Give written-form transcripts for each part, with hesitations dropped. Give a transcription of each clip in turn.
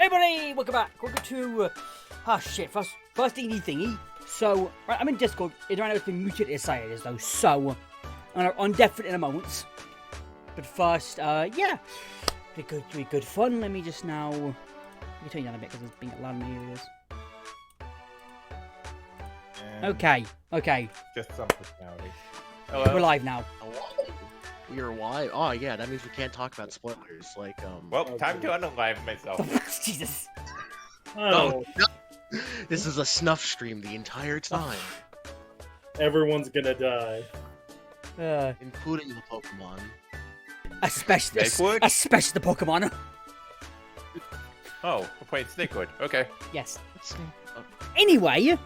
Everybody, welcome back. Welcome to first DND thingy. So, right, I'm in Discord. Right now it's been muted as I is though. So, I'm on definite in a moment. But first, yeah, be good fun. Let me just now. Let me turn you down a bit because it's being loud in my ears. Okay. Just some personality. We're live now. We are live. Oh yeah, that means we can't talk about spoilers. Like Well, time to unalive myself. Jesus. Oh, no. This is a snuff stream the entire time, Everyone's gonna die. including the Pokemon. Especially Snakewood? the Pokemon. Oh, we're playing Snakewood. Okay. Yes. Let's see. Anyway,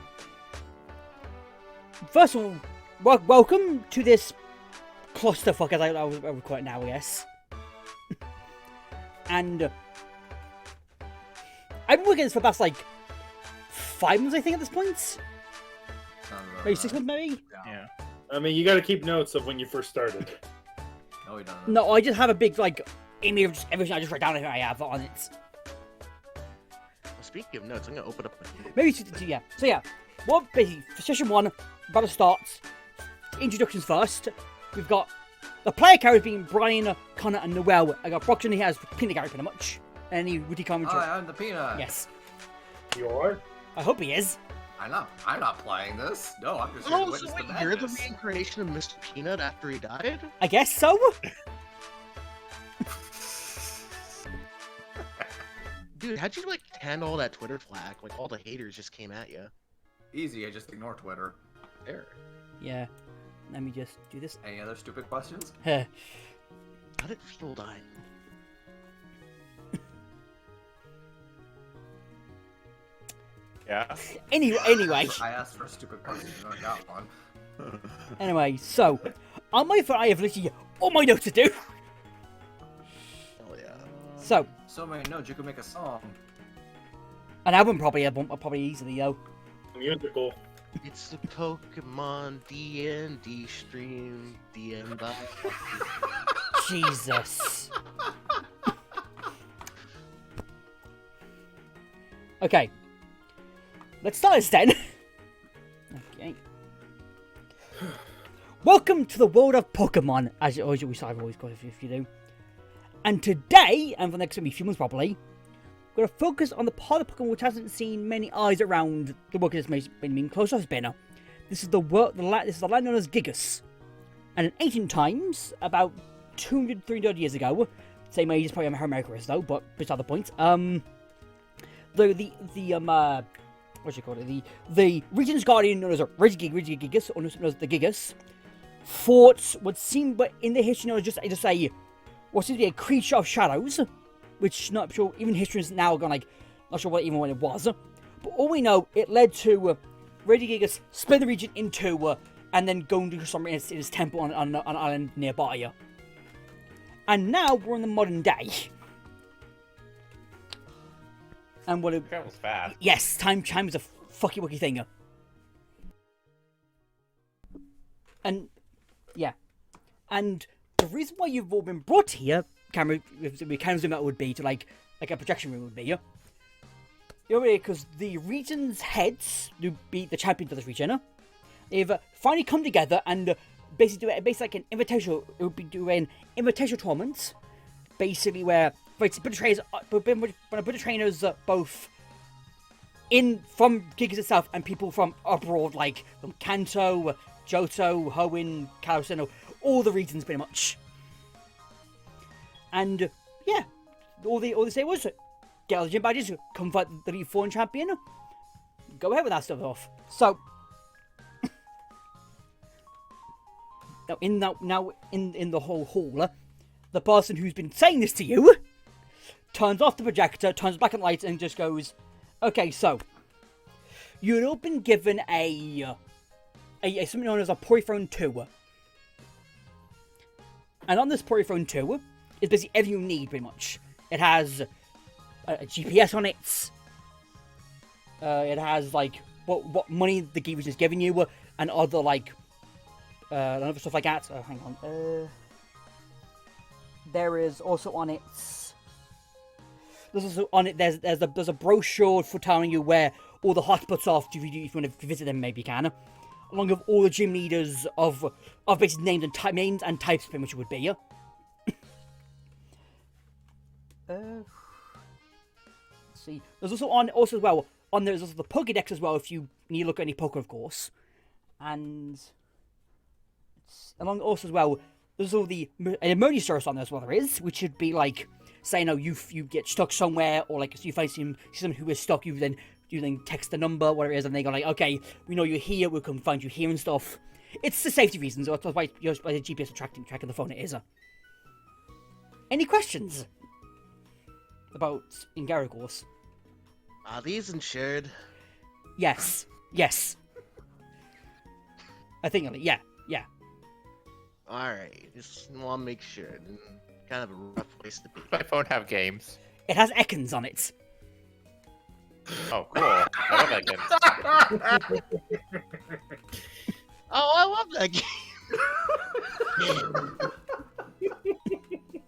first of all, welcome to this clusterfuck, as I would call it now, I guess. And I've been working this for the past, 5 months, I think, at this point. Maybe 6 months, maybe? Yeah. I mean, you gotta keep notes of when you first started. No, we don't. No, I just have a big, image of just everything I just write down everything I have on it. Well, speaking of notes, I'm gonna open up my Maybe, yeah. So, yeah. Well, basically, for session 1, battle starts. Introductions first. We've got the player characters being Bryan, Connor, and Noel. I got Brock, and he has Peanut Gallery pretty much. Any witty commentary? Hi, I'm the Peanut. Yes. You are? I hope he is. I'm not playing this. No, I'm just here to Oh, witness so the wait, you're the madness. reincarnation of Mr. Peanut after he died? I guess so. Dude, how'd you handle all that Twitter flack? All the haters just came at you. Easy, I just ignore Twitter. There. Yeah. Let me just do this. Any other stupid questions? Huh. How'd it feel dying? Yeah. Anyway. I asked for a stupid question, and I got one. Anyway, so on my phone I have literally all my notes to do. Hell yeah. So So many notes, you could make a song. an album probably easily though. Musical. It's the Pokemon DND stream. DND. Jesus. Okay. Let's start this then. Okay. Welcome to the world of Pokemon, as we always call it if you do. And today, and for the next few months probably, we're going to focus on the part of Pokemon which hasn't seen many eyes around the world that's been close off spinner. This is the land known as Gigas. And in ancient times, about 200, 300 years ago, same age as probably how America is though, but beside the point, the region's guardian known as Regigigas, or known as the Gigas, fought what seemed, but in the history known as just what seems to be a creature of shadows, which not sure even historians now are going not sure even when it was, but all we know it led to Regigigas split the region in two, and then going to somewhere in his temple on an island nearby. And now we're in the modern day. And what Travels fast. yes, time is a fucky wucky thing. And yeah. And the reason why you've all been brought here, we can zoom out would be to like a projection room would be, because the region's heads, who be the champions of this region, they've finally come together and basically do like an invitational. It would be doing invitational tournaments, basically where trainers both from Gigas itself and people from abroad, like from Kanto, Johto, Hoenn, Kalos, all the regions pretty much. And yeah, all they say was get all the gym badges, come fight the Elite Four champion, go ahead with that stuff off. So now in the whole hall, the person who's been saying this to you turns off the projector, turns back on the lights, and just goes, "Okay, so you'd all been given a something known as a Poryphone 2, and on this Poryphone 2 is basically everything you need, pretty much. It has a GPS on it. It has what money the game is giving you, and other other stuff like that. Hang on. There is also on it there's also on it. There's a brochure for telling you where all the hotspots are. If you want to visit them, maybe you can. Along with all the gym leaders of basic names and types, pretty much it would be. Let's see. There's also as well there's also the Pokédex as well. If you need to look at any Poké, of course, and along also as well. There's all the emergency service on there as well. There is, which should be like, say, you get stuck somewhere, or like you find someone who is stuck. You then text the number, whatever it is, and they go like, okay, we know you're here. We'll come find you here and stuff. It's the safety reasons. That's why the GPS is tracking the phone. It is. Any questions about Ingaragos? Are these insured? Yes. I think yeah. Alright, just want to make sure. Kind of a rough place to be. My phone have games. It has Ekans on it. Oh, cool. I love that game. Oh, I love that game.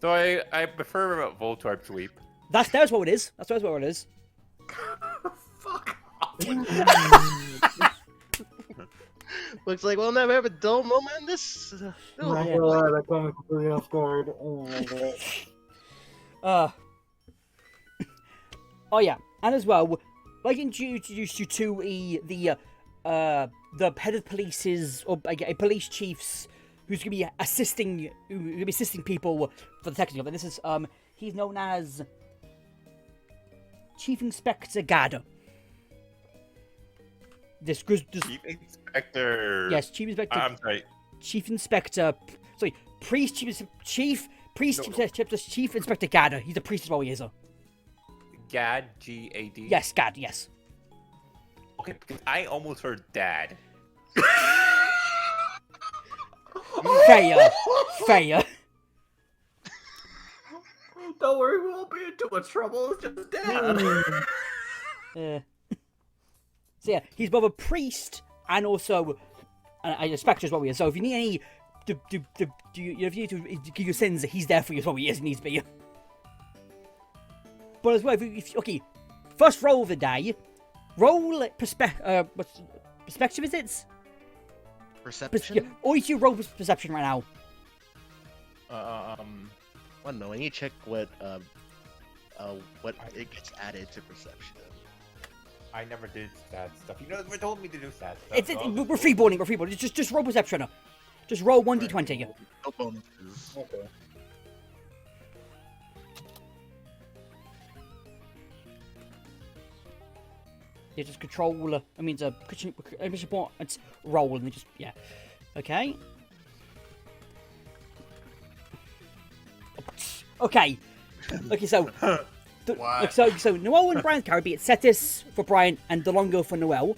So I prefer Voltorb Sweep. That's what it is. That's what it is. Fuck. Looks like we'll never have a dull moment in this. Oh my god, that caught me completely off guard. Oh my god. Oh yeah, and as well, like introduce you to the head of police's or a police chief's who's gonna be assisting people for the technical. And this is he's known as Chief Inspector Gada. Chief Inspector. Yes, Chief Inspector. I'm sorry. Chief Inspector. Sorry, Chief Inspector Gada. He's a priest as well. He is. Gad, G-A-D. Yes, Gad. Yes. Okay, because I almost heard Dad. Fair. Don't worry, we won't be in too much trouble. It's just Dad. So yeah, he's both a priest and also an inspector as well. He is. So if you need any, if you need to give your sins, he's there for you as well. He is, needs to be. But as well, okay, first roll of the day, roll perspective. Is it? Perception. Or you roll perception right now. Well, no, I need to check what it gets added to perception. I never did sad stuff. You never told me to do sad stuff. We're freeboarding. Just roll perception. Just roll 1d20. No bonuses. Okay. Yeah, just control. It's roll and then just Okay. Okay. So. So Noel and Bryan's character, be it Cetis for Bryan and DeLongo for Noel,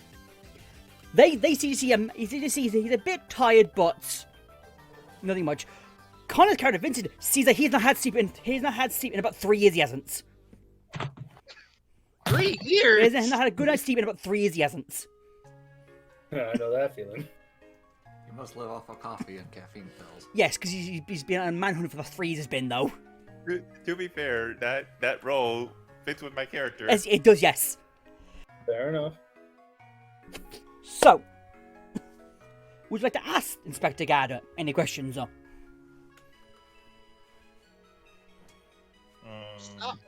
they see him. He's a bit tired, but nothing much. Connor's character Vincent sees that he's not had sleep in about 3 years. He hasn't. 3 years. He hasn't had a good night's sleep in about 3 years. He hasn't. I know that feeling. You must live off of coffee and caffeine pills. Yes, because he's been on a manhunt for the 3 years. Has been though. To be fair, that role fits with my character. Yes, it does. Yes. Fair enough. So, would you like to ask Inspector Gada any questions? Stop.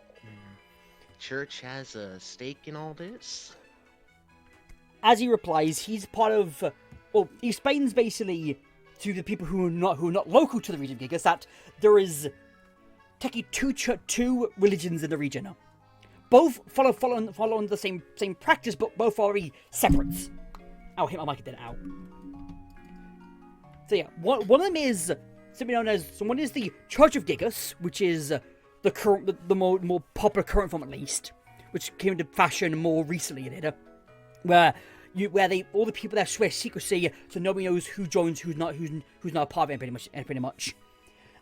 Church has a stake in all this? As he replies, he's part of. He explains basically to the people who are not local to the region, because that there is technically two religions in the region. Both follow the same practice, but both are very separate. I'll hit my mic and then out. So yeah, one of them is simply known as. So one is the Church of Gigas, which is the more popular current form at least, which came into fashion more recently in it, where all the people there swear secrecy, so nobody knows who joins, who's not a part of it, pretty much.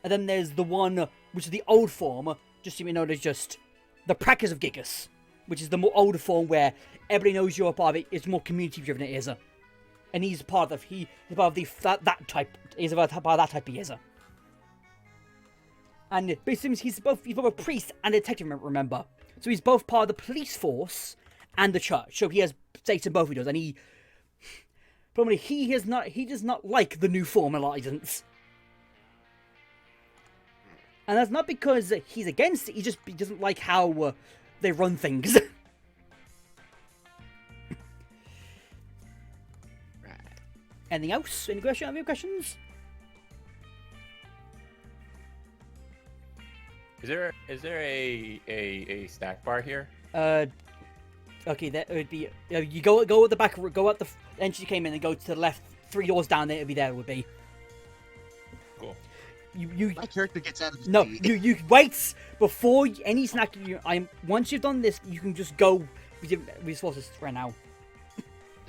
And then there's the one which is the old form, just simply known as just the practice of Gigas, which is the more older form where everybody knows you're a part of it. It's more community driven. It is, and he's part of that type. He's part of that type. He is, and basically he's both a priest and a detective. Remember, So he's both part of the police force and the church. So he has stakes in both of those, and probably he does not like the new form alliance. And that's not because he's against it, he doesn't like how they run things. Anything else? Any questions? Is there a snack bar here? Okay, that would be. You go at the back, go at the entrance you came in, and go to the left. 3 doors down there, it'll be there. It would be. Cool. My character gets out of his No, seat. you wait before any snack. Once you've done this, you can just go with your resources right now.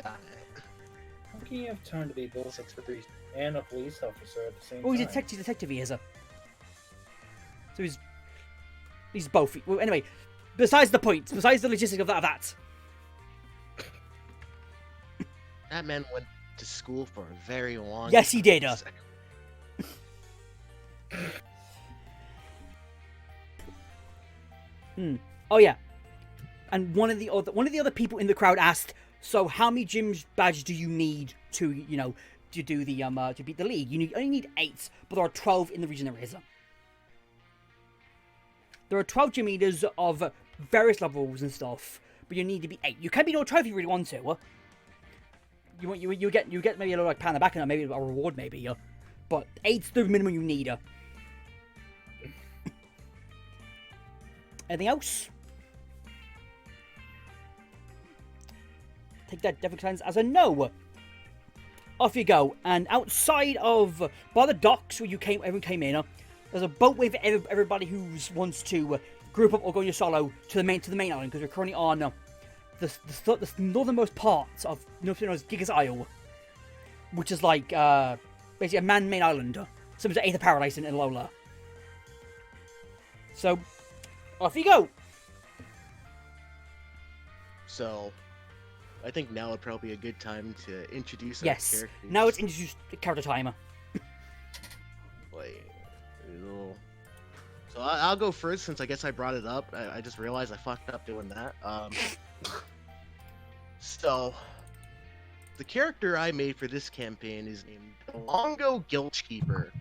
Got it. How can you have time to be both a priest and a police officer at the same Oh, time? he's a detective. He is a. So he's both. Well, anyway, besides the point, besides the logistics of that. That man went to school for a very long Yes, he did. Oh yeah, and one of the other people in the crowd asked, "So how many gym badges do you need to to do the to beat the league? You only need 8, but there are 12 in the region there is." There are 12 gym leaders of various levels and stuff, but you need to be 8. You can be no trophy if you really want to. You get maybe a little pat on the back and maybe a reward maybe. But 8's the minimum you need. Anything else? Take that definitely as a no. Off you go, and outside of by the docks where everyone came in. There's a boat with everybody who wants to group up or go on your solo to the main island, because we're currently on the northernmost part of Giga's Isle, which is like basically a man-made island, similar to Aether Paradise in Lola. So, off you go. So, I think now would probably be a good time to introduce our Yes. characters. Now it's introduced character timer. Wait, so I'll go first since I guess I brought it up. I just realized I fucked up doing that. So, the character I made for this campaign is named Longo Gilchkeeper.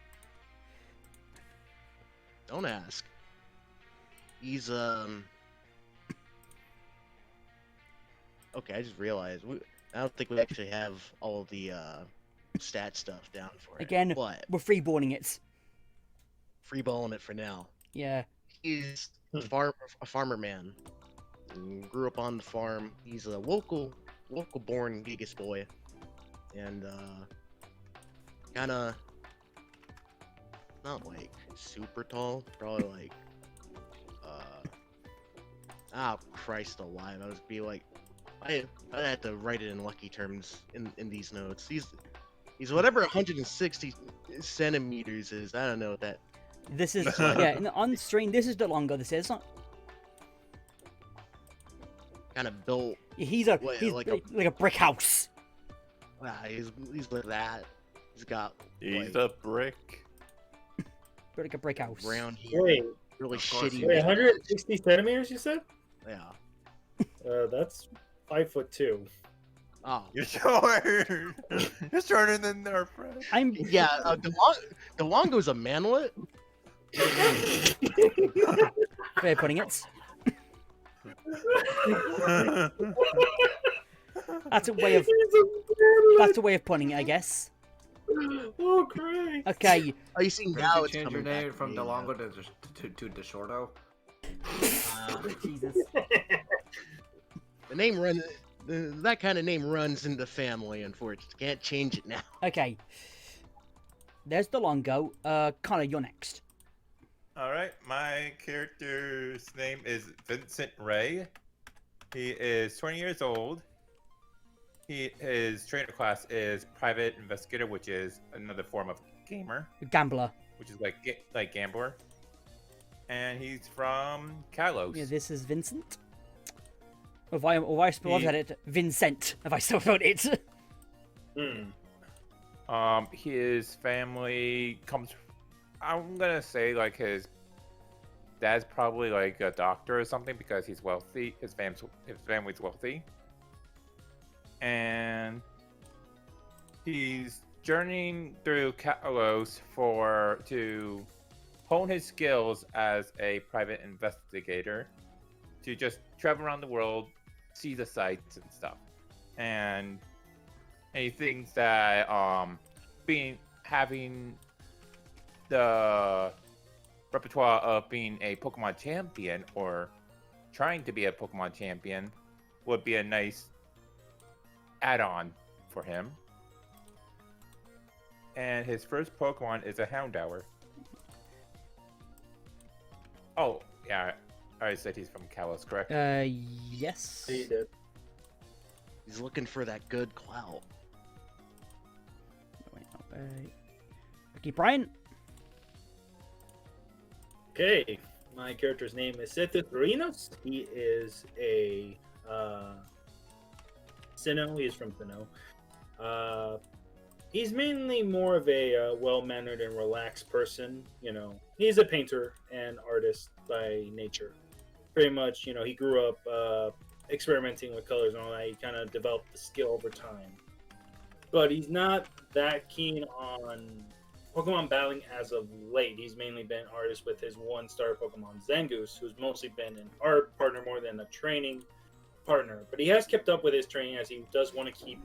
Don't ask. He's Okay, I just realized I don't think we actually have all of the stat stuff down for it. Again, but we're freeballing it. freeballing it for now. Yeah. He's a farmer man. Grew up on the farm. He's a local born Gigas boy, and kind of not like super tall. Probably like Christ alive. I was be like I had to write it in lucky terms in these notes. He's whatever 160 centimeters is. I don't know what that. This is on screen. This is the longer. This is. Kind of built. He's like a brick house. He's like that. He's got. He's like, a brick. Like a brick house. brown hair. Wait, Really Of course shitty. he wait, is. 160 centimeters, you said? Yeah. That's 5'2". Oh. You're short. You're shorter than our friend. I'm. Yeah. DeLongo's a manlet. Way of putting it. That's a way of. That's a way of putting it, I guess. Oh, great. Okay. Oh, you see Did now you it's change your coming back name to from me, DeLongo to DeShorto? Jesus. The name run. That kind of name runs in the family. Unfortunately, can't change it now. Okay. There's the Longo. Connor, you're next. All right, my character's name is Vincent Ray. He is 20 years old. His trainer class is Private Investigator, which is another form of gamer, Gambler. which is like gambler. And he's from Kalos. Yeah, this is Vincent. Or if I spelled it, Vincent. If I still wrote it. His family comes. I'm gonna say like his dad's probably like a doctor or something because he's wealthy. His family's wealthy, and he's journeying through Kalos to hone his skills as a private investigator, to just travel around the world, see the sights and stuff, and he thinks that having the repertoire of being a Pokemon champion or trying to be a Pokemon champion would be a nice add-on for him. And his first Pokemon is a Houndour. Oh, yeah, I already said he's from Kalos, correct? Yes. He did. He's looking for that good clout. Okay, Bryan. Okay, my character's name is Sithithrinos. He is a Sinnoh. He is from Sinnoh. He's mainly more of a well-mannered and relaxed person. You know, he's a painter and artist by nature. Pretty much, you know, he grew up experimenting with colors and all that. He kind of developed the skill over time. But he's not that keen on Pokemon battling as of late. He's mainly been an artist with his one-star Pokemon Zangoose, who's mostly been an art partner more than a training partner. But he has kept up with his training as he does want to keep,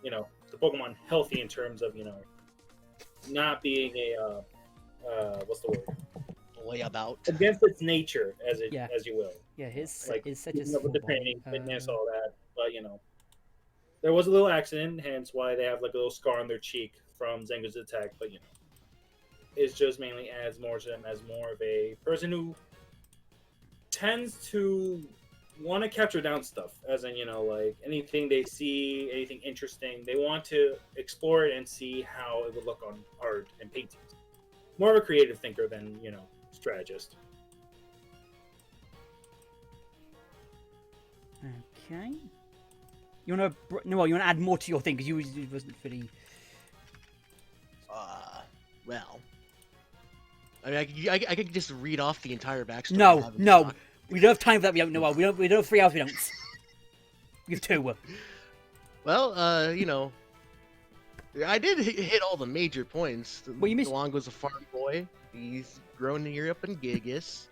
you know, the Pokemon healthy in terms of, you know, not being a, what's the word? Layabout. Against its nature, as you will. Yeah, his Like, is such keeping a up with the training, fitness, all that. But, you know, there was a little accident, hence why they have like a little scar on their cheek from Zango's attack. But, you know, it's just mainly adds more to them as more of a person who tends to want to capture down stuff, as in, you know, like anything they see, anything interesting, they want to explore it and see how it would look on art and paintings. More of a creative thinker than, you know, strategist. Okay. Noel, you want to add more to your thing because you wasn't really. Well, I mean, I could just read off the entire backstory. No, we don't have time for that. We don't. Noel, we don't have 3 hours. We don't. We have 2. Well, you know, I did hit all the major points. Well, you missed. Delongo's a farm boy. He's grown here up in Gigas.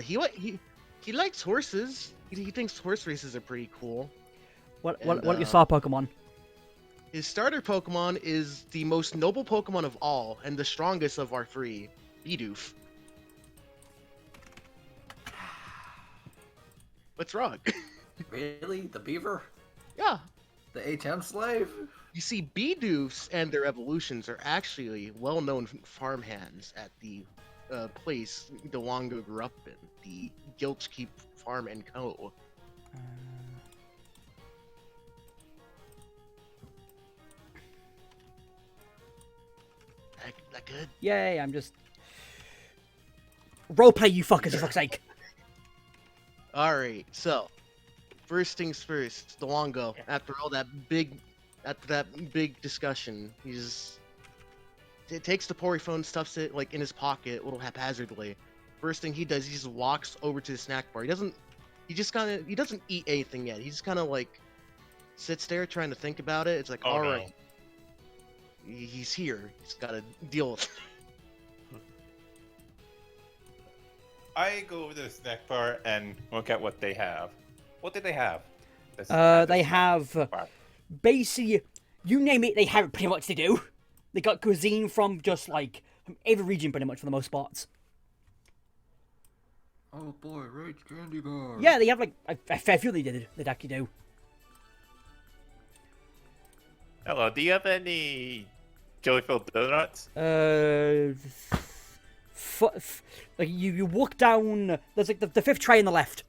He likes horses. He thinks horse races are pretty cool. What your star Pokemon? His starter Pokemon is the most noble Pokemon of all and the strongest of our 3, Bidoof. What's wrong? Really? The beaver? Yeah. The HM slave? You see, Bidoofs and their evolutions are actually well-known farmhands at the place Delongo grew up in, the Gilchkeep Farm & Co. That good? Yay, I'm just... Roleplay, you fuckers, for fuck's sake. Alright, so, first things first, Delongo, after that big discussion, takes the Poryphone, stuffs it like in his pocket a little haphazardly. First thing he does, he just walks over to the snack bar. He doesn't eat anything yet. He just kind of like sits there trying to think about it. It's like, all right, he's here. He's got to deal with it. I go over to the snack bar and look at what they have. What did they have? They have basically, you name it, they have it pretty much to do. They got cuisine from just like from every region pretty much for the most parts. Oh boy, Rage Candy Bar. Yeah, they have like a fair few they'd actually do. Hello, do you have any jelly-filled donuts? Like you walk down. There's like the 5th tray on the left,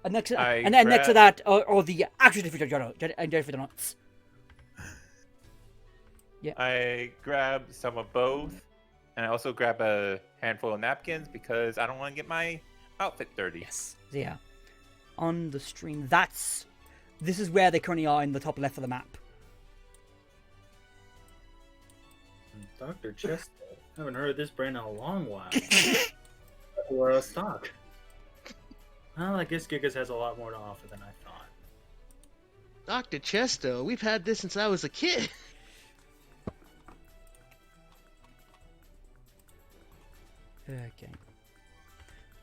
and next to that, or the actual jelly-filled donuts. Yeah. I grab some of both, and I also grab a handful of napkins because I don't want to get my outfit dirty. Yes. Yeah. On the stream, this is where they currently are in the top left of the map. Dr. Chester. haven't heard this brand in a long while. We're out of stock. Well, I guess Gigas has a lot more to offer than I thought. Dr. Chesto, we've had this since I was a kid. Okay.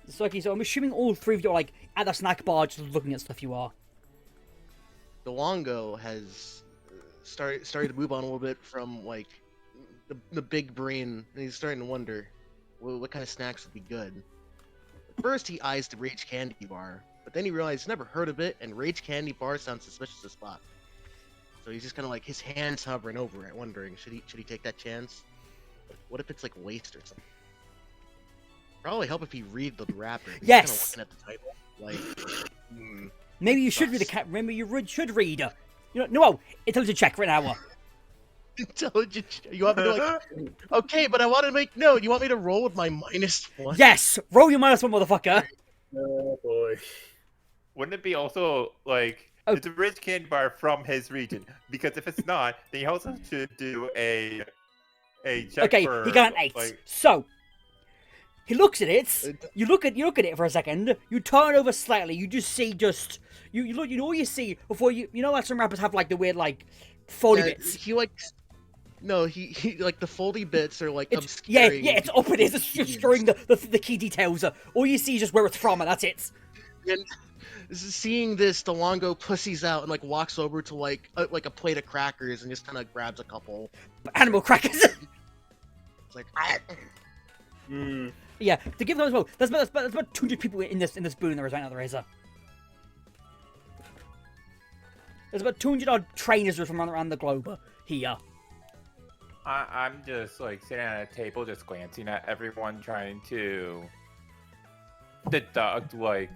So, okay, so I'm assuming all three of you are, like, at the snack bar just looking at stuff you are. DeLongo has started to move on a little bit from, like, the big brain, and he's starting to wonder what kind of snacks would be good. At first, he eyes the Rage Candy Bar, but then he realized he's never heard of it, and Rage Candy Bar sounds suspicious as fuck. So he's just kind of like, his hands hovering over it, wondering, should he take that chance? What if it's like waste or something? Probably help if he read the wrapper. He's Yes! kind of looking at the title, like, Maybe you should read the cat. Remember, you should read. You know, no, intelligence check right now. Intelligence. You want me to like? Okay, but I want to make no. You want me to roll with my -1? Yes, roll your -1, motherfucker. Oh boy. Wouldn't it be also like it's a rich candy bar from his region? Because if it's not, then he also should do a check Okay, for, he got an 8. like, So he looks at it. You look at it for a second. You turn over slightly. You just see you look. You know what you see before you know like some rappers have like the weird like foldy bits. He like. No, he like the foldy bits are like It's, yeah, obscuring. it's up. It is. It's just showing the key details. All you see is just where it's from, and that's it. And seeing this, DeLongo pussies out and like walks over to like a plate of crackers and just kind of grabs a couple. Animal crackers. It's like. Yeah, to give them as well. There's about 200 people in this boon there is right now. There is There's about 200 odd trainers from around the globe here. I'm just like sitting at a table, just glancing at everyone, trying to deduct like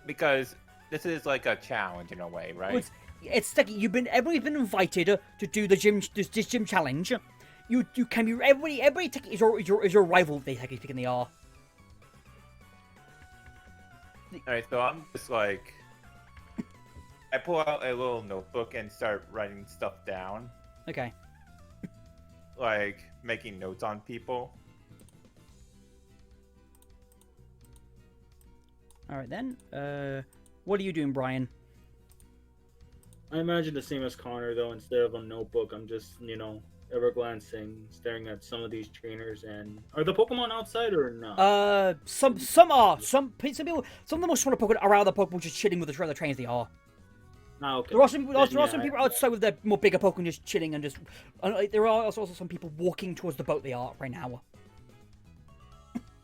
because this is like a challenge in a way, right? Well, it's like everybody's been invited to do this gym challenge. You can be everybody is your rival. They technically speaking they are. Alright, so I'm just like I pull out a little notebook and start writing stuff down. Okay. Like making notes on people. All right then. What are you doing, Bryan? I imagine the same as Connor, though. Instead of a notebook, I'm just, ever glancing, staring at some of these trainers. And are the Pokemon outside or not? Some are. Some people. Some of the most want to Pokemon around the Pokemon just chilling with the trainers. They are. Ah, okay. There are some people outside with their more bigger Pokemon just chilling and just. There are also some people walking towards the boat they are right now.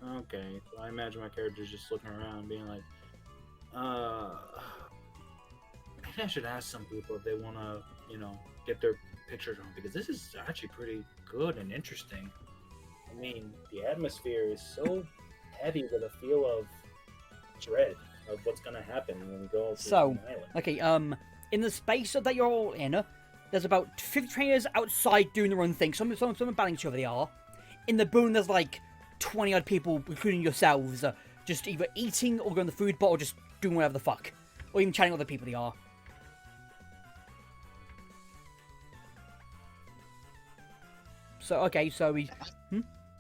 Okay, so I imagine my character's just looking around, being like, maybe I should ask some people if they want to, get their pictures on, because this is actually pretty good and interesting. I mean, the atmosphere is so heavy with a feel of dread of what's gonna happen when we go to the island. Okay, in the space that you're all in, there's about 50 trainers outside doing their own thing. Some are battling each other. They are. In the boon, there's like 20 odd people, including yourselves, just either eating or going to the food bar or just doing whatever the fuck, or even chatting with other people. They are. So okay, so we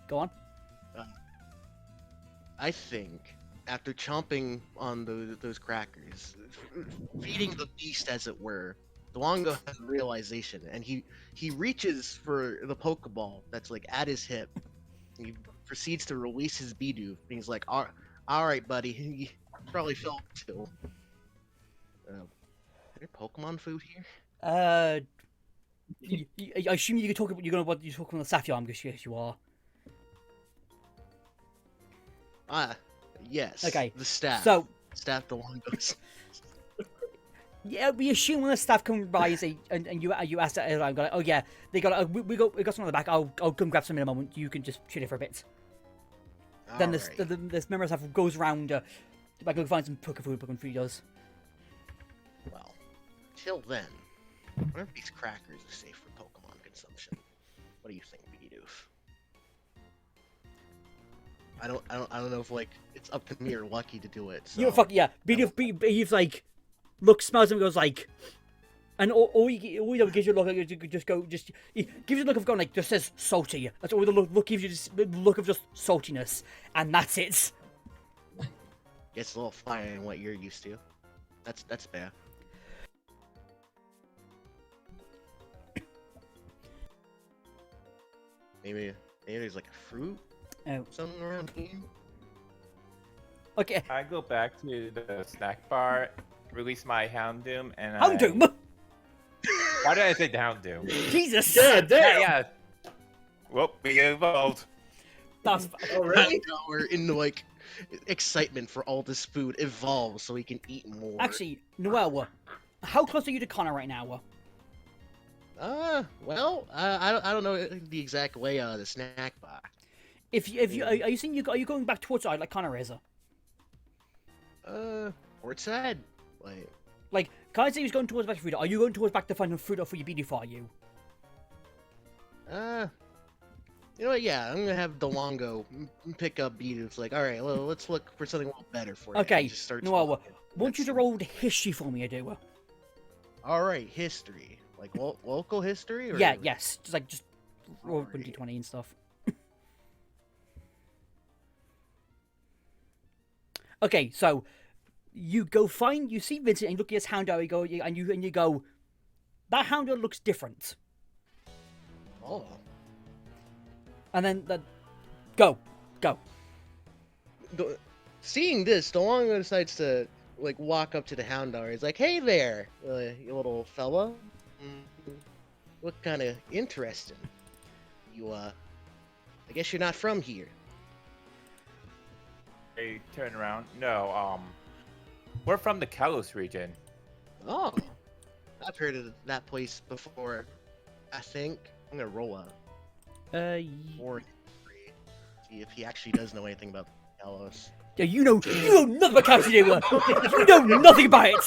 go on. I think after chomping on those crackers, feeding the beast as it were, DeLongo has a realization, and he reaches for the Pokeball that's like at his hip. He proceeds to release his Bidoof, and he's like, all right, buddy, you probably felt too. Is there Pokemon food here? I assume you can talk about you're talking about the Saffron, because yes, you are. Yes. Okay. The staff. So staff DeLongo's. Yeah, we assume when the staff come by and you ask that, I'm like, oh yeah, we got some on the back. I'll come grab some in a moment. You can just chill it for a bit. Then this member staff goes around to go find some Pokemon food. Does. Well, till then, I wonder if these crackers are safe for Pokemon consumption. What do you think, Bidoof? I don't know if like it's up to me or Lucky to do it. So. Yeah. Beef's like, smells him and goes like, And all you know, gives you a look, you could just go, it gives you a look of going, like, just says salty. That's all the look gives you, just the look of just saltiness. And that's it. Gets a little fire in what you're used to. That's fair. Maybe there's like a fruit, Oh. something around here. Okay, I go back to the snack bar, release my Houndoom, and Houndoom! Why did I say Houndoom? Jesus! Yeah, damn. Yeah. Well, we evolved. That's... Already? Now we're in like excitement for all this food evolves so we can eat more. Actually, Noel, how close are you to Connor right now? Well, I don't know the exact layout of the snack bar. If you are you saying are you going back towards side like Connor is? Port side, Like, Connor said he was going towards back to food. Are you going towards back to find food for your beauty for you? you know what? Yeah, I'm gonna have DeLongo pick up beat. It's like, all right, well, let's look for something a little better for you. Okay, And just start Noel, talking. want you to roll the history for me, I do. All right, history, like local history, or Yeah, yes, just roll Alright. 20 and stuff. Okay, so you see Vincent and you look at his Houndour, and you go, that Houndour looks different. Oh. And then go. Seeing this, DeLongo decides to like walk up to the Houndour. He's like, "Hey there, you little fella. Look kind of interesting. You I guess you're not from here." I turn around. No, we're from the Kalos region. Oh, I've heard of that place before. I think I'm gonna roll a more history, see if he actually does know anything about Kalos. Yeah, you know nothing about Captain Dewa. You know nothing about it.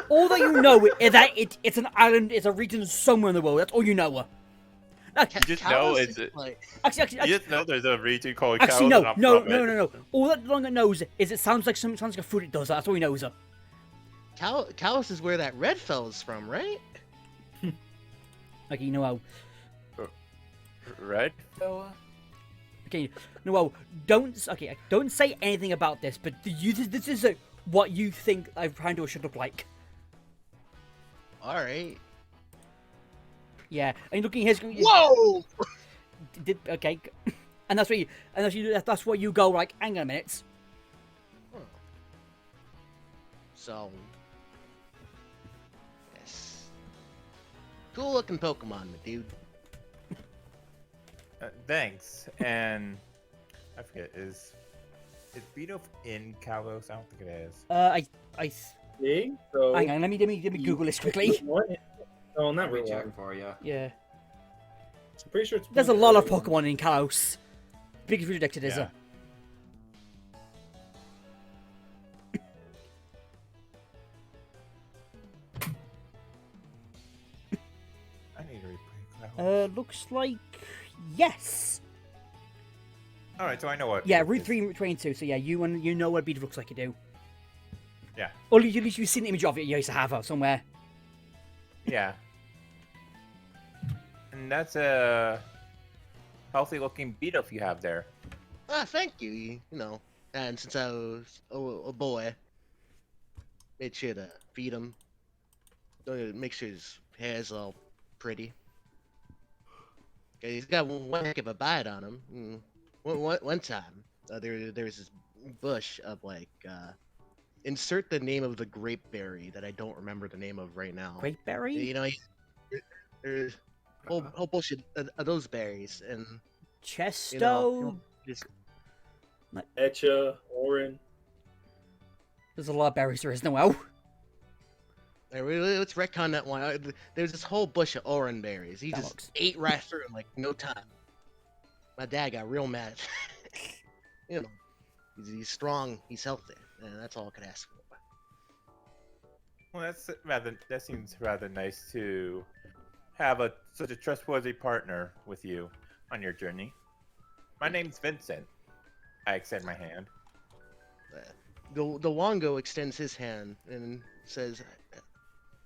All that you know is that it's an island, it's a region somewhere in the world. That's all you know. You just know Kalos it's is like, Actually, You just know there's a region called actually, Kalos. no. All that Longer knows is it sounds like a food it does. That's all he knows. Kalos is where that red fella's from, right? Okay, you know how. Red? Okay, Noel, don't say anything about this. But this is what you think a Houndour should look like. All right. Yeah, and looking at his. Whoa! Okay, and that's where you go. Like, hang on a minute. Huh. So, yes, cool looking Pokemon, my dude. Thanks. And I forget, is Beedle in Kalos? I don't think it is. I See? So, hang on. Let me Google this quickly. Oh, not I'll be really. checking for you. Yeah, I'm pretty sure it's. there's a lot of Pokemon in Kalos. Biggest predicted is Yeah. I need to replay Kalos. Looks like yes. Alright, so I know what. Yeah, it Route is. 3 and Route 22. So yeah, you know what Beedle looks like, you do. Yeah. Or at least you've seen an image of it. You used to have her somewhere. Yeah. And that's a healthy looking Beedle you have there. Ah, thank you. You know, and since I was a boy, made sure to feed him. Make sure his hair's all pretty. 'Cause he's got one heck of a bite on him. One time, there was this bush of like, insert the name of the grape berry that I don't remember the name of right now. Grapeberry? You know, there's a whole bush of those berries, and Chesto? you know, just Etcha, Orin. There's a lot of berries there is, Noel. let's retcon that one. There's this whole bush of orange berries. He That just looks- ate right through in like no time. My dad got real mad. You know, he's strong, he's healthy, and that's all I could ask for. Well, that seems rather nice to have such a trustworthy partner with you on your journey. My name's Vincent. I extend my hand. the Wongo extends his hand and says,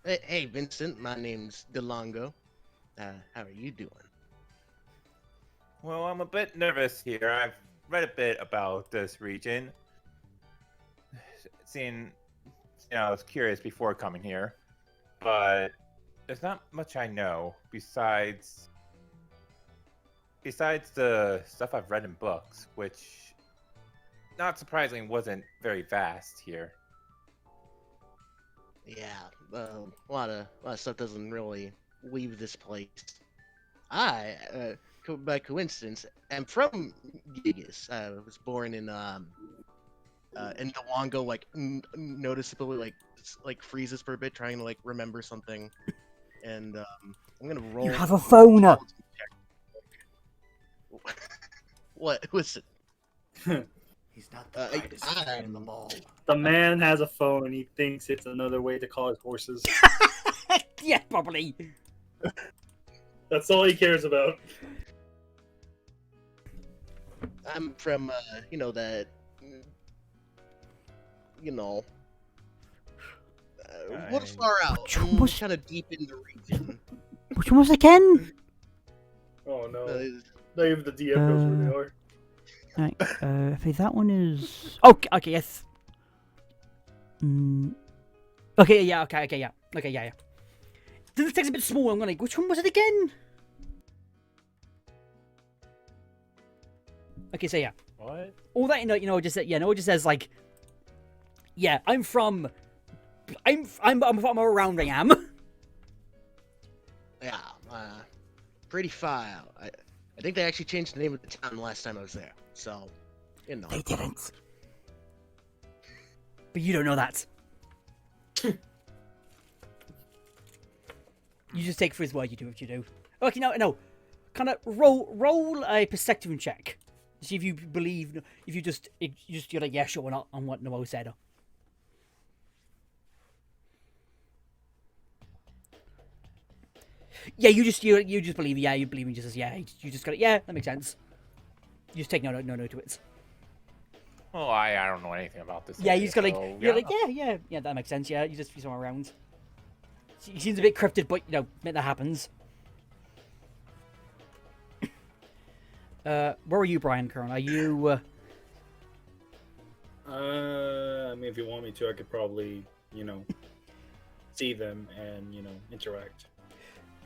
"Hey, Vincent, my name's DeLongo. How are you doing?" Well, I'm a bit nervous here. I've read a bit about this region. I was curious before coming here, but there's not much I know besides the stuff I've read in books, which, not surprisingly, wasn't very vast here. Yeah, a lot of stuff doesn't really leave this place. I, by coincidence, am from Gigas. I was born in the Wongo, like noticeably like freezes for a bit, trying to like remember something, and I'm gonna roll. You have a phone. What? Listen. He's not the brightest thing in the mall. The man has a phone and he thinks it's another way to call his horses. Yeah, probably. That's all he cares about. I'm from, that, we're far out. I'm kind of deep in the region. Which one was it again? Oh no. Not even the DM knows where they are. Right, if that one is... Okay, yes. Okay, yeah. This text a bit small, I'm gonna... Which one was it again? Okay, so yeah. What? All that, Noel just says, like... Yeah, I'm from around I am. Yeah, pretty far out. I think they actually changed the name of the town the last time I was there. So, They didn't. But you don't know that. You just take for his word, you do what you do. Okay, no. Kind of roll a perception check. See if you believe, if you're like, yeah, sure, or not, on what Noel said. Yeah, you just believe, yeah, you believe me just as, yeah, you just got it, yeah, that makes sense. You just take no note to it. Well, I don't know anything about this. Yeah, you just got like, so, you're like, yeah, that makes sense, yeah, you just be somewhere around. He seems a bit cryptic, but, that happens. Where are you, Bryan, currently? Are you, I mean, if you want me to, I could probably, see them and, interact.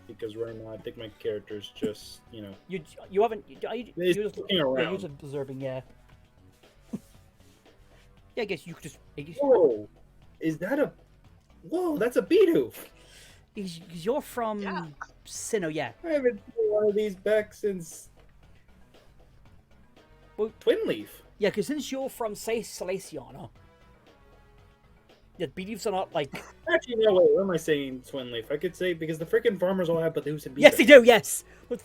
Because right now, I think my character's just, You haven't... You're just looking around. Yeah, you're just observing, yeah. Yeah, I guess you could just... Whoa! Is that a... Whoa, that's a Bidoof! Because you're from... Sinnoh, yeah. I haven't seen one of these back since... Well, Twin Leaf. Yeah, because since you're from, say, Salaciana... Yeah, Bidoofs are not, like... Actually, no, wait, what am I saying Twin Leaf? I could say, because the freaking farmers all have Bidoofs and Bidoofs. Yes, they do, yes! So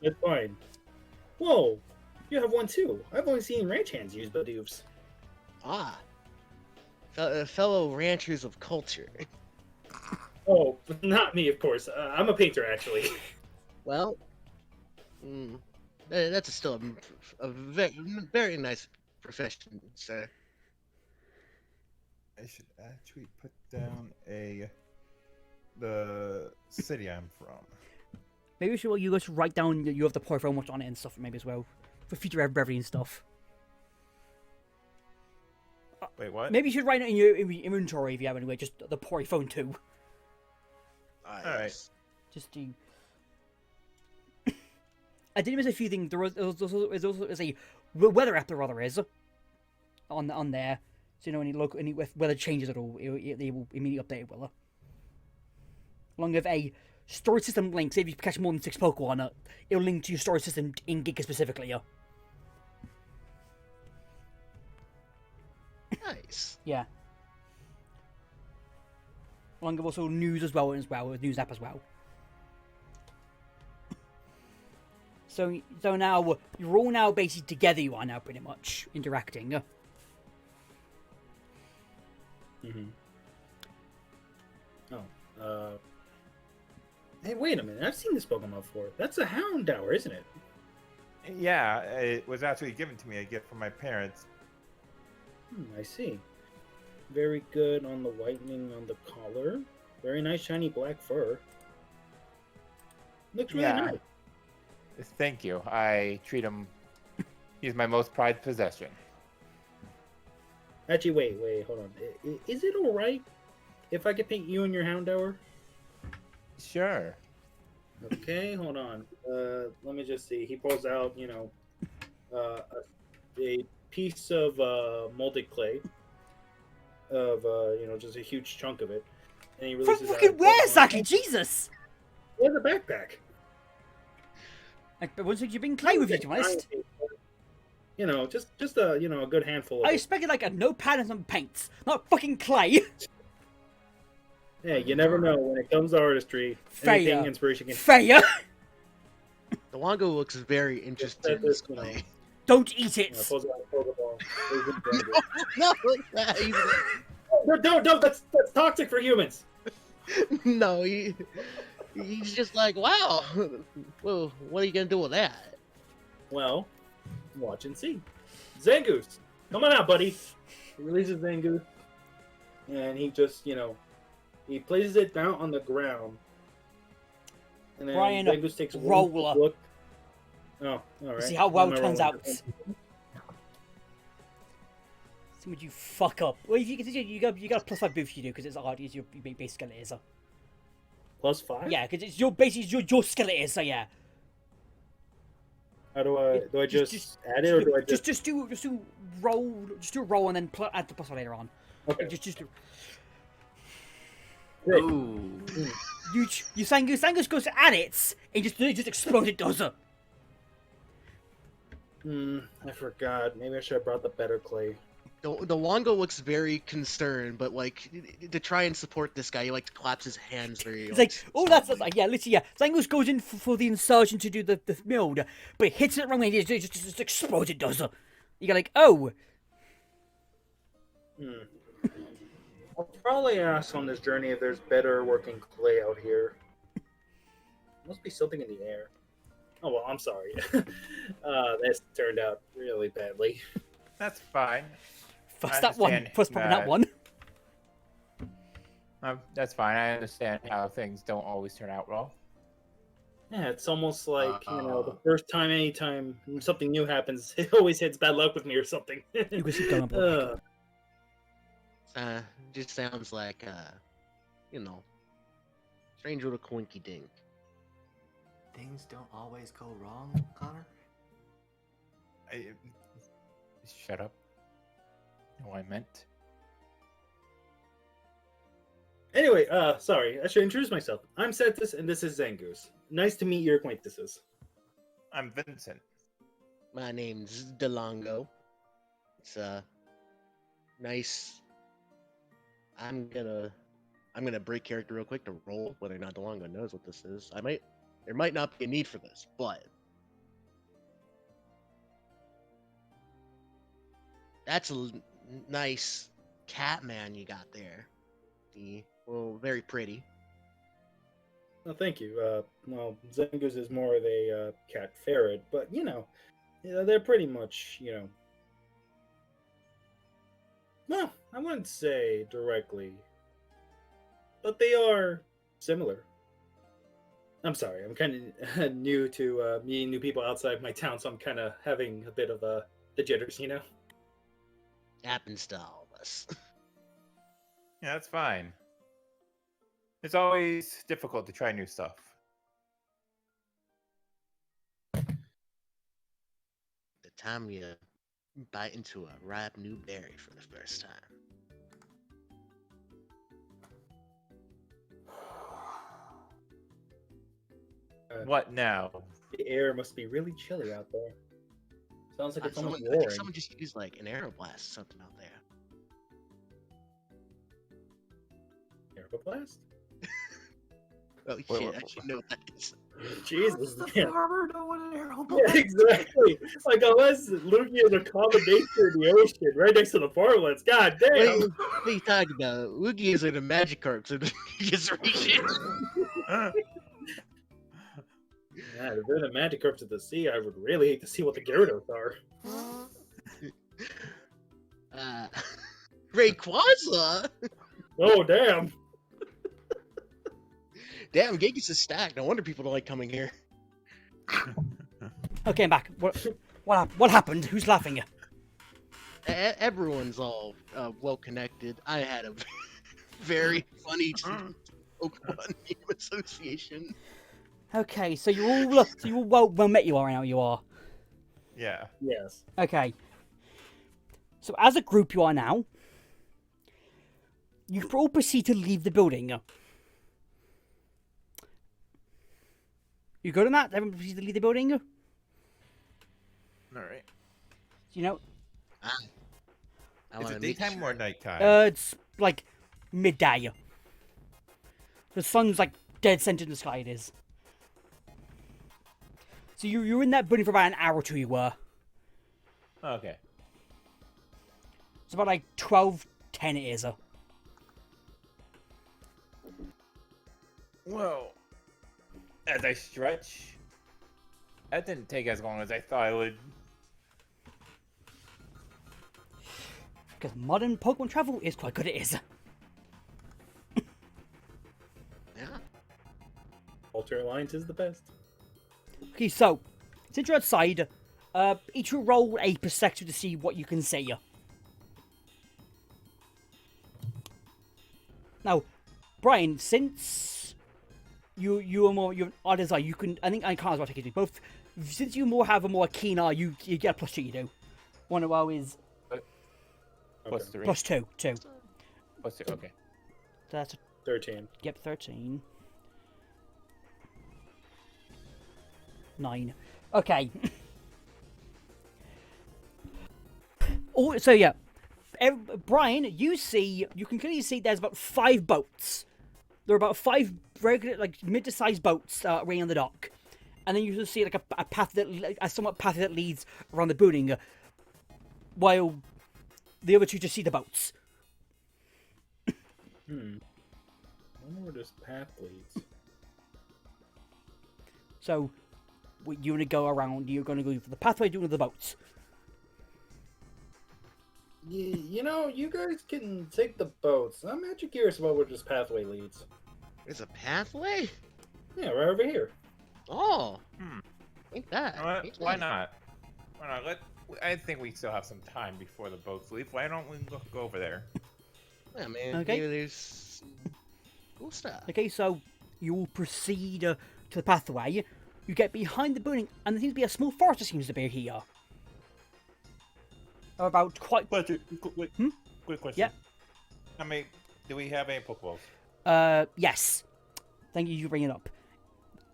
it's fine. Whoa! You have one too. I've only seen ranch hands use Bidoofs. Fellow ranchers of culture. Oh, not me, of course. I'm a painter, actually. Well, that's still a very, very nice profession, sir. I should actually put down the city I'm from. Maybe you guys should write down you have the portfolio much on it and stuff, maybe as well. For future brevity and stuff. Wait, what? Maybe you should write it in your inventory if you have anyway, just the portfolio too. Alright. Just to... I did miss a few things. There was also a weather app there is on there. So any weather changes at all, they will immediately update it, will along with a storage system link. Say if you catch more than 6 Pokemon, it'll link to your storage system in Giga specifically. Nice. Yeah. Along with also news as well, news app as well. So now you're all now basically together. You are now pretty much interacting. Oh. Hey, wait a minute. I've seen this Pokemon before. That's a Houndour, isn't it? Yeah, it was actually given to me a gift from my parents I see. Very good on the whitening on the collar. Very nice shiny black fur. Looks really Yeah. nice. Thank you. I treat him. He's my most prized possession. Actually, wait, hold on. Is it alright if I could paint you in your Houndour? Sure. Okay, hold on. Let me just see. He pulls out, a piece of molded clay, of just a huge chunk of it, and he From releases. fucking where, Saki? Jesus! He has a backpack. Like, but once you've been clay with you, to be honest. Just a a good handful. Of I it. expected like a notepad and some paints, not fucking clay. Hey, you never know when it comes to artistry. Anything Fair. inspiration can. Fair. The Longo looks very interested in this play. Don't eat it. Pulls out a Pokeball. No, he's- Don't. That's toxic for humans. no, he's just like, wow. Well, what are you gonna do with that? Well, watch and see. Zangoose, come on out, buddy. He releases Zangoose, and he just, he places it down on the ground. And then Bryan, Zangoose takes one roller. look. Oh, all right. See how well What it am I turns rolling? out. See what you fuck up. Well, you got a +5 boost you do because it's hard. It's your base skeleton is. +5. Yeah, because it's your basically your skeleton is. So yeah. How do I? Do I just add it, or do I just? do a roll and then add the +1 later on. Okay. Just Ooh. you Sangus goes to add it and just explode it does it. I forgot. Maybe I should have brought the better clay. The Longo looks very concerned, but like to try and support this guy, he like claps his hands very. It's like, oh, that's like, yeah, literally, yeah. Zangus goes in for the insurgent to do the build, but it hits it wrong way, it just explodes, it does. You go like, oh. I'll probably ask on this journey if there's better working clay out here. Must be something in the air. Oh well, I'm sorry. This turned out really badly. That's fine. First I that one, understand first popping that that. one. That's fine. I understand how things don't always turn out well. Yeah, it's almost like the first time, anytime something new happens, it always hits bad luck with me or something. You can keep going up. Just sounds like strange little coinky dink. Things don't always go wrong, Connor. Shut up. No, I meant. Anyway, sorry, I should introduce myself. I'm Cetus, and this is Zangoose. Nice to meet your acquaintances. I'm Vincent. My name's DeLongo. It's nice. I'm gonna break character real quick to roll whether or not DeLongo knows what this is. There might not be a need for this, but that's a nice cat man you got there. Very pretty. Well, thank you. Well, Zangoose is more of a cat ferret, but they're pretty much, well, I wouldn't say directly, but they are similar. I'm sorry, I'm kind of new to meeting new people outside my town, so I'm kind of having a bit of the jitters, Happens to all of us. Yeah, that's fine. It's always difficult to try new stuff. The time you bite into a ripe new berry for the first time. What now? The air must be really chilly out there. Sounds like it's almost I think roaring. someone just used like an aeroblast or something out there. Aeroblast? Oh shit, I should know what that is. Jesus, What's man. the farmer doing an arrow? Yeah, exactly. Like, unless Lugia is a common nature in the ocean, right next to the farmlands. God damn. What are you talking about? Lugias are the Magikarps in this region. Yeah, if they're the Magikarps of the sea, I would really hate to see what the Gyarados are. Rayquaza? Oh, damn. Damn, Gigas is stacked. No wonder people don't like coming here. Okay, I'm back. What happened? Who's laughing? Everyone's all well connected. I had a very funny Pokemon name association. Okay, so you're all well met. You are now. You are. Yeah. Yes. Okay. So as a group, you are now. You can all proceed to leave the building. You good on that? Everyone proceed to leave the building. All right. You know, I Is wanna it make daytime sure- or nighttime? it's like midday. The sun's like dead center in the sky. It is. So you're in that building for about an hour or two. You were. Okay. It's about like 12:10 it is. Well, as I stretch, that didn't take as long as I thought it would. Because modern Pokemon travel is quite good. It is. Yeah. Alter Alliance is the best. Okay, so since you're outside, each will roll a perspective to see what you can see. Now, Bryan, since you are more you're odd as eye, you can I can't as well take it both. Since you more have a more keen eye, you get a +2. You do. One of our is Plus Okay. 3. +2. 2. Plus 2. Okay. That's 13. yep 13. 9. Okay. Oh, so yeah, Bryan, you can clearly see there's about 5 boats. There are about 5 regular, like mid-sized boats right on the dock, and then you can see like a path a somewhat path that leads around the building, while the other two just see the boats. I wonder where this path leads. So, you're gonna go around. You're gonna go for the pathway doing the boats. You know, you guys can take the boats. I'm actually curious about where this pathway leads. There's a pathway? Yeah, right over here. Oh. Hmm. Ain't that? You know what? ain't Why that- not? Why not? I think we still have some time before the boats leave. Why don't we go over there? Yeah, man. Okay. Maybe there's cool stuff. Okay, so you will proceed to the pathway. You get behind the building, and there seems to be a small forest that seems to be here. About quite. Quick question. Yeah. How many? Do we have any Pokeballs? Yes. Thank you for bringing it up.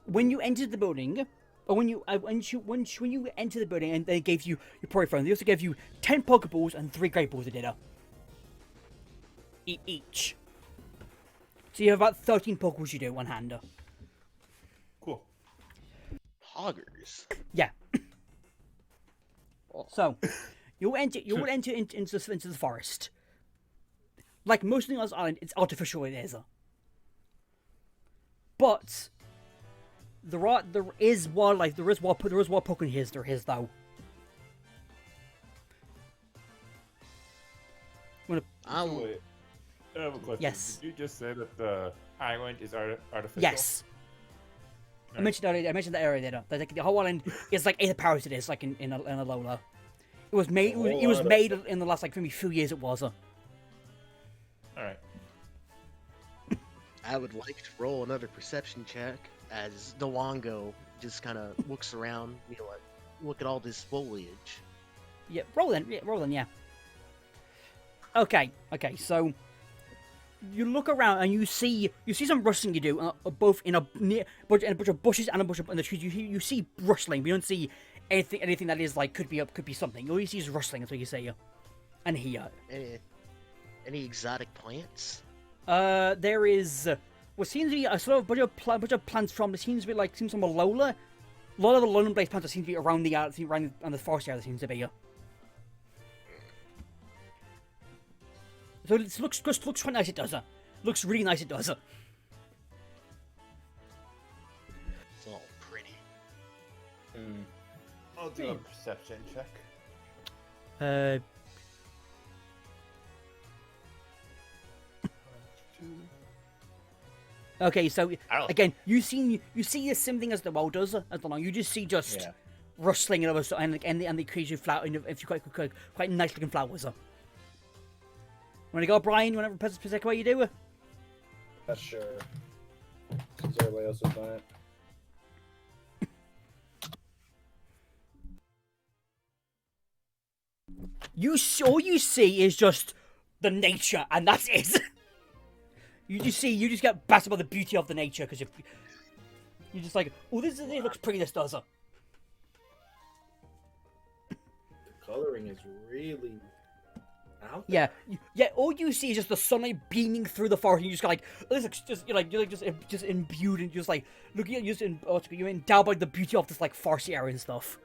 When you entered the building, or when you enter the building, and they gave you your party phone, they also gave you 10 Pokeballs and 3 Great Balls of dinner. Each. So you have about 13 Pokeballs you do on hand. Cool. Poggers. Yeah. Oh. So, you will enter into the forest. Like most things on this island, it's artificial. It is. But there is wildlife. There is wild Pokemon here. There is though. I'm Wait. I have a question. Yes. Did you just say that the island is artificial? Yes. I mentioned earlier. I mentioned that area there. That like, the whole island is like 8 powers. It is like in Alola. It was made. It was made in the last like maybe few years. It was. All right. I would like to roll another perception check as Dewongo just kind of looks around, like, look at all this foliage. Yeah, roll then. Yeah, roll then. Yeah. Okay. So you look around and you see some rustling. You do both in a bunch of bushes and a bunch of in the trees. You see rustling. But you don't see anything that is like could be something. All you see is rustling. That's what you see. And here. Any exotic plants? There is what seems to be a sort of bunch of plants from. It seems to be like from Alola. A lot of the London-based plants that seem to be around the forest area. That seems to be. So it looks quite nice. It does. Looks really nice. It does. It's all pretty. I'll do a perception check. Okay, so I don't. again, you see the same thing as the well does as the long. You just see just Yeah. rustling and other stuff, and the creature flower, and if you quite nice looking flowers. Want to go, Brian? You want to protect what you do? Not sure. Since everybody else has done it. All you see is just the nature, and that's it. you just get battered by the beauty of the nature because you're just like, oh, this looks pretty. This does. The coloring is really out there. Yeah. All you see is just the sunlight beaming through the forest, and you just go like, oh, this looks just imbued and just like looking at you're endowed by the beauty of this like foresty area and stuff.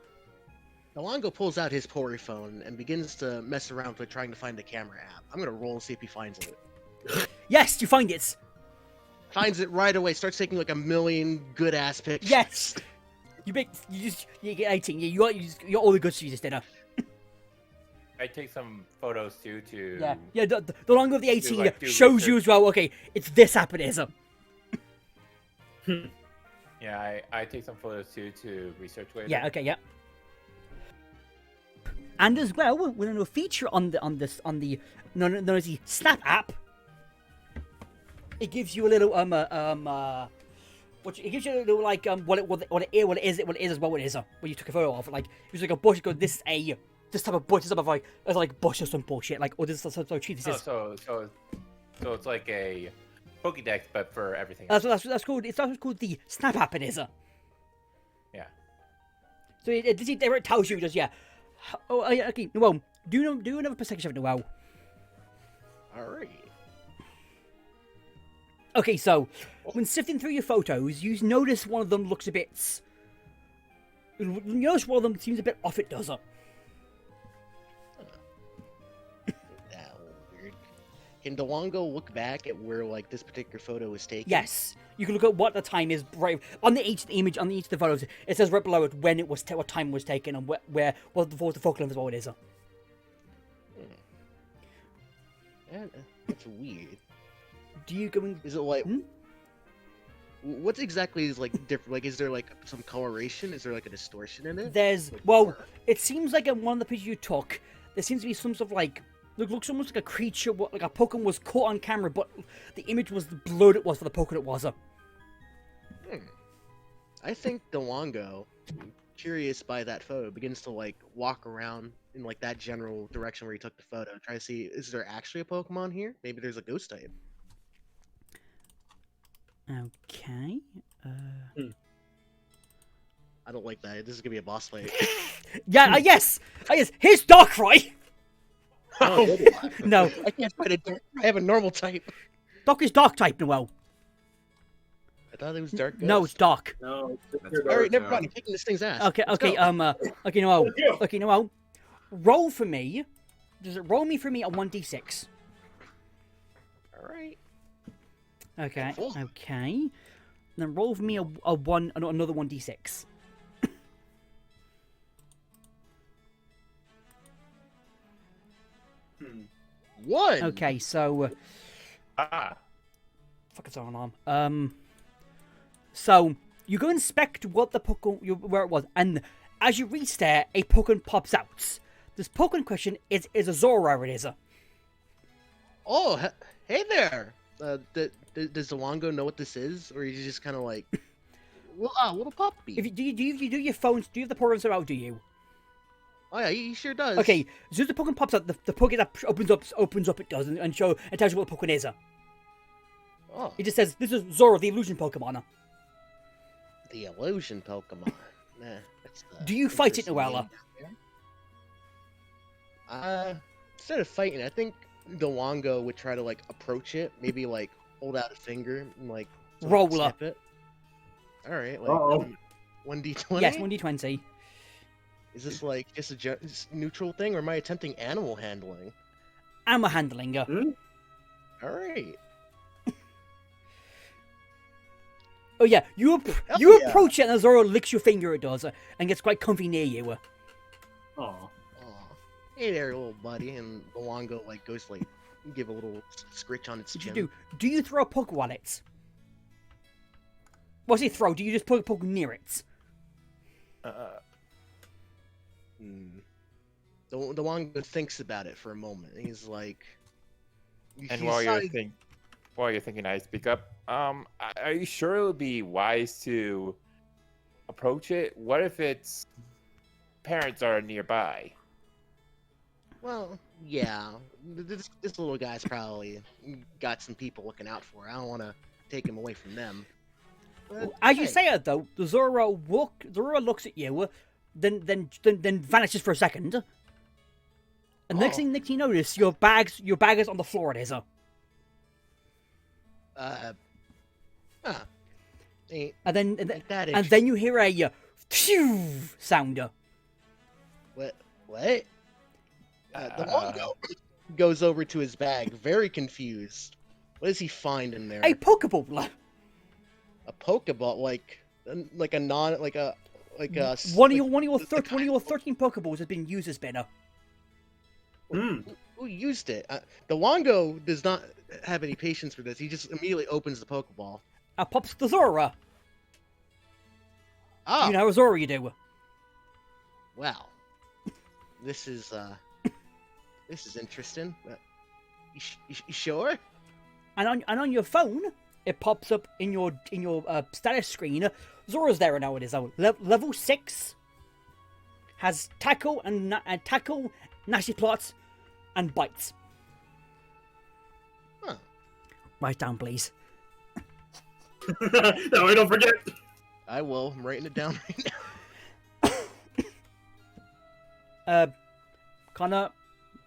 Alongo pulls out his Pori phone and begins to mess around with trying to find the camera app. I'm gonna roll and see if he finds it. Yes, you find it. Finds it right away. Starts taking like a million good ass pictures. Yes. You get 18. Yeah, you got all the good stuff dinner. I take some photos too to. Yeah. The longer of the 18 do shows you research. as well. Okay, it's this app it is. Yeah, I take some photos too to research later. Yeah. Okay. Yeah. And as well, we're going to feature on the known as the Snap app. It gives you a little it gives you a little like what it is as well. What it is when you took a photo of like it was like a bush. You go, this type of bush, this type of like it's like bush or some bullshit. Like, this is so cheap. This is. So it's like a Pokédex, but for everything. That's called. It's called the Snap app. It is. Yeah. So it tells you just Oh, okay. Noel, do another perception check, Noel. Alright. Okay, so when sifting through your photos, you notice one of them looks a bit. You notice one of them seems a bit off. It does. That weird. Can Dewongo look back at where like this particular photo was taken? Yes, you can look at what the time is right on the each image on each of the photos. It says right below it when it was what time it was taken and what the focal length is what it is. That's weird. Do you go in? Is it like what exactly is like different? Like, is there like some coloration? Is there like a distortion in it? There's it seems like in one of the pictures you took, there seems to be some sort of like looks almost like a creature, like a Pokemon was caught on camera, but the image was the blurred it was for the Pokemon it was. I think Dewongo, curious by that photo, begins to like walk around in like that general direction where he took the photo, try to see is there actually a Pokemon here? Maybe there's a ghost type. Okay. I don't like that. This is gonna be a boss fight. Yes. Here's Darkrai. Oh, No, I can't fight a dark. I have a normal type. Doc is Dark type, Noel. I thought it was dark. Ghost. No, it's Dark. No. All right, never mind. I'm kicking this thing's ass. Okay, Let's okay, go. Okay, Noel. Roll for me. Does it roll me for me a 1d6? All right. Okay, Cool. okay. Then roll for me a one, another 1d6. One. Okay, so fuck, it's on alarm. So you go inspect what the Pokemon where it was, and as you reach there, a Pokemon pops out. This Pokemon question is a Zora. It is. Oh, hey there. Does Dewongo know what this is, or is he just kind of like, well, little puppy? If you do you do your phones? Do you have the programs out? Do you? Oh yeah, he sure does. Okay, as soon as the Pokemon pops out, the Pokemon app opens up. It does, and it tells you what the Pokemon is. Oh, It just says this is Zora, the illusion Pokemon. the illusion Pokemon. Nah, that's, Do you fight it, interesting Noella? name down there. Instead of fighting, I think Dewongo would try to like approach it, maybe like hold out a finger and like Roller. snap it. All right, like Uh-oh. 1d20. Yes, 1d20. Is this like just a neutral thing, or am I attempting animal handling? Ammo handling. All right. Oh yeah, you yeah. approach it and Zora licks your finger. It does, and gets quite comfy near you. Aw. Aw. Hey there, little buddy, and Dewongo like goes like give a little scritch on its What chin. you do? Do you throw a Pokeball at it? What's it throw? Do you just put a Pokeball near it? The Wango thinks about it for a moment. He's like, And he's while you're thinking, I speak up. Are you sure it would be wise to approach it? What if its parents are nearby? Well, yeah. This little guy's probably got some people looking out for. I don't want to take him away from them. But, As you hey, say it, though, the Zora looks at you, then vanishes for a second. And next thing you notice, your bag is on the floor. It is. And then you hear a phew sound. What? The Wango goes over to his bag, very confused. What does he find in there? A Pokeball. A Pokeball, like a non, like a One of your 13 Pokeballs has been used as spinner. Who used it? The Wango does not have any patience for this. He just immediately opens the Pokeball. Pops the Zora. Oh, You know how Zora you do. wow. This is interesting. You sure? And on your phone, it pops up in your status screen. Zora's there now. It is level 6. Has tackle and nasty plots, and bites. Huh. Write down, please. No, I don't forget. I will. I'm writing it down right now. Connor,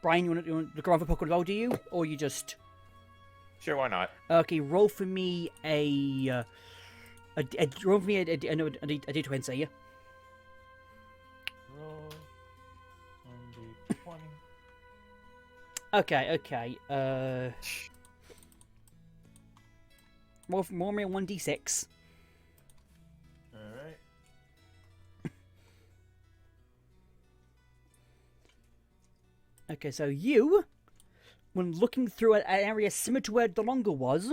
Brian, you want to look around for Pokeball? Do you, or you just? Sure, why not? Okay, roll for me a roll for me a D20. Yeah. Roll 20. Okay. Roll me a 1d6. All right. Okay, so you, when looking through an area similar to where Delonga was,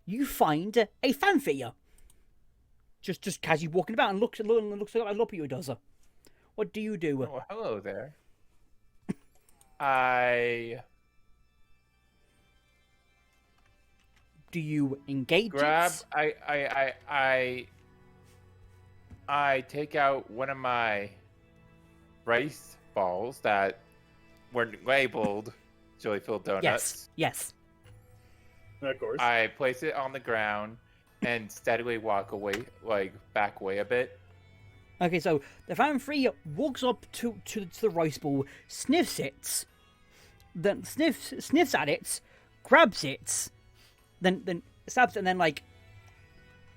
you find a fanfare. Just casually walking about and looks like a lot of you does. What do you do? Oh, hello there. Do you engage grab. it? I take out one of my rice balls that weren't labeled joy-filled donuts. Yes. Of course. I place it on the ground and steadily walk away, back away a bit. Okay, so the fanfare walks up to the rice ball, sniffs it, then sniffs at it, grabs it, then stabs it, and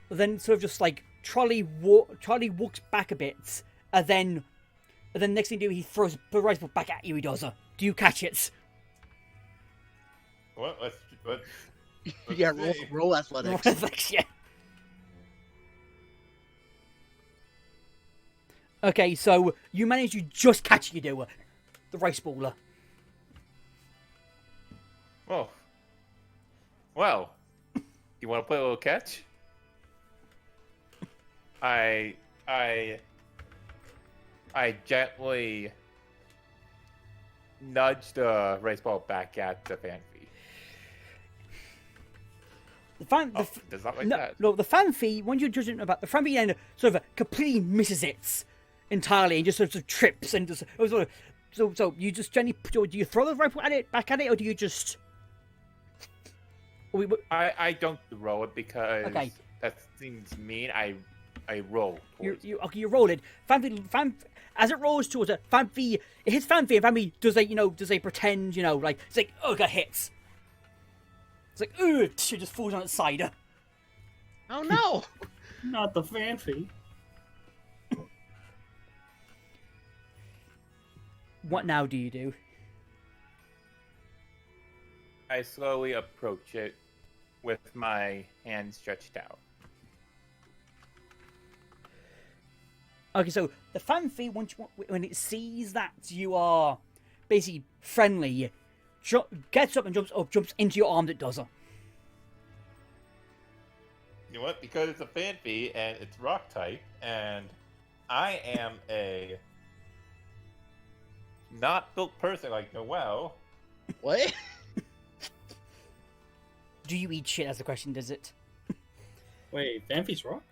then sort of just trolley walks back a bit, and then next thing you do, he throws the rice ball back at you. He does. Do you catch it? What? Let's Yeah, see. roll athletics. Reflex, yeah. Okay, so you manage to just catch you do the rice baller. Oh. Well, you want to play a little catch? I gently nudge the rice ball back at the fanfare. Does not like that. No, the fanfare, when you're judging about the fanfare, then sort of completely misses it entirely and just sort of trips and just so you just gently do you throw the rifle back at it, or do you just? I don't throw it because Okay. that seems mean. I roll. You roll it. Fanfare, as it rolls towards it, fanfare, it hits fanfare. Fanfare does they pretend it's like oh, it got hits. It's like ooh, she just falls on its side. Oh no! Not the fanfare. What now do you do? I slowly approach it with my hand stretched out. Okay, so the fanfare, when it sees that you are basically friendly, gets up and jumps into your arm. That does it. You know what? Because it's a Phanpy and it's rock type, and I am a not built person like Noel. What? Do you eat shit? As the question, does it? Wait, Phanpy's rock?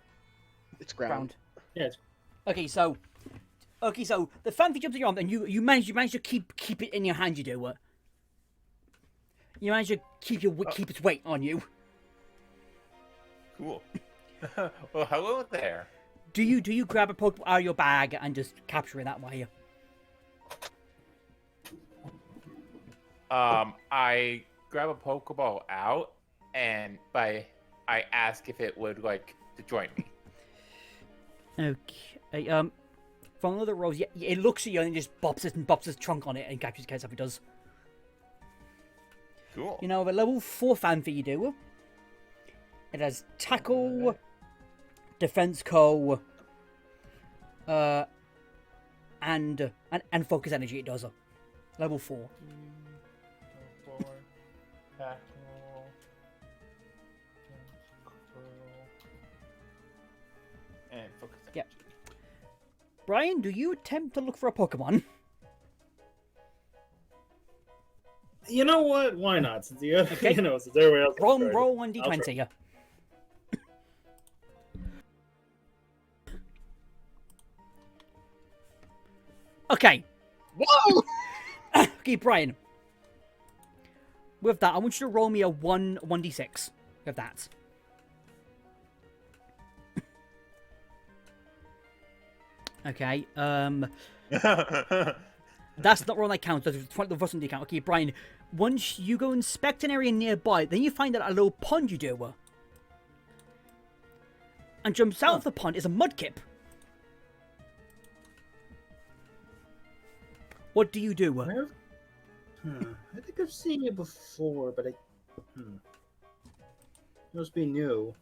It's ground. Yeah, it's Okay, so the Phanpy jumps in your arm, and you manage to keep it in your hand. You do what? You manage to keep its weight on you. Cool. Well, hello there. Do you grab a Pokeball out of your bag and just capture it that way? I grab a Pokeball out, and I ask if it would like to join me. Okay. From one of the rows, yeah, it looks at you and just bops its trunk on it and captures it if it does. Cool. You know, the level 4 Phanpy you do. It has Tackle, Defense Co, and Focus Energy. It does. Level 4. And focus. Yeah. Bryan, do you attempt to look for a Pokemon? You know what? Why not? Since you, Okay. Since everybody else. Roll 1d20. I'll try. Yeah. Okay. Whoa! Okay, Bryan. With that, I want you to roll me a 1d6 with that. Okay, that's not rolling that counts. That's the first one you count. Okay, Bryan, once you go inspect an area nearby, then you find that a little pond you do. And jumps out of the pond is a Mudkip. What do you do? I think I've seen it before, but it must be new.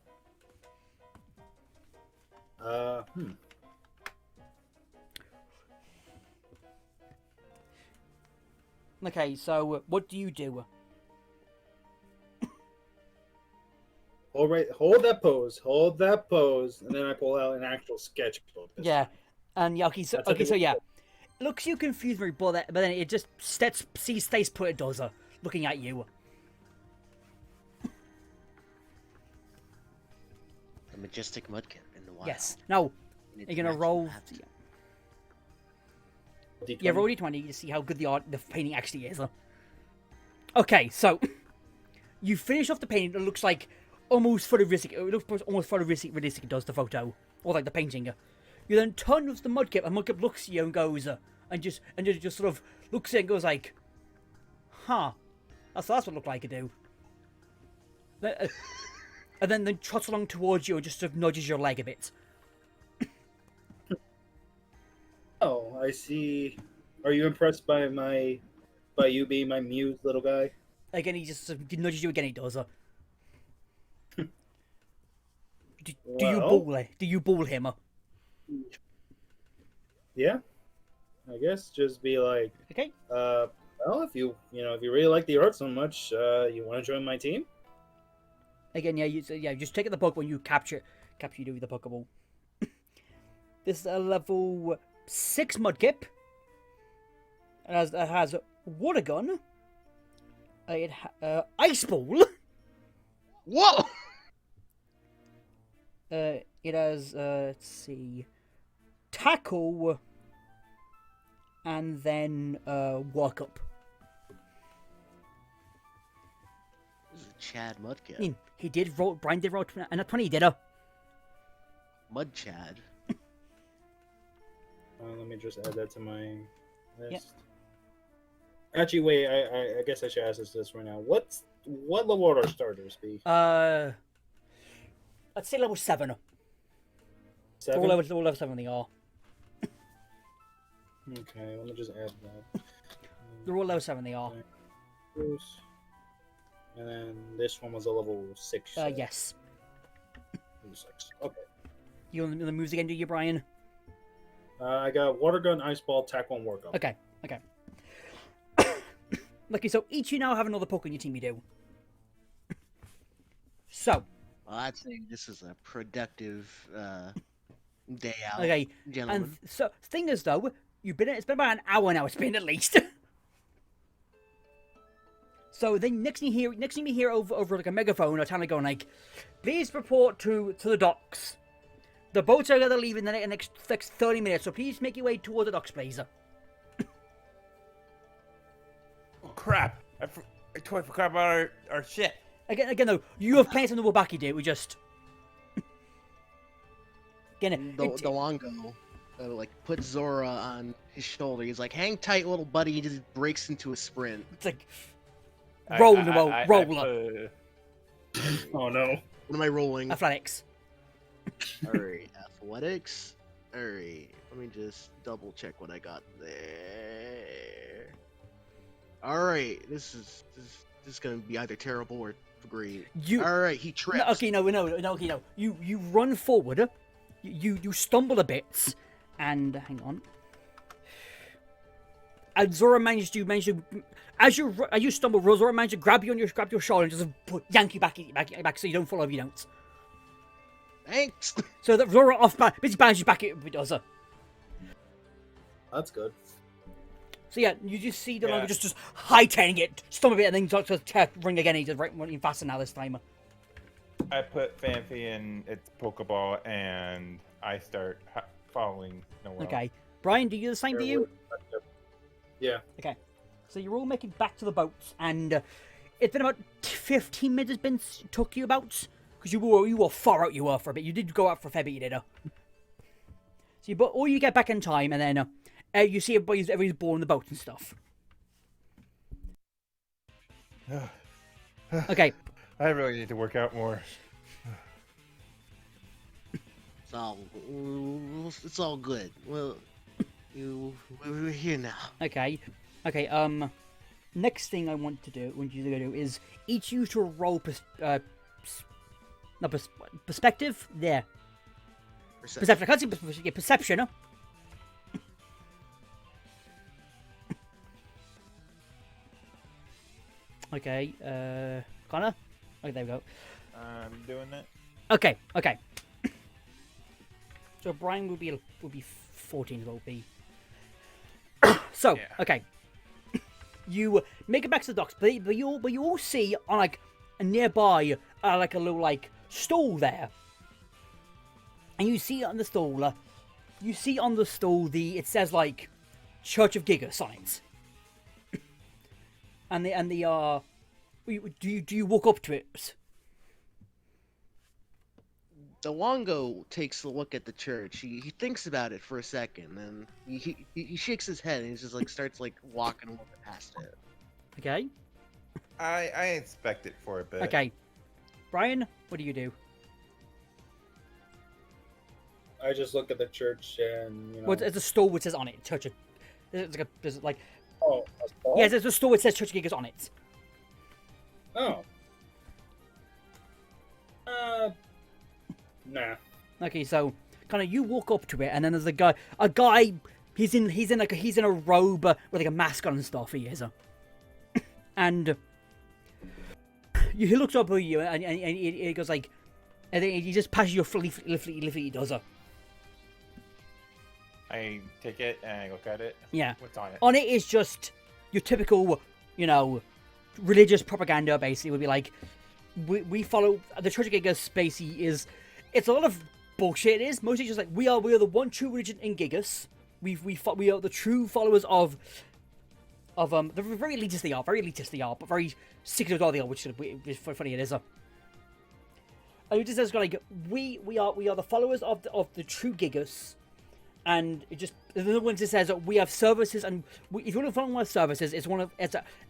Okay, so what do you do? All right, hold that pose, and then I pull out an actual sketchbook. Yeah, and yeah, okay, so That's yeah, it looks you confused, but then it just stays put. It does, looking at you. A majestic Mudkip in the wild. Yes. Now In its you're gonna natural roll. habitat. D20. Yeah, roll d20 to see how good the painting actually is. Okay, so you finish off the painting. It looks like almost photorealistic. It looks almost photorealistic. It does the photo, or like the painting. You then turn with the Mudkip, and Mudkip looks at you and goes, and just sort of looks at it and goes like, "Huh, that's what it looked like it do." And then trots along towards you and just sort of nudges your leg a bit. Oh, I see. Are you impressed by you being my muse, little guy? Again, he just sort of nudges you again. He does. Do you Well- ball it? Do you ball him? Yeah, I guess just be like, Okay. well, if you really like the art so much, you want to join my team? Again, yeah, just take the Pokemon you capture you do with the Pokeball. This is a level 6 Mudkip. It has Water Gun. Ice Ball. Whoa! It has let's see, Tackle, and then Walk Up. This is a Chad Mudkip. I mean, Bryan did roll and a 20, did a. Mud Chad. Let me just add that to my list. Actually, wait. I guess I should ask this right now. What level would our starters be? Let's say level 7. 7. All level 7 they are. Okay, let me just add that. They're all level 7 they are. And then this one was a level 6. Yes. Level 6. Okay. You want the moves again, do you, Bryan? I got Water Gun, Ice Ball, Tackle, and Work Up. Okay. Lucky, so each of you now have another poke on your team, you do. So. Well, I'd say this is a productive day out, Okay, gentlemen. and so thing is though, it's been about an hour now. It's been at least. So then next thing you hear over like a megaphone or telling going like, please report to the docks. The boats are gonna leave in the next 30 minutes, so please make your way toward the docks, please. Oh, crap! I totally forgot about our shit. Again though, you have plans on the back, you do. We just again The Longo like puts Zora on his shoulder. He's like, "Hang tight, little buddy." He just breaks into a sprint. it's like roll. Oh no. What am I rolling? Athletics. Alright, athletics. Alright, let me just double check what I got there. Alright, this is gonna be either terrible or great. Alright, he trips. No. You run forward. You stumble a bit, and hang on. And Zora managed to as you stumble, Zora managed to grab your shoulder and just yank you back so you don't fall over. You don't. Thanks. So that Zora basically bounces you back. It does. That's good. So yeah, you just see the Longo just hightailing it, stumble a bit, and then starts to ring again. He's just running faster now this time. I put Fanfi in its Pokeball and I start following Noel. Okay, Bryan, do you do the same? Do you? Yeah. Okay, so you're all making back to the boats, and it's been about 15 minutes. Took you about because you were far out. You were for a bit. You did go out for a fair bit. You did. So all you get back in time, and then you see everybody's board in the boat and stuff. Okay. I really need to work out more. It's all good. Well, we're here now. Okay. Next thing I want you to do is each use to roll perspective. There. Perception. I can't see perception. Okay. Connor. Okay, there we go. I'm doing it. Okay. So Bryan will be 14 as well. Be. So Yeah. okay. You make it back to the docks, but you all see on like a nearby like a little like stall there, and you see on the stall, it says like Church of Gigas on it, and do you walk up to it? The Longo takes a look at the church. He thinks about it for a second, and he shakes his head and he just like starts like walking a little bit past it. Okay. I inspect it for a bit. Okay. Bryan, what do you do? I just look at the church and Well, it's a store which says on it Church of. There's like. Oh, a stall? Yes, there's a store which says Church of Gigas on it. Oh. Nah. Okay, so kind of you walk up to it, and then there's a guy. He's in a robe with like a mask on and stuff. He is, and he looks up at you, and he goes like, and then he just passes you a leaflet. He does. I take it and I look at it. Yeah. What's on it? On it is just your typical, religious propaganda. Basically, would be like, we follow the Church of Gigas. Basically, it's a lot of bullshit. It is mostly just like we are the one true religion in Gigas. We are the true followers of they're very elitist they are, but very secretive they are, which is funny it is. And it just says like we are the followers of the true Gigas. And it just another one just says that we have services, and if you want to follow our services,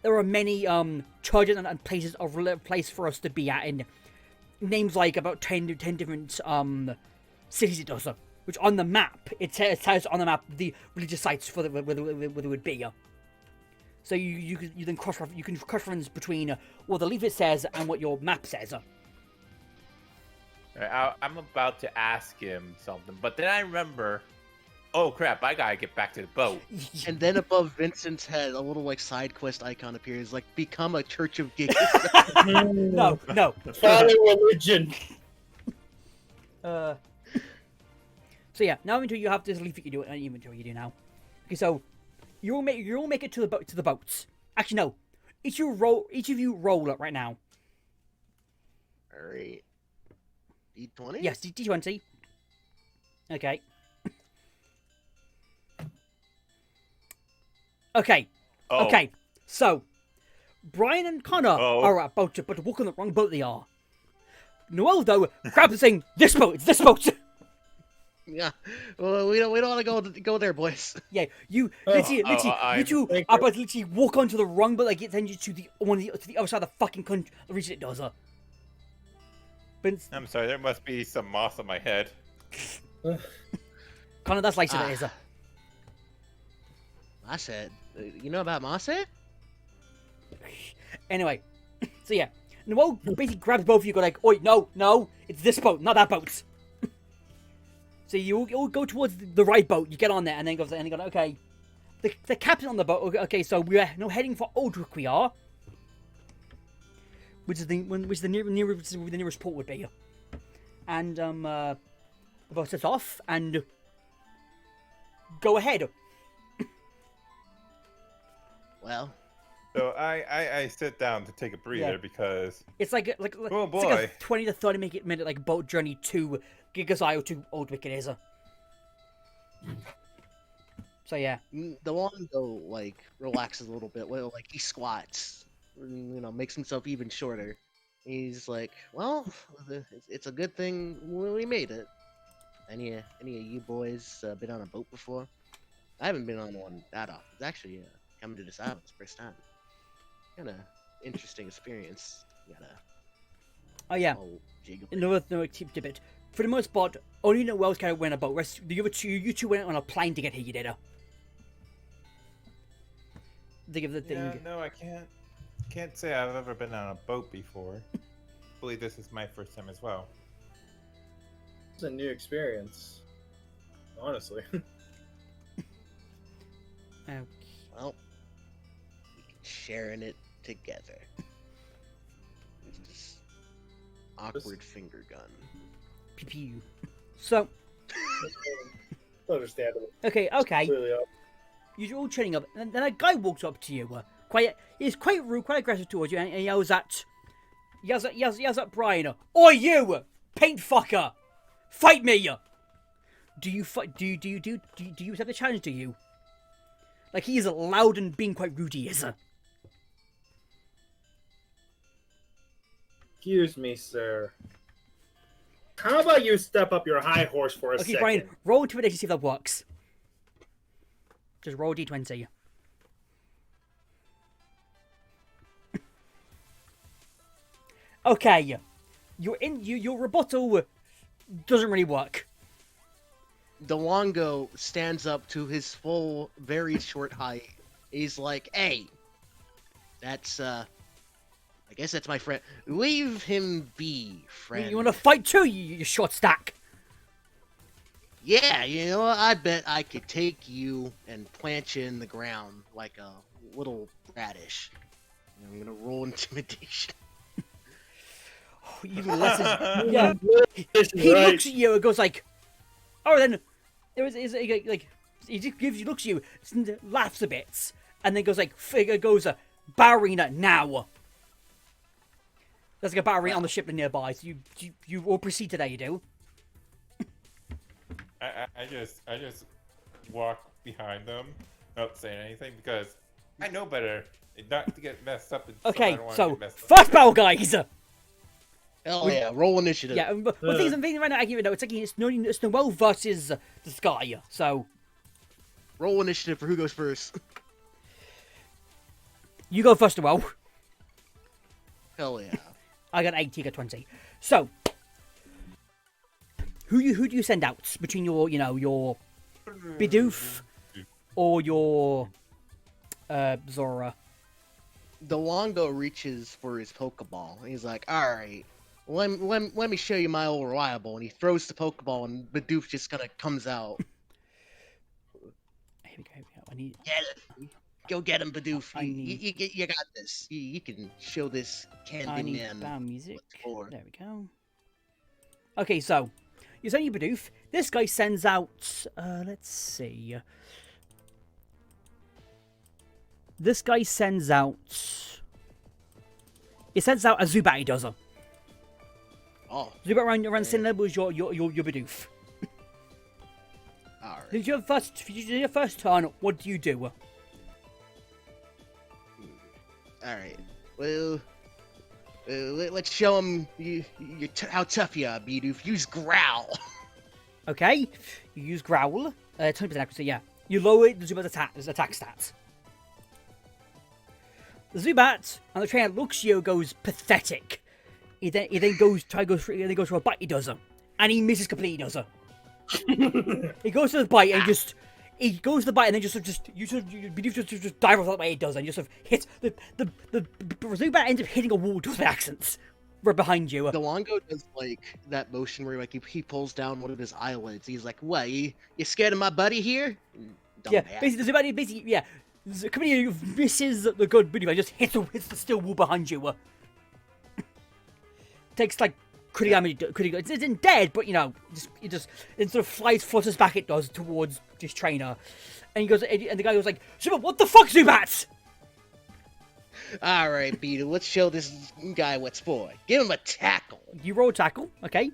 there are many churches and places place for us to be at in names like about 10 different cities it does, which on the map it says on the map the religious sites for where they would be. So you can cross reference between what the leaflet says and what your map says. Right, I'm about to ask him something, but then I remember oh crap, I gotta get back to the boat. And then above Vincent's head, a little like side quest icon appears, like become a Church of Gigas. no. Follow religion. So yeah, now until you have this leaf you do it, inventory you do now. Okay, so you'll make it to the boats. Actually, no. Each of you roll it right now. Alright. D20? Yes, D20. Okay. Okay. Oh. Okay. So, Bryan and Connor Oh. are about to walk on the wrong boat. They are. Noel though grabs the thing. This boat. It's this boat. Yeah. Well, we don't want to go there, boys. Yeah. You Oh. literally, I- you two Thank are you. about to literally walk onto the wrong boat. Like it sends you to the other side of the fucking country. The region it does. But it's, I'm sorry, there must be some moss on my head. Connor, that's like Ah. it is. I said, you know about Mossad? Anyway, so yeah, Noel basically grabs both of you. Go like, "Oi, no, it's this boat, not that boat." So you all go towards the right boat. You get on there, and then goes, and you go, "Okay." The captain on the boat. Okay, so we are now heading for Aldrich. We are, which is the nearest port would be, and the boat sets off and go ahead. Well, So I sit down to take a breather Yeah. because It's like oh it's like boy, a 20 to 30 minute like boat journey to Gigas Isle to Aldrich it is. So yeah. the one though like relaxes a little bit. Well, like he squats, makes himself even shorter. He's like, well, it's a good thing we made it. Any of you boys been on a boat before? I haven't been on one that often. It's actually coming to this island's first time. Kind of interesting experience. Gotta Oh yeah. jiggle. No tip bit. For the most part, only Noel's kind of went on a boat. Rest the other two, you two went on a plane to get here. You did. Think of the thing. yeah, no, I can't say I've ever been on a boat before. I believe this is my first time as well. It's a new experience. Honestly. Okay. Well, sharing it together. It's this awkward finger gun. Pew. So Understandable. okay. Clearly, You're all training up, and then a guy walks up to you. He's quite rude, quite aggressive towards you, and he yells at Bryan. Oi, you paint fucker! Fight me! Do you accept the challenge? Do you? Like he is loud and being quite rude. He is. excuse me, sir. How about you step up your high horse for a Okay, second? Bryan, roll intimidation to see if that works. Just roll d20. Okay, your rebuttal doesn't really work. DeLongo stands up to his full, very short height. He's like, "Hey, that's I guess that's my friend. Leave him be, friend." You want to fight too, you short stack? Yeah, you know what? I bet I could take you and plant you in the ground like a little radish. And I'm gonna roll intimidation. Even less. Yeah. He Right. looks at you and goes like, "Oh, then there is like he just looks at you, laughs a bit, and then goes like, Barrina now." There's like a battery on the ship nearby, so you all proceed to there. You do. I just walk behind them, not saying anything because I know better not to get messed up. And stuff I Okay, don't wanna so get messed up. first battle, guys. Hell yeah, roll initiative. Yeah, but the thing is, I'm thinking right now, I give it no. It's like it's Noel versus the Sky. So Roll initiative for who goes first. you go first, Noel. Hell yeah. I got 80, you got 20. So who do you send out between your Bidoof or your Zora? DeLongo reaches for his Pokeball. He's like, "Alright, let me show you my old reliable." And he throws the Pokeball, and Bidoof just kind of comes out. here we go. I need. Go get him, Bidoof. I need- You got this. You can show this I Candy need Man. bound music. for. There we go. Okay, so you're sending Bidoof. This guy sends out. Let's see. This guy sends out. He sends out a Zubat. He does. Oh, Zubat around Cinder was your Bidoof. alright. Did your first turn? What do you do? Alright. Well, let's show him how tough you are, Bidoof. Use Growl. Okay, you use Growl. 20% accuracy. Yeah, you lower the Zubat's attack stats. The Zubat and the trainer looks at you and goes pathetic. He then goes for a bite. He does it, and he misses completely. Does it? He goes to the bite and he goes to the bite and then just dive off that way. He does and just sort of hits the Zubat ends up hitting a wall with accents right behind you. Delongo does like that motion where like he pulls down one of his eyelids. He's like, "What? You scared of my buddy here?" Yeah, Dumbass. basically the Zubat yeah. Coming in, misses the good video and just hits the steel wall behind you. Takes like critical damage. It isn't dead, but you know, it sort of flutters back. It does towards this trainer, and he goes, and the guy goes like, "Zubat, what the fuck, Zubat?" All right, Peter. Let's show this guy what's for. Give him a tackle. You roll tackle, okay?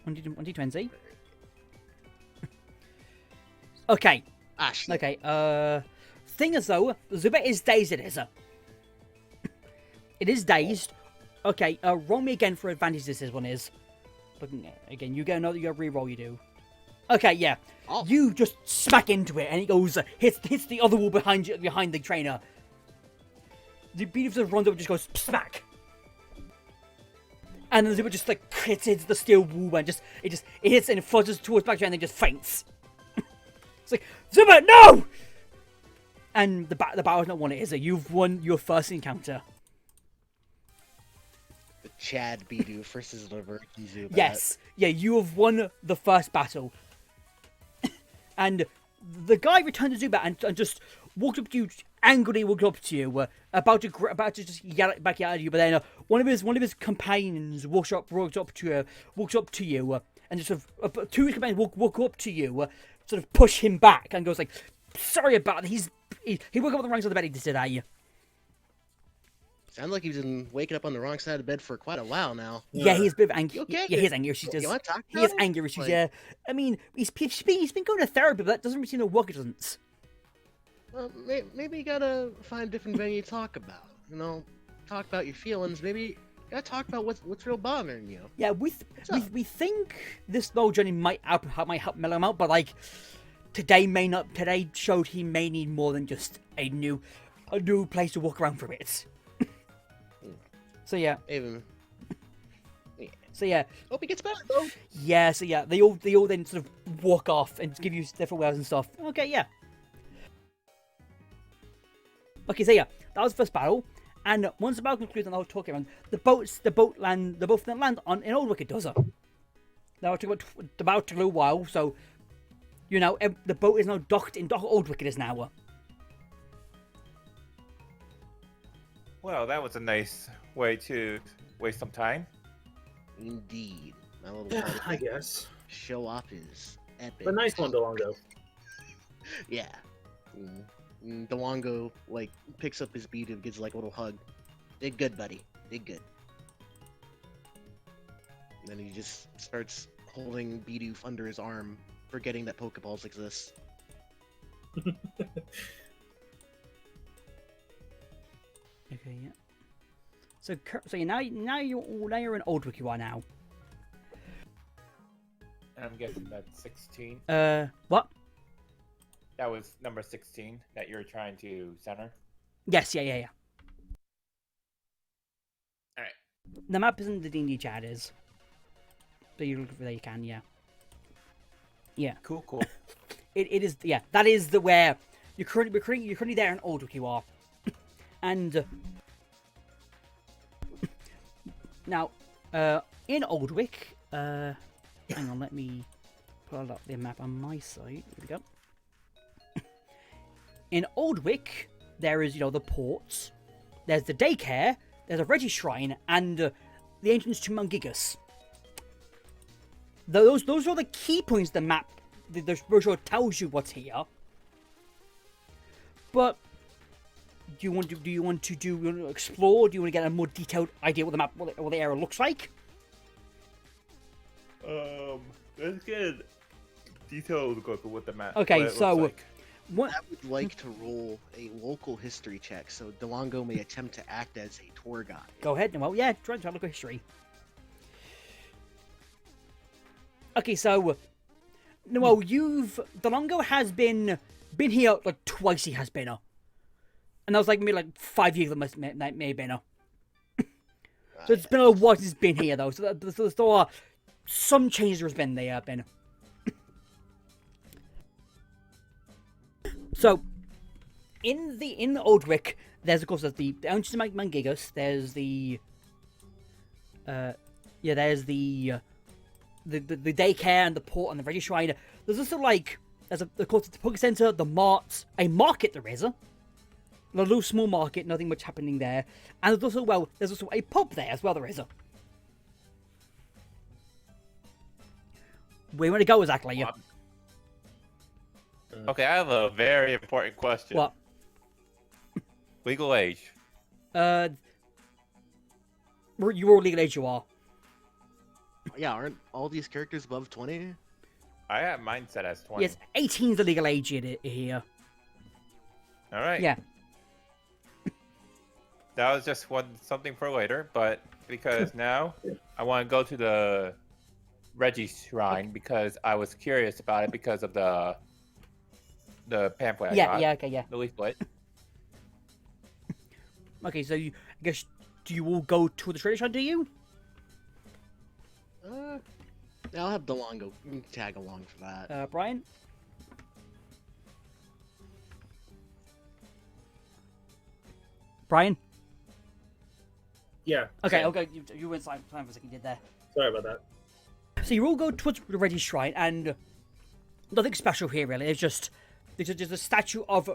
1d20. Okay. Ah, shit. Okay. Thing is though, Zubat is dazed. It is dazed. Okay. Roll me again for advantage. This one is. Looking at again. You get another. You re-roll. You do. Okay. Yeah. Oh. You just smack into it, and it goes hits the other wall behind you, behind the trainer. The beat just runs up and just goes smack. And then Zubat just like hits the steel wall and it hits and it flutters towards back and then just faints. It's like, Zubat, no! And the battle's not won, it is it? You've won your first encounter. The Chad Bidoof versus the Virgin Zubat. Yes. Yeah, you have won the first battle. And the guy returned to Zubat and just walked up to you, angrily walked up to you, about to just yell back at you, but then one of his companions walks up to you, and just sort of two of his companions walk up to you, sort of push him back, and goes like, "Sorry about that. He woke up on the wrong side of the bed today." Sounds like he's been waking up on the wrong side of the bed for quite a while now. Yeah, he's a bit angry. You okay? Yeah, he's angry issues. You want to talk He about has it? anger issues. Like- Yeah, I mean, he's been going to therapy, but that doesn't really seem to work. It doesn't. Well, maybe you gotta find a different venue to talk about. You know, talk about your feelings. Maybe you gotta talk about what's real bothering you. Yeah, we think this slow journey might help mellow him out, but like today showed he may need more than just a new place to walk around for a bit. So yeah. Even. So yeah. Hope he gets better though. Yeah. So yeah. They all then sort of walk off and give you different wares and stuff. Okay. Yeah. Okay. So yeah, that was the first battle. And once the battle concludes, and I'll talk around the both land on in Old Wicked does it. Now took about a little while, so you know the boat is now docked in Old Wicked is now. Well, that was a nice way to waste some time. Indeed. My little Yeah, buddy I guess. show off his epic. But nice one, Delongo. Yeah. DeLongo like picks up his beat and gives like a little hug. Did good, buddy. Did good. And then he just starts holding Bidoof under his arm, forgetting that Pokeballs exist. Okay, yeah. So now you're in Old Wiki right now. And I'm guessing that's 16. What? That was number 16 that you're trying to center. Yes, yeah. Alright. The map isn't the D&D chat is. But you look for there you can, yeah. Yeah. Cool. It is, yeah. That is the where you're currently there in Old Wiki you are. And now, in Oldwick, hang on, let me pull up the map on my side. Here we go. In Oldwick, there is, the ports, there's the daycare, there's a Reggie Shrine, and the entrance to Mount Gigas. Those are the key points of the map. The brochure tells you what's here. But do you want to explore? Do you want to get a more detailed idea what the map, what the area looks like? Let's get a detailed look at what the map. Okay, what it so looks like. what? I would like to roll a local history check so DeLongo may attempt to act as a tour guide. Go ahead, Noel. Yeah, try to look at history. Okay, so Noel, DeLongo has been here like twice. He has been, and that was like maybe like 5 years. That may have been. So it's been a while since he's been here, though. So there are some changes has been there, Ben. So, in Oldwick, there's of course the entrance to Mount Gigas. There's the daycare and the port and the Reggie Shrine. There's also of course the Poke Center, the mart, a market there is. A little small market, nothing much happening there. And there's also a pub there as well, there is. Where you want to go exactly? Okay, I have a very important question. What? Legal age. You are legal age, you are. Yeah, aren't all these characters above 20? I have mine set as 20. Yes, 18 is the legal age here. All right. Yeah. That was just something for later, but because now I want to go to the Reggie Shrine because I was curious about it because of the pamphlet I got. Yeah. The leaflet. Okay, so I guess, do you all go to the Treasure Shrine, do you? I'll have DeLongo tag along for that. Bryan? Bryan? Yeah. Okay, same. okay, you went time for a second, you did there. Sorry about that. So you all go towards the Reggie Shrine, and nothing special here, really. It's just a statue of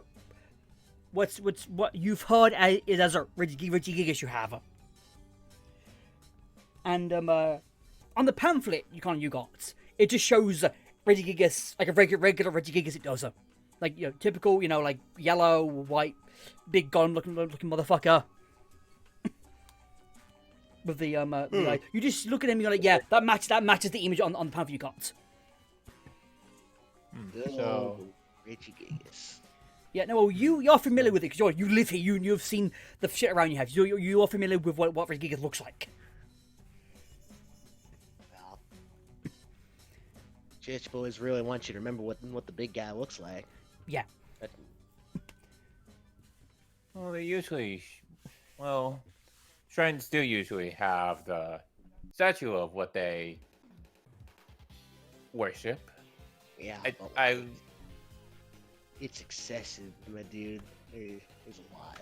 what you've heard as a Reggie Gigas you have. And on the pamphlet you got, it just shows Reggie Gigas like a regular Reggie Gigas. It does, like typical, like yellow, white, big gun looking motherfucker. With the you just look at him, you're like, yeah, that matches the image on the pamphlet you got. So Reggie Gigas. Yeah, no, well, you're familiar with it because you live here. You've seen the shit around you have. You are familiar with what Reggie Gigas looks like. Well, Church boys really want you to remember what the big guy looks like. Yeah. well, they usually, shrines do usually have the statue of what they worship. Yeah. It's excessive, my dude. There's a lot.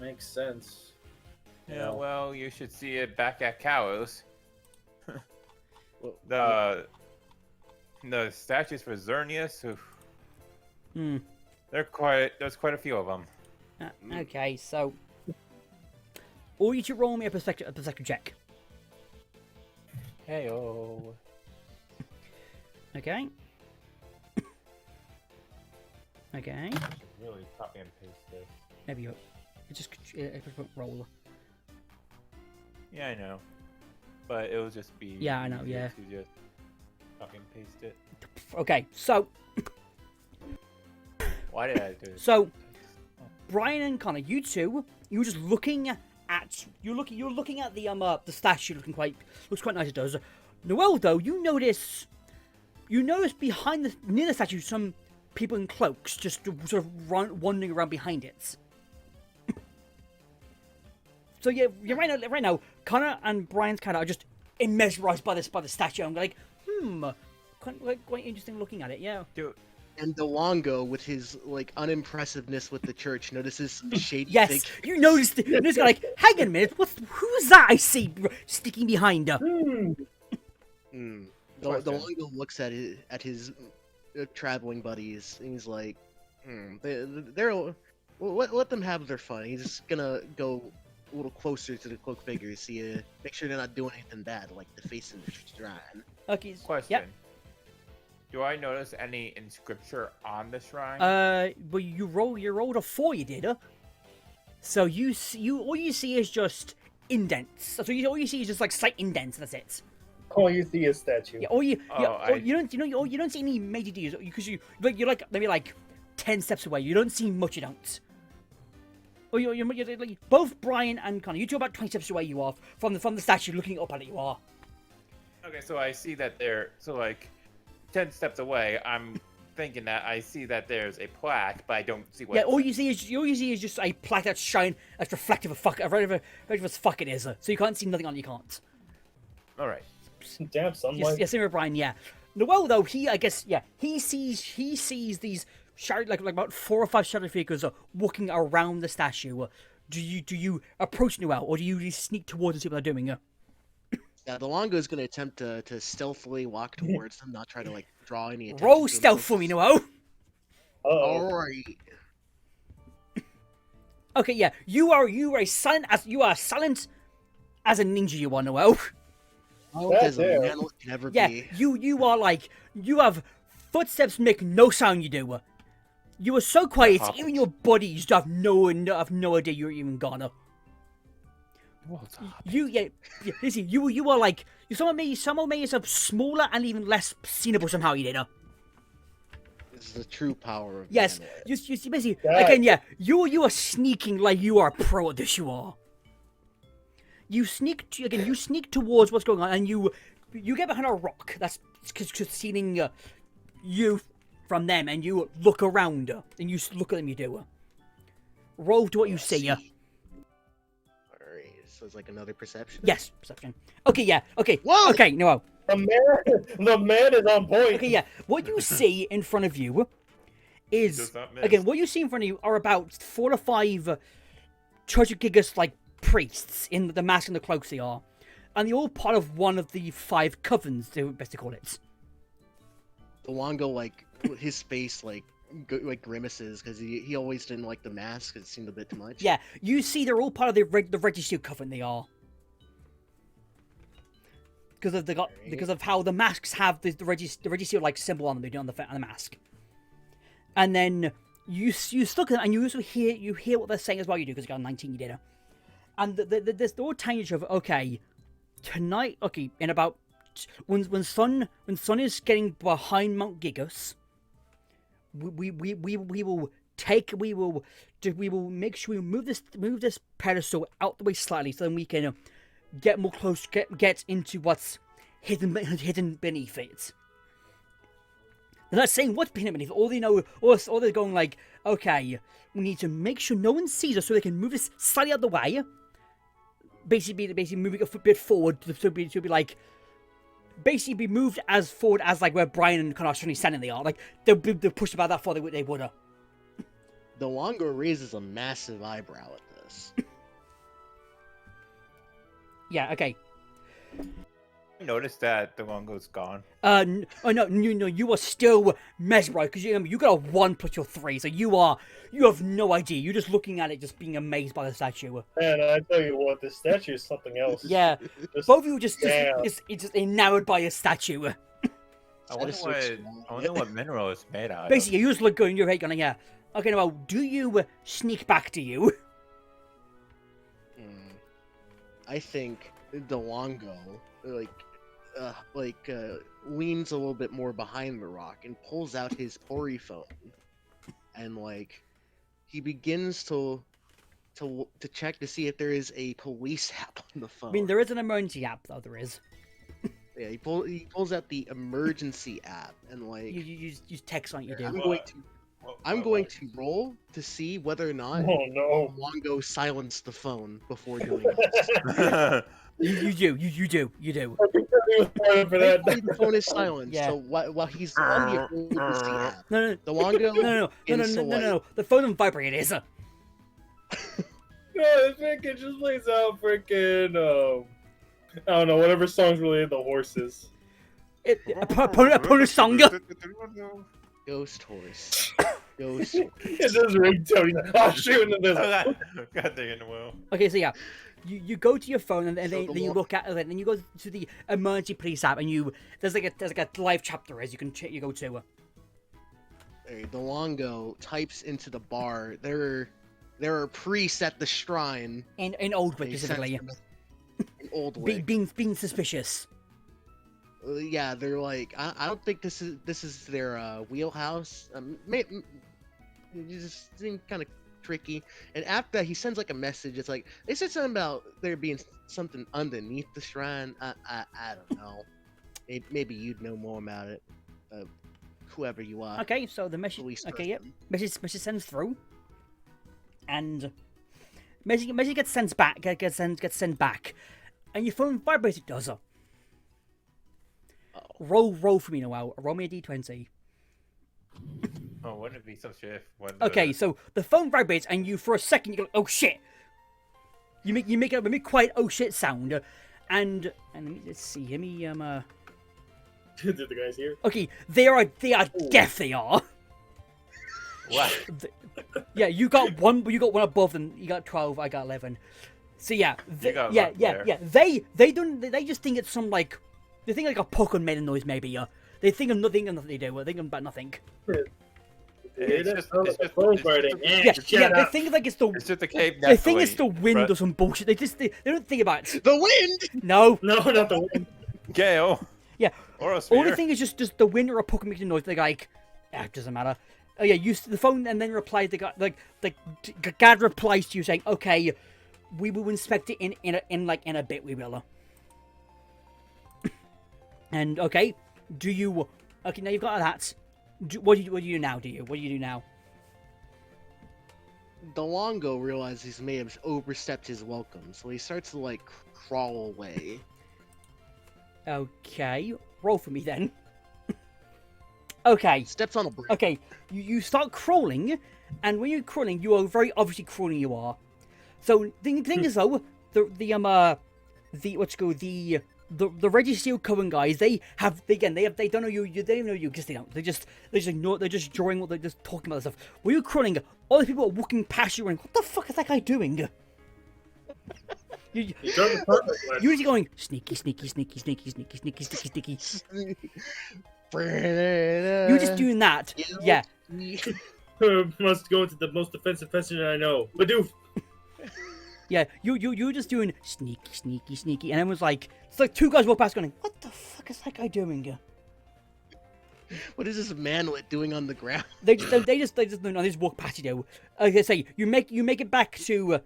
Makes sense. Yeah, well, you should see it back at Kalos. Well, The statues for Xerneas, there's quite a few of them. Okay, so all you should roll me a perspective check. Heyo. Okay. Okay. Really copy and paste this. Maybe you just roll. Yeah, I know. But it will just be Yeah, I know, easier yeah. to just copy and paste it. Okay, so Why did I do this? So, Bryan and Connor, you two, you're just looking at you're looking at the statue looks quite nice. It does. Noel, though, you notice behind near the statue some people in cloaks just sort of wandering around behind it. So yeah, right now, Connor and Bryan's kind of are just mesmerized by the statue. I'm like, quite interesting looking at it. Yeah. Dude, and DeLongo, with his unimpressiveness with the church, notices some shady. Yes, you noticed. You noticed, like, hang on a minute. Who's that I see sticking behind her? DeLongo looks at his traveling buddies, and he's like, they're let them have their fun. He's just gonna go a little closer to the cloak figure, see, make sure they're not doing anything bad, like the face in the shrine. Okay. Question. Yep. Do I notice any inscription on the shrine? Well, you rolled a 4, you did, So all you see is just indents. So all you see is just like slight indents. That's it. All you see is statue. Yeah. You don't you don't see any major details because you're like maybe like 10 steps away. You don't see much. You don't. Or you're like, both Bryan and Connor. You two are about 20 steps away. You are from the statue, looking up at it. You are. Okay, so I see that they're 10 steps away. I'm thinking that I see that there's a plaque, but I don't see what. Yeah, all you see is just a plaque that's that's reflective of whatever it is. So you can't see nothing on it. You can't. All right. Damn sunlight. Yes, same with Bryan. Yeah. Noel though, he sees these shadow like about 4 or 5 shadow figures walking around the statue. Do you approach Noel or do you sneak towards and see what they're doing? Yeah, the Longo is gonna attempt to stealthily walk towards them, not try to like draw any attention. Roll to stealth himself. for me, Noel. Alright. Okay, yeah, you are silent as a ninja. You are, Noel. As a man can ever Yeah, be. you are like you have footsteps make no sound. You do. You are so quiet, even your bodies have no idea you're even gone. Listen, you are like someone made yourself smaller and even less seenable somehow. You did. This is the true power of Yes, manhood. you basically again. Yeah, you are sneaking like you are a pro at this. You are. You sneak towards what's going on, and you get behind a rock that's concealing you from them, and you look around, and you look at them. You do. Roll to what you see. Alright, so it's like another perception. Yes, perception. Okay, yeah. Okay. Whoa! Okay, no. The man is on point. Okay, yeah. What you see in front of you is Does not miss. again. What you see in front of you are about 4 to 5 Church of Gigas like priests in the mask and the cloaks they are, and they're all part of one of the 5 covens, to best to call it. The Longo, like, his face, like grimaces, because he always didn't like the mask, 'cause it seemed a bit too much. Yeah, you see they're all part of the Registry coven they are. Because of how the masks have the Registry like symbol on them, they do on the mask. And then you look at them and you also hear what they're saying as well. You do because you got a 19, you did. And there's the old tiny of okay, tonight. Okay, in about when sun is getting behind Mount Gigas, we will make sure we move this pedestal out the way slightly so then we can get more close, get into what's hidden beneath it. They're not saying what's hidden beneath it. All they know, or they're going like, okay, we need to make sure no one sees us so they can move this slightly out the way. Basically moving a bit forward to be like, basically be moved as forward as like where Bryan and Connor are standing. They are like they'll push about that far they would. The Longo raises a massive eyebrow at this. Yeah. Okay. I noticed that the Longo's gone. No, you are still mesmerized because you got a 1 plus your 3, so you have no idea. You're just looking at it, just being amazed by the statue. Man, I tell you what, this statue is something else. Yeah, Just- both of you just enamored by a statue. I wonder what mineral it's made out of. Basically, you just look good in your head, going, yeah. Okay, now do you sneak back to you? I think the Longo leans a little bit more behind the rock and pulls out his Ori phone, and like he begins to check to see if there is a police app on the phone. I mean, there is an emergency app, though. There is. Yeah, he pulls out the emergency app and like You use text on it. You do. I'm going to roll to see whether or not Oh no. Longo silenced the phone before doing this. You do. For that. Thankfully, the phone is silenced, Yeah. so while he's on the emergency app, No. the Longo No. The phone on vibrate. It is. No, this freaking just plays out freaking I don't know, whatever song's related to horses. A bonus song. Ghost horse. Ghost horse. It's this ringtone. He's like, oh shoot! And then there's Oh, God dang it, Noel. Okay, so yeah, you go to your phone and then, So then you look at it, and then you go to the emergency police app, and there's like a live chapter as you go to. The Longo types into the bar. There are priests at the shrine. In Oldwick They specifically, sense them in Oldwick. being suspicious. Yeah, they're like, I don't think this is their wheelhouse. It just seemed kind of tricky. And after that, he sends like a message. It's like they said something about there being something underneath the shrine. I don't know. Maybe you'd know more about it. Whoever you are. Okay, so the message. Police Okay, yep. person. Message sends through, and message gets sent back. Gets sent back, and your phone vibrates. It does. Roll for me, Noel. Roll me a d20. Oh, wouldn't it be some shit if one. Okay, so the phone vibrates, and you for a second you go, "Oh shit!" You make a quite "oh shit" sound, and let's see. Let me Did the guys here? Okay, they are deaf. They are. What? Yeah, you got one, but you got one above them. You got 12. I got 11. So yeah, You got yeah, luck yeah, there. yeah. They just think it's some like they think like a Pokemon made a noise maybe. They think of nothing they do. They think about nothing. It's just, it's just, phone it's biting. just, Yeah, Shut yeah. They up. think like it's the. it's just a cave. They think it's the wind or some bullshit. They don't think about it. The wind. No. No, not the wind. Gale. Yeah. Or a All sphere. they think is just the wind or a Pokemon making a noise. They're like, it doesn't matter. Oh yeah, use the phone and then reply. The guy like Gad replies to you saying, "Okay, we will inspect it in a bit. We will." And okay, do you? Okay, now you've got that. What do you do now? What do you do now? The Longo realizes he may have overstepped his welcome, so he starts to like crawl away. Okay, roll for me then. Okay. Steps on a brick. Okay, you start crawling, and when you're crawling, you are very obviously crawling. You are. So the thing is though, the Registeel Cohen guys, they don't know you. They don't know you because they don't. They just ignore. They're just drawing. They're just talking about stuff. When you're crawling, all the people are walking past you and what the fuck is that guy doing? You're usually going sneaky, sneaky, sneaky, sneaky, sneaky, sneaky, sneaky, sneaky. You're just doing that. Yeah. Must go into the most offensive question I know. Badoof. Yeah, you're just doing sneaky, sneaky, sneaky, and everyone's like, it's like two guys walk past going, what the fuck is that guy doing? What is this manlet doing on the ground? They just walk past you. Like I say, you make it back to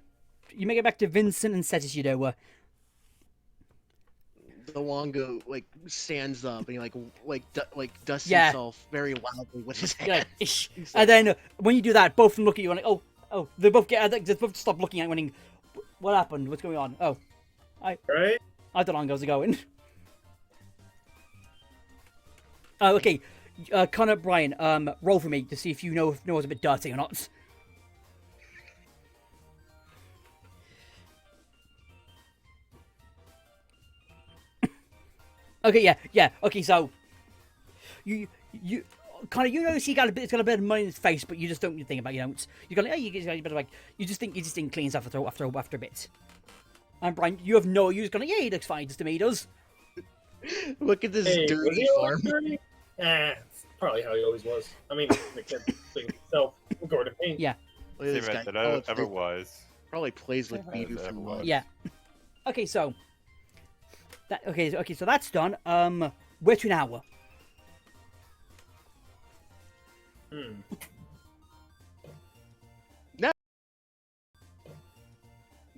Vincent and says you know. The Longo like stands up and he like dusts Yeah. himself very loudly with his You're hand. like, ish. And then when you do that, both of them look at you and like, oh, they both stop looking at you and what happened? What's going on? Oh, Right? I don't know how goes it going. Oh, okay. Connor, Bryan, roll for me to see if you know if Noah's a bit dirty or not. Okay, yeah. Okay, so you Connor, you notice he's got a bit of money in his face, but you just don't think about it. You don't. You go, you just think clean stuff after a bit. And Bryan, you're just going, yeah, he looks fine just to me, he does. Look at this Hey, was dirty he always farm. dirty? It's probably how he always was. I mean, the kid himself, Gordon Payne. Yeah. Look at this guy. that Probably ever plays- was. Probably plays with Ever Beedoo ever from was. Yeah. Okay, so so that's done. Where to now?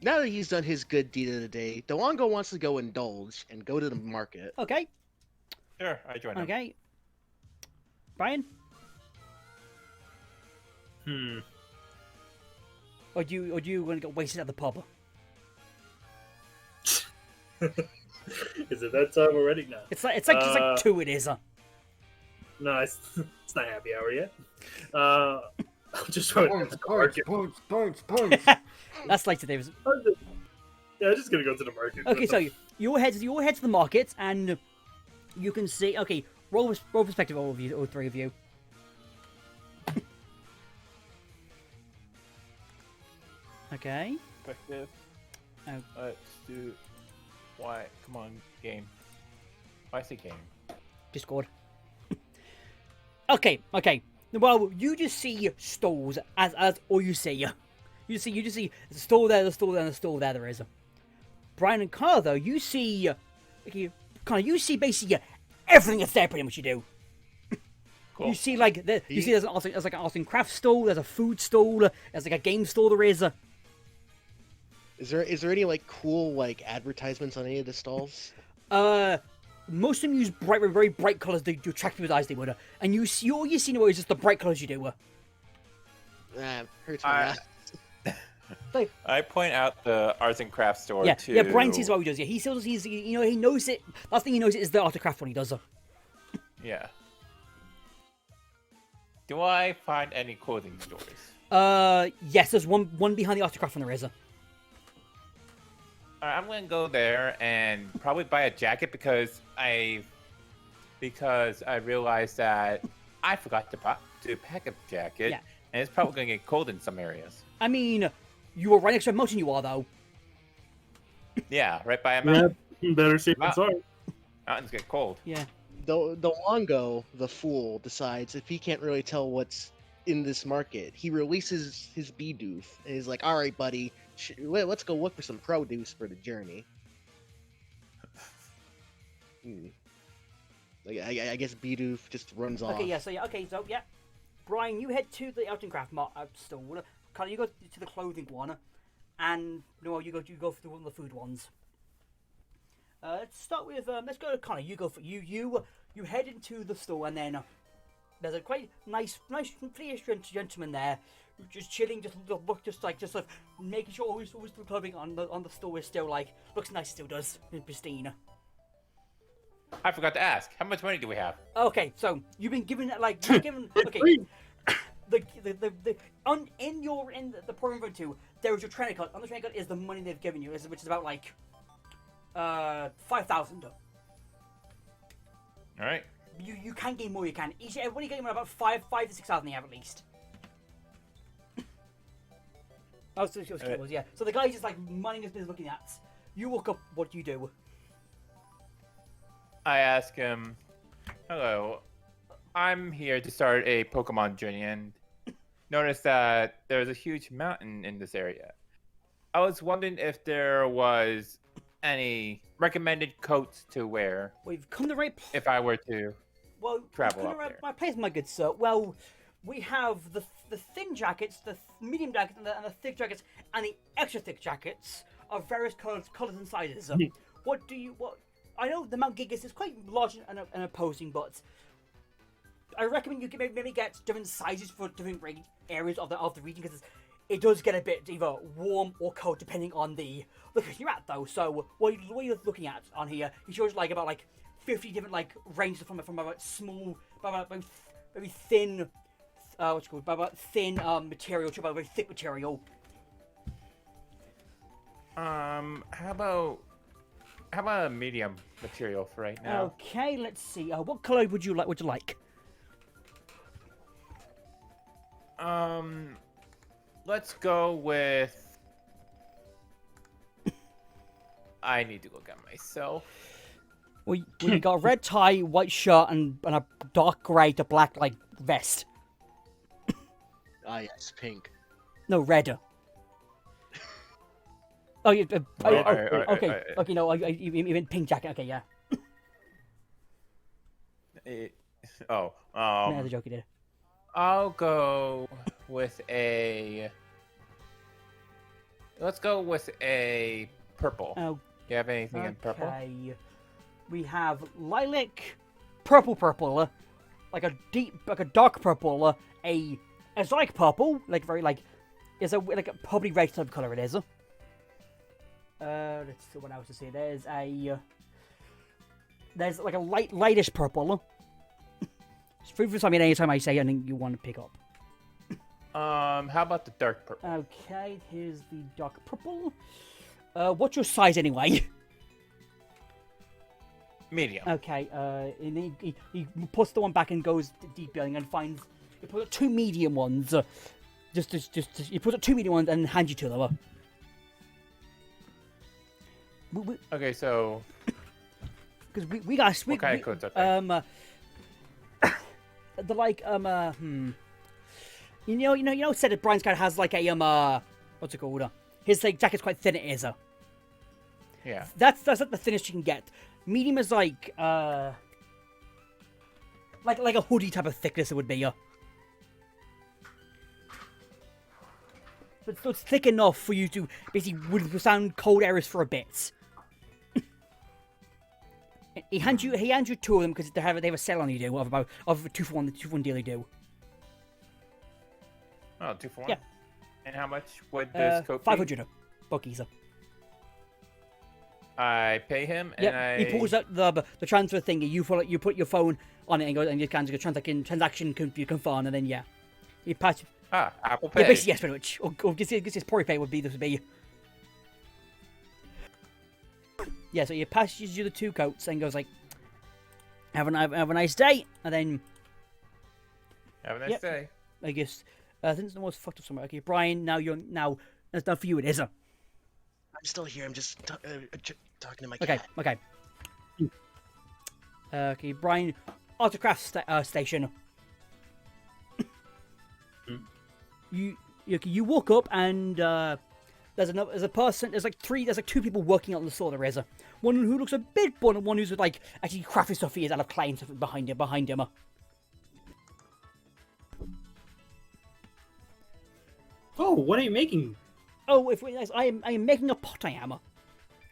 Now that he's done his good deed of the day, DeLongo wants to go indulge and go to the market. Okay. Sure, I join him. Okay. Bryan? Or do you want to get wasted at the pub? Is it that time already? No. It's like 2 it is. No, it's not happy hour yet. I'm just trying Points, to points, points, points, points. That's later, Davis. Yeah, I'm just gonna go to the market. Okay, so you head to the market and you can see. Okay, roll perspective, all 3 of you. Okay. Effective. Oh. Let's do. Why? Come on, game. Why say game? Discord. Okay. Well, you just see stalls as all you see. You just see there's a stall there, there's a stall there, and a stall there is. Bryan and Connor, though, you see basically everything that's there. Pretty much, you do. Cool. You see there's like an arts and crafts stall, there's a food stall, there's like a game stall. There is. Is there any like cool like advertisements on any of the stalls? Most of them use very bright colors to attract people's eyes. They would, and all you see now is just the bright colors you do. Hurts my eyes. I point out the arts and crafts store too. Yeah. Bryan sees what he does. Yeah, he knows it. Last thing he knows is the art and craft one he does. Yeah. Do I find any clothing stores? Yes, there's one behind the art and craft one there is. I'm gonna go there and probably buy a jacket because I realized that I forgot to pack a jacket, Yeah. and it's probably gonna get cold in some areas. I mean, you are right next to a mountain. You are though. Yeah, right by a mountain. Yeah, better safe than Wow. sorry. Mountains get cold. Yeah. The Longo, the fool, decides if he can't really tell what's in this market, he releases his Bidoof and he's like, "All right, buddy, let's go look for some produce for the journey." I guess Bidoof just runs off. Okay. Yeah. So yeah. Bryan, you head to the art and craft stall. Connor, you go to the clothing one, and Noel, you go for one of the food ones. Let's start with let's go to Connor. You go for you head into the store, and then there's a quite nice pretty gentleman there, just chilling, just making sure always the clothing on the store is still looks nice, still does, pristine. I forgot to ask. How much money do we have? Okay, so you've been given okay. In the program room 2, there is your trainer card. On the trainer card is the money they've given you, which is about 5,000. All right. You can gain more. You can. Everybody getting about 5 to 6,000 they have at least. Yeah. So the guy's just minding his business, looking at. You walk up. What do you do? I ask him, "Hello, I'm here to start a Pokemon journey and noticed that there's a huge mountain in this area. I was wondering if there was any recommended coats to wear We've come to the right. if I were to travel come up to there." my place, my good sir. Well, we have the thin jackets, the medium jackets, and the thick jackets, and the extra thick jackets of various colors and sizes. What? I know the Mount Gigas is quite large and opposing, but I recommend you maybe get different sizes for different areas of the region, because it does get a bit either warm or cold depending on the location you're at, though. So what you're looking at on here, he shows about 50 different ranges from about small, about very thin, about thin material to about very thick material. How about a medium material for right now? Okay, let's see. What color would you like? Let's go with. I need to look at myself. Well, you got a red tie, white shirt, and a dark grey to black vest. Ah, yes, pink. No, red. Oh, yeah. Okay. Okay, no, you mean pink jacket. Okay, yeah. No, the joke you did. I'll go with a. Let's go with a purple. Oh, Do you have anything in purple? okay. We have lilac, purple, like a dark purple, a exotic purple, is a probably red type of color it is. Let's see what else to say. There's a lightish purple. Free for time anytime I say anything you want to pick up. How about the dark purple? Okay, here's the dark purple. What's your size anyway? Medium. Okay, and he puts the one back and goes deep building and finds he put 2 medium ones. Just you put up 2 medium ones and hand you 2 of them. Okay, so Because we got what kind of codes are there? the like you know said that Bryan's card has like a what's it called? His like jacket's quite thin. It is Yeah. that's like the thinnest you can get. Medium is like a hoodie type of thickness it would be. So it's thick enough for you to basically withstand cold areas for a bit. He hands you 2 of them because they have a sale on you do of a 2 for 1 the 2 for 1 deal you do. Oh, 2 for 1? Yeah. And how much would this coat be? 500 buckies. I pay him and He pulls out the transfer thingy. You put your phone on it and you can go transaction can be confirmed, and then you pass. Apple Pay. Yeah, basically yes, pretty much. Or guess his Pori Pay would be. Yeah, so he passes you the 2 coats and goes like, have a nice day, and then Have a nice day. I guess I think it's the most fucked up somewhere. Okay, Bryan, now that's not for you. It is. I'm still here. I'm just talking to my Okay, cat. okay. Okay, Bryan, autograph station. You walk up and there's like 2 people working on the store. There is one who looks a bit born and one who's like actually crafting stuff he is out of clay and stuff behind him. Oh, what are you making? Oh, I am making a pot. I am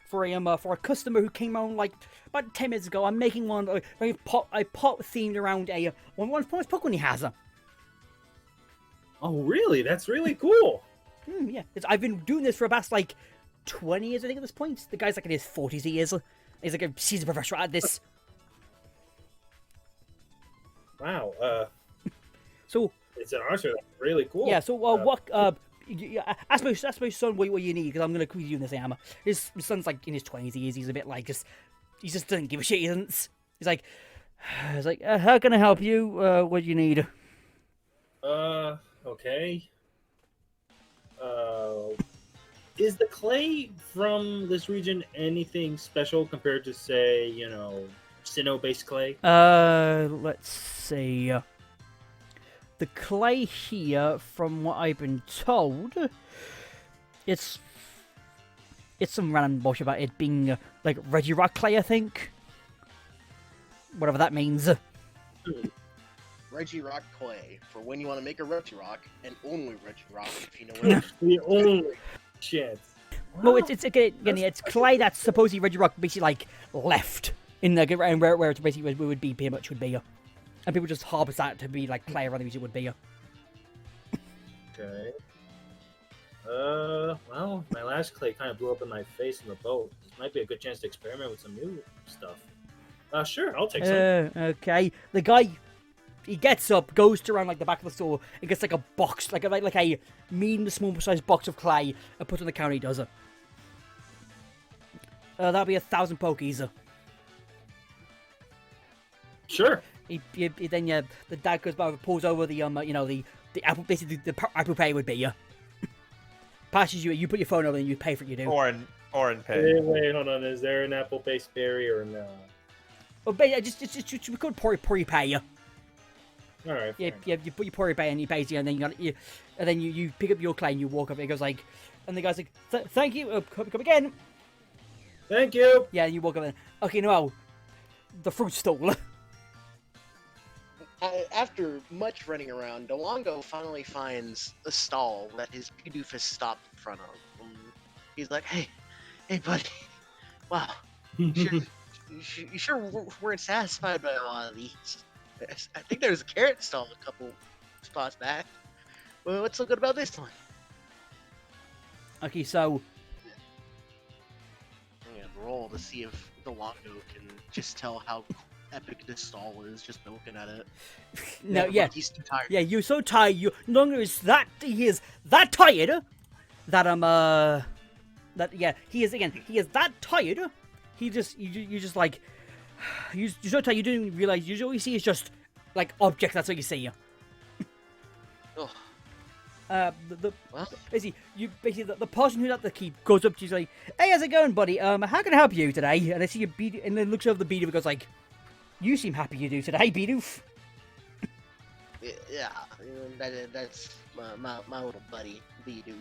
for a customer who came around like about 10 minutes ago. I'm making one a pot themed around one Pokemon he has. Oh, really? That's really cool. Yeah, I've been doing this for about like 20 years, I think, at this point. The guy's like in his 40s. He is. He's like a seasoned professional at this. Wow. So It's an answer. That's really cool. yeah. So what? Ask my son what you need because I'm gonna quiz you in this hammer. His son's like in his 20s. He's a bit like he just doesn't give a shit. He's like how can I help you? What do you need? Okay. Is the clay from this region anything special compared to, say, Sinnoh-based clay? Let's see. The clay here, from what I've been told, it's some random bullshit about it being like Regirock clay, I think. Whatever that means. Regirock clay for when you want to make a Regirock, and only Regirock if you know what it is. The only shit. Well, it's clay that's supposedly Regirock basically like left in the ground where it basically would be pretty much would be. And people just harvest that to be like clay around the region would be. Okay. Well, my last clay kind of blew up in my face in the boat. Might be a good chance to experiment with some new stuff. Sure, I'll take some. Okay. The guy, he gets up, goes to around like the back of the store, and gets like a box, like a medium to small sized box of clay, and puts it on the counter. He does it. That'll be 1,000 pokies. Sure. Then the dad goes by, pulls over the the Apple, basically the Apple Pay would be passes you. You put your phone over and you pay for it. You do. Or in Pay. Wait, hold on. Is there an Apple-based berry or no? Well, just we could Pori Pay. All right. Yeah, you put your Pori Pay and he pays you, and then you pick up your clay and you walk up. And it goes like, and the guy's like, "Thank you, come again." Thank you. Yeah, and you walk up and okay, Noel, the fruit stall. After much running around, Delongo finally finds a stall that his big doofus stopped in front of. He's like, hey, buddy. Wow. You sure weren't satisfied by a lot of these? I think there was a carrot stall a couple spots back. Well, what's so good about this one? Okay, so I'm gonna roll to see if Delongo can just tell how epic this stall is just by looking at it. no, yeah, he's too tired. Yeah, you're so tired. You no longer is that he is that tired that he is that tired. He just you just like you're so tired you didn't even realize all you see is just like objects. That's what you see. Oh. Basically the person who's at the keep goes up to you like, "Hey, how's it going, buddy? How can I help you today?" And I see you beat, and then looks over the beat and goes like, "You seem happy you do today, Beedoof." Yeah, that's my little buddy, Bidoof.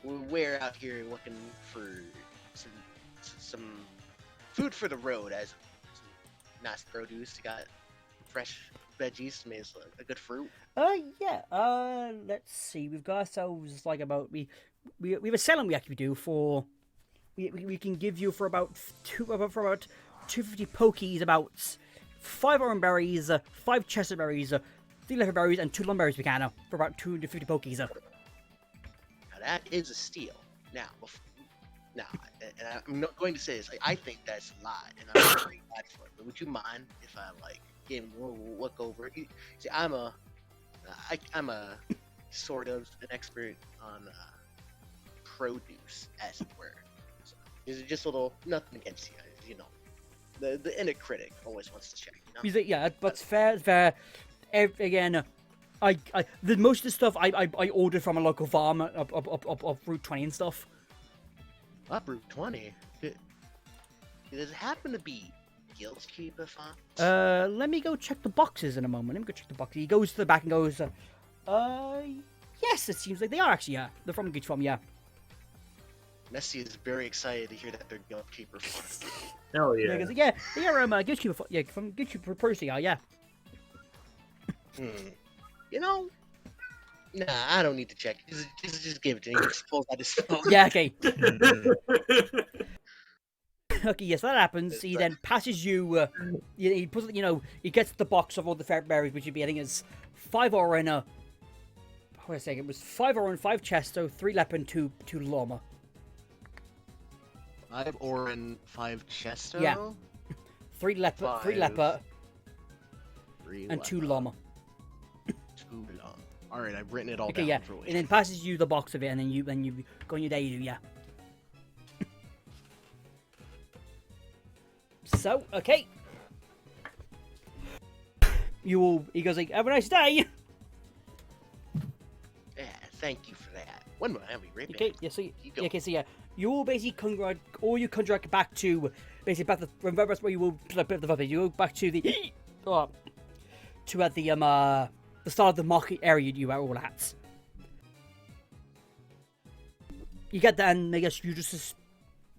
We're out here looking for some food for the road, as some nice produce. You got fresh veggies, maybe a good fruit. Yeah. Let's see. We've got ourselves like about we have a selling we actually do for. We can give you for about 250 pokies, about 5 orange berries, 5 chester berries, 3 leopard berries, and 2 lumberries we can for about 250 pokies. Now that is a steal. Now, and I'm not going to say this. I think that's a lot, and I'm very bad for it. But would you mind if I gave him a little look over it? See, I'm a sort of an expert on produce, as it were. So, it's just a little nothing against you, you know. The inner critic always wants to check. You know? He's like, yeah, but fair. Again, the most of the stuff I ordered from a local farm up Route 20 and stuff. Up Route 20. Does it happen to be Guildkeeper Farm? Let me go check the boxes in a moment. Let me go check the boxes. He goes to the back and goes, yes, it seems like they are actually, yeah. They're from Guild Farm, yeah. Messi is very excited to hear that they're Guildkeeper Farm. Hell yeah. He goes, they are Guildkeeper, yeah, from Guildkeeper Percy, yeah. You know, nah, I don't need to check. Just give it to me. He just pulls out his phone. Yeah, okay. Okay, yes, that happens. He then passes you. He puts, he gets the box of all the fair berries, which you'd be, I think, is 5 orange. Wait a second, it was 5 orange, 5 chesto, 3 leopard, 2 llama. 5 orange, 5 chesto. Yeah. 3 leopard, 3 leopard, 3 and 2 llama. 2 llama. All right, I've written it all Okay, down yeah, for and then passes you the box of it, and then you go on your day. You do, yeah. So, okay. He goes like, have a nice day. Yeah, thank you for that. One more, I'll be right back. Okay, yeah, so you will basically conjure back to remember where you will you go back to the at the start of the market area you are all at. You get that, and I guess you just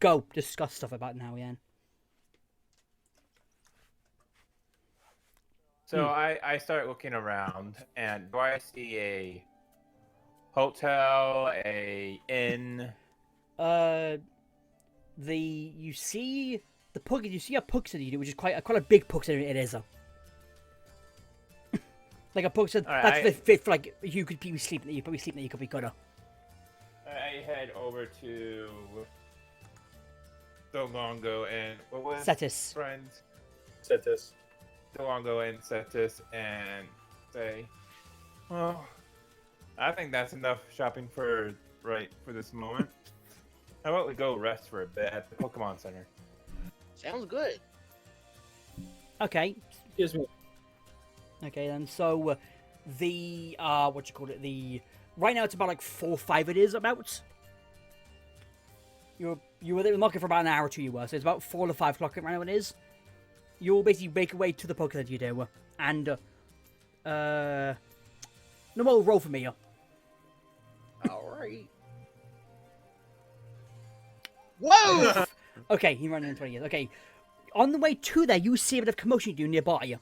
go discuss stuff about now, yeah. So I start looking around, and do I see a hotel, a inn? You see a pug city, which is quite a big pug city. It is like a pug city that's fit for like you could be sleeping. You probably sleeping there. You could be good. I head over to Dolongo and what was Cetus. friends? Cetus. Dolongo and Cetus and say, well, I think that's enough shopping for this moment. How about we go rest for a bit at the Pokemon Center? Sounds good. Okay. Excuse me. Okay then. So right now it's about like 4 or 5. It is about. You were there market for about an hour or 2. You were, so it's about 4 or 5 o'clock right now. It is. You'll basically make your way to the Pokemon you do, and Noel, roll for me. All right. Whoa! Okay, he ran in 20 years. Okay, on the way to there, you see a bit of commotion do nearby.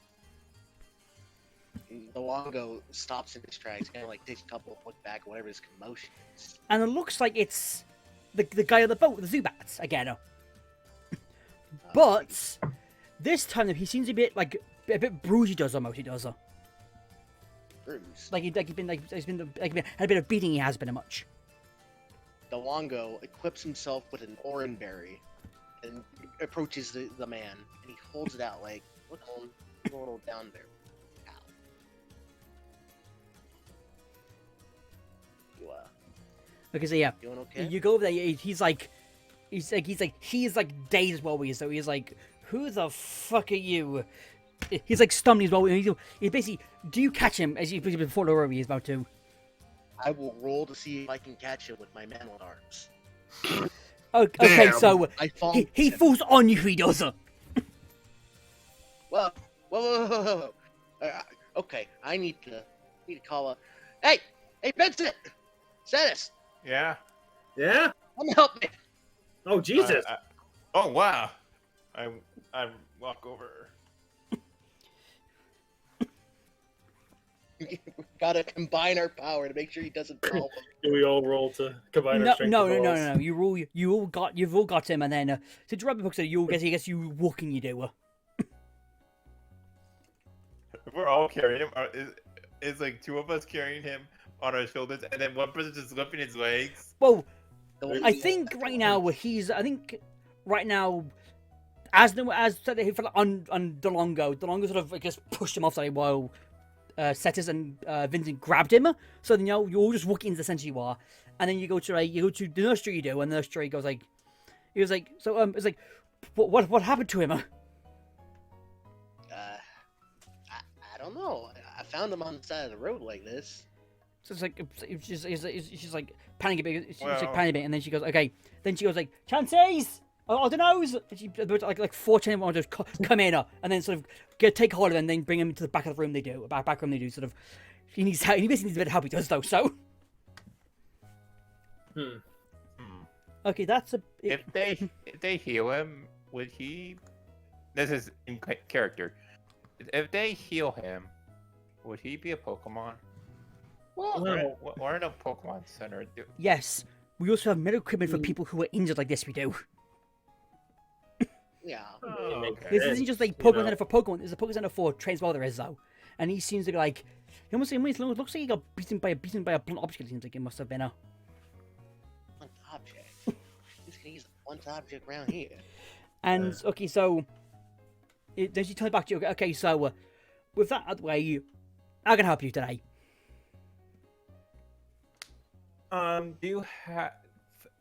The Longo stops in his tracks, kind of takes a couple of look back, whatever his commotion is. And it looks like it's the guy on the boat, the Zubats again. But this time he seems a bit bruised. He does. Bruce. Like he's been had a bit of beating. He has been a much. The Longo equips himself with an orange berry and approaches the man, and he holds it out like, look on, a little down there. Ow. You Okay, so yeah, doing okay? you go over there. He's like dazed as well. So he's like, who the fuck are you? He's like stumbling as well. He basically, do you catch him as he before the room he's about to? I will roll to see if I can catch him with my mammal arms. Okay, Damn. so I fall. he falls on you, he does. Whoa, whoa. Okay, I need to call up. Hey, Vincent, Cetus, Yeah. Yeah. come help me. Oh Jesus. Oh wow! I walk over. Gotta combine our power to make sure he doesn't fall. Do we all roll to combine our No, strength? no, of no, no, balls? no, no. You've all got him, and then to drop the book, so you guess you walking you do. If we're all carrying him, is like two of us carrying him on our shoulders, and then one person just lifting his legs. Well, I think right now as said he fell on DeLongo sort of like, just pushed him off side while Cetus and Vincent grabbed him. So then you're all just walking into the center you are, and then you go to the nursery you do, and the nursery goes like, it's like what happened to him? I don't know. I found him on the side of the road like this. So it's like she's like panicking a bit. She's Well- like panicking a bit, and then she goes, okay. Then she goes like, chances. I don't know. And she like 14 want to just come in, and then sort of take hold of him, and then bring him to the back of the room. They do back room. They do sort of. He needs help. He basically needs a bit of help. He does though. So okay, that's a. If they heal him, would he? This is in character. If they heal him, would he be a Pokemon? Well, We're in a Pokemon Center. Yes, we also have medical equipment for people who are injured like this. We do. yeah. Oh, okay. This isn't just like Pokemon Center for Pokemon. There's a Pokemon Center for trains. Well, there is though, and he seems to be like. He almost looks like he got beaten by a blunt object. It seems like it must have been a. Blunt object. Who's gonna use a blunt object around here? And okay, so then she turns back to you. Okay, so with that out of the way, I can help you today. Do you have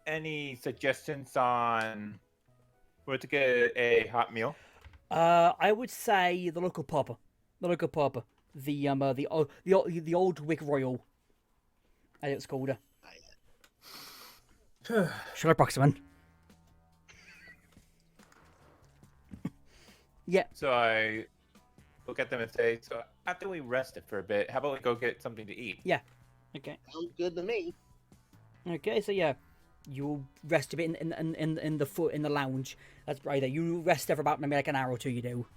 any suggestions on where to get a hot meal? I would say the local pub, the old Wick Royal, as it's called. Sugar Boxman. Yeah. So I look at them and say, so after we rested for a bit, how about we go get something to eat? Okay. Sounds good to me. Okay. So yeah, you rest a bit in the lounge. That's right there. You rest there for about maybe like an hour or two. You do.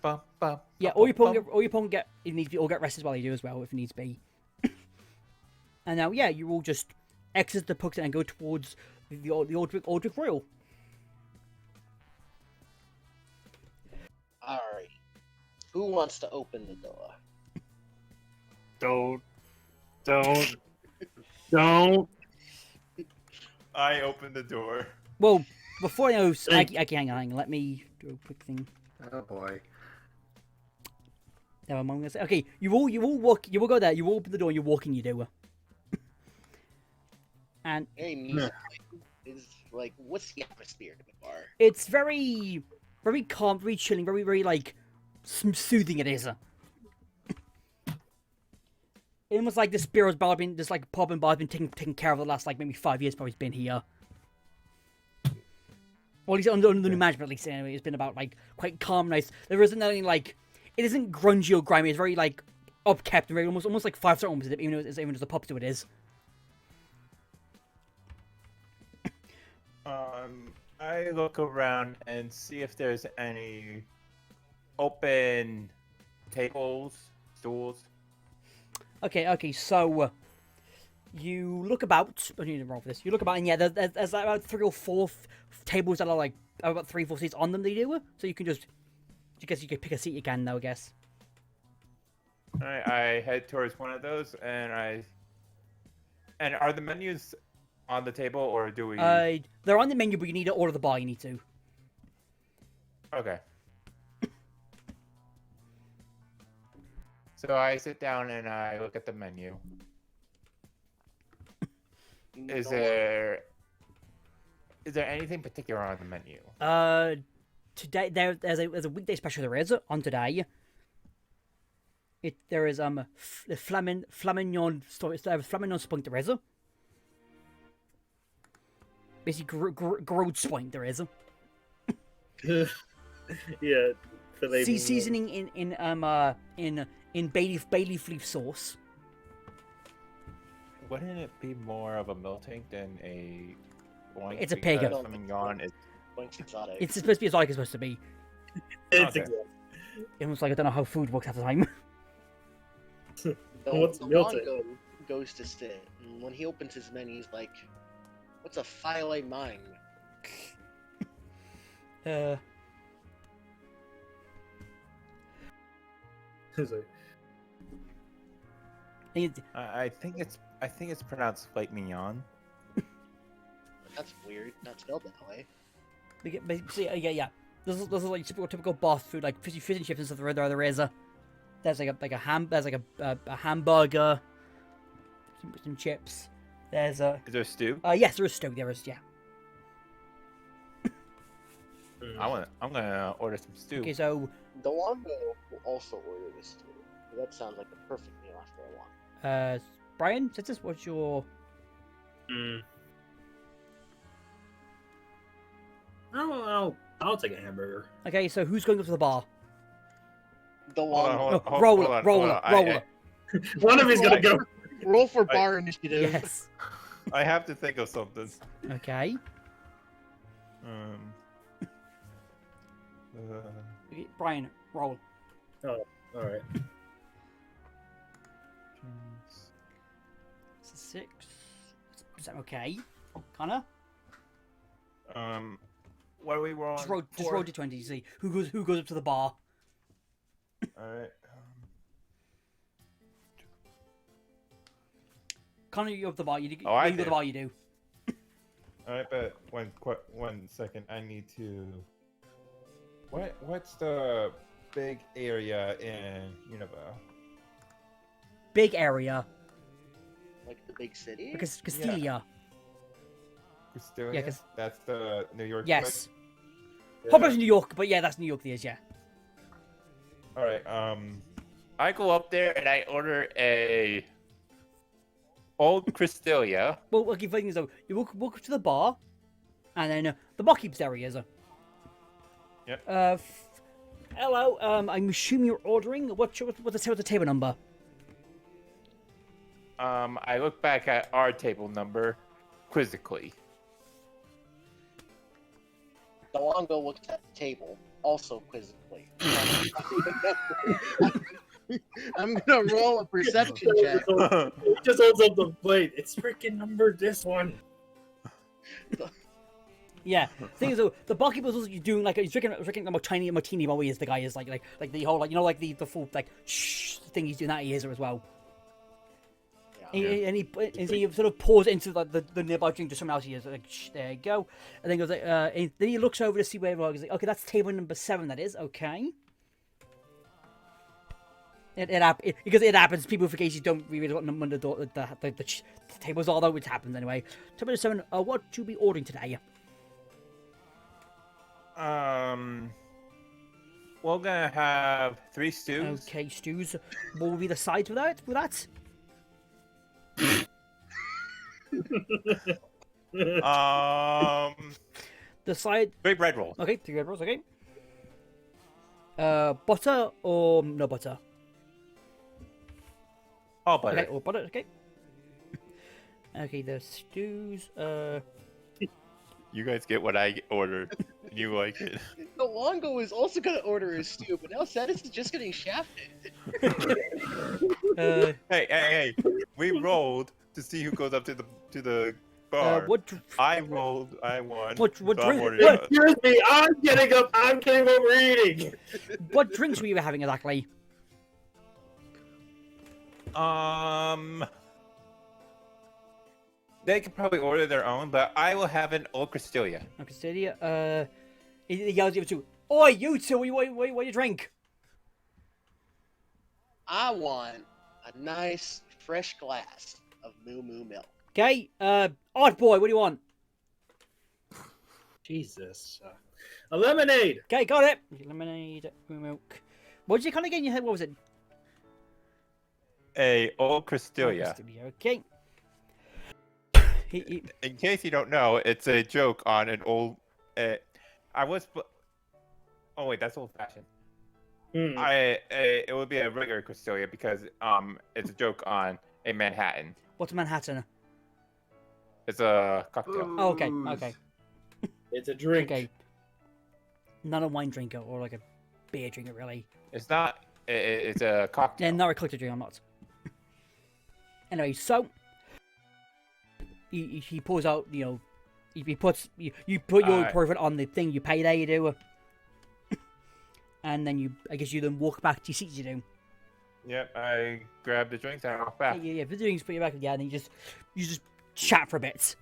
Bum, bum, Yeah, bum, bum, all your Pokemon get if needs be, all get rest as well. You do as well if needs be. And now, yeah, you all just exit the Pokemon and go towards the old Wick Royal. All right. Who wants to open the door? Don't. I opened the door. Well, before I know, hang on. Let me do a quick thing. Oh boy. Never mind. I'm gonna say, okay, you all go there. You all open the door. And you're walking. You do. And Very music. Is like, what's the atmosphere of the bar? it's very, very calm, very chilling, very, very like soothing. It is. Almost like the Spiro's bar been this like pub and bar has been taken care of the last like maybe 5 years. Probably it's been here. Well, at least under the new management, at least anyway, it's been about like quite calm, nice. There isn't anything like it isn't grungy or grimy. It's very like upkept and very almost like 5-star almost. Even though it's even as a pub to it is. I look around and see if there's any open tables, stools. Okay. So you look about. I need to roll for this. You look about, and yeah, there's like about 3 or 4 tables that are like about 3 or 4 seats on them. They do. So you can just. I guess you could pick a seat you can though. I guess. All right, I head towards one of those, and are the menus on the table, or do we? They're on the menu, but you need to order the bar. You need to. Okay. So I sit down and I look at the menu. Is there anything particular on the menu? Today there's a weekday special there is on today. There is the Flamignon story. Flamignon spunk there is. Basically, grilled spunk there is. Yeah. Filet mignon. Seasoning in bay leaf sauce. Wouldn't it be more of a melting than a boink? It's a pig. Because Flamingon is Boink's exotic. It's supposed to be as like it's supposed to be. It's Okay. exactly. Almost like I don't know how food works at the time. What's The Milton? Longo goes to sit, and when he opens his menu, he's like, "What's a filet mine?" It's like, I think it's pronounced filet mignon. That's weird. Not spelled that way. yeah. This is like typical boss food, like fish and chips and stuff. There is there's a hamburger, some chips. There's a Is there stew? yes, there is stew. There is, yeah. I'm gonna order some stew. Okay, so The Longo will also order this too. That sounds like a perfect meal after a long. Bryan, since this what's your I'll take a hamburger. okay? So who's going up to the bar? The Hold on, Longo. hold on, Roller. I- One of you's gonna go. Roll for bar initiative. Yes. I have to think of something. Okay. Okay, Bryan, roll. All right. It's a 6. Is that okay? Connor? What are we rolling? Just roll d20 to see who goes up to the bar. All right. Connor, you go up to the bar. You do. Oh, I you go to do. the bar. You do. All right, but 1 second. I need to. What's the big area in Univille? Big area. Like the big city. Because Castilia. Castilia? Yeah, 'cause- That's the New York. Yes. Yeah. Probably New York, but yeah, that's New York. There's yeah. All right. I go up there and I order a old Cristelia. Well, okay, thing is though, you walk up to the bar, and then the bar keeps areas. Yep. Hello. I'm assuming you're ordering. What's the table number? I look back at our table number quizzically. The Longo looks at the table, also quizzically. I'm gonna roll a perception check. He just holds up the plate. It's freaking numbered this one. Yeah. Thing is though, the barkeeper was also doing like he's drinking a tiny martini while he is the guy is like the whole like the full like shh thing he's doing that he is as well. Yeah. And he sort of pours into like the nearby drink to someone else. He is like, shh, there you go. And then goes like, and then he looks over to see where everyone is. Like, okay, that's table number 7. That is okay. Because it happens. People, for case you don't really what number the tables are, though, which happens anyway. Table number 7. What should you be ordering today? We're gonna have 3 stews. Okay, stews. What will be the sides with that? The side. 3 bread rolls. Okay, 3 red rolls. Okay. Butter or no butter? Oh, butter. Okay, or butter. Okay. Okay, the stews. You guys get what I ordered. You like it. The Longo is also gonna order a stew, but now Satis is just getting shafted. Hey! We rolled to see who goes up to the bar. I rolled. I won. What so I'm drink- ordering what- a- Excuse me, I'm getting up. I'm getting overeating. What drinks were you having exactly? They could probably order their own, but I will have an old Cristelia. Okay, steady. He yells at you two. Oi, you two! What you drink? I want a nice fresh glass of Moo Moo milk. Okay. Odd boy, what do you want? Jesus. A lemonade. Okay, got it. Lemonade, milk. What did you kind of get in your head? What was it? a old Cristelia. Okay. He, In case you don't know, it's a joke on an old. Oh wait, that's old fashioned. Hmm. It would be a regular Cristelia because it's a joke on a Manhattan. what's Manhattan? It's a cocktail. Oh, okay, Booze. okay. It's a drink. Okay. Not a wine drinker or like a beer drinker, really. It's not. It's a cocktail. Yeah, not a collector drink, I'm not. Anyway, so he pulls out, you know, he puts you put your profit on the thing you pay there, you do, and then I guess you then walk back to your seats, you do. Yep, I grab the drinks and I walk back. Yeah, the drinks put you back again, and you just chat for a bit.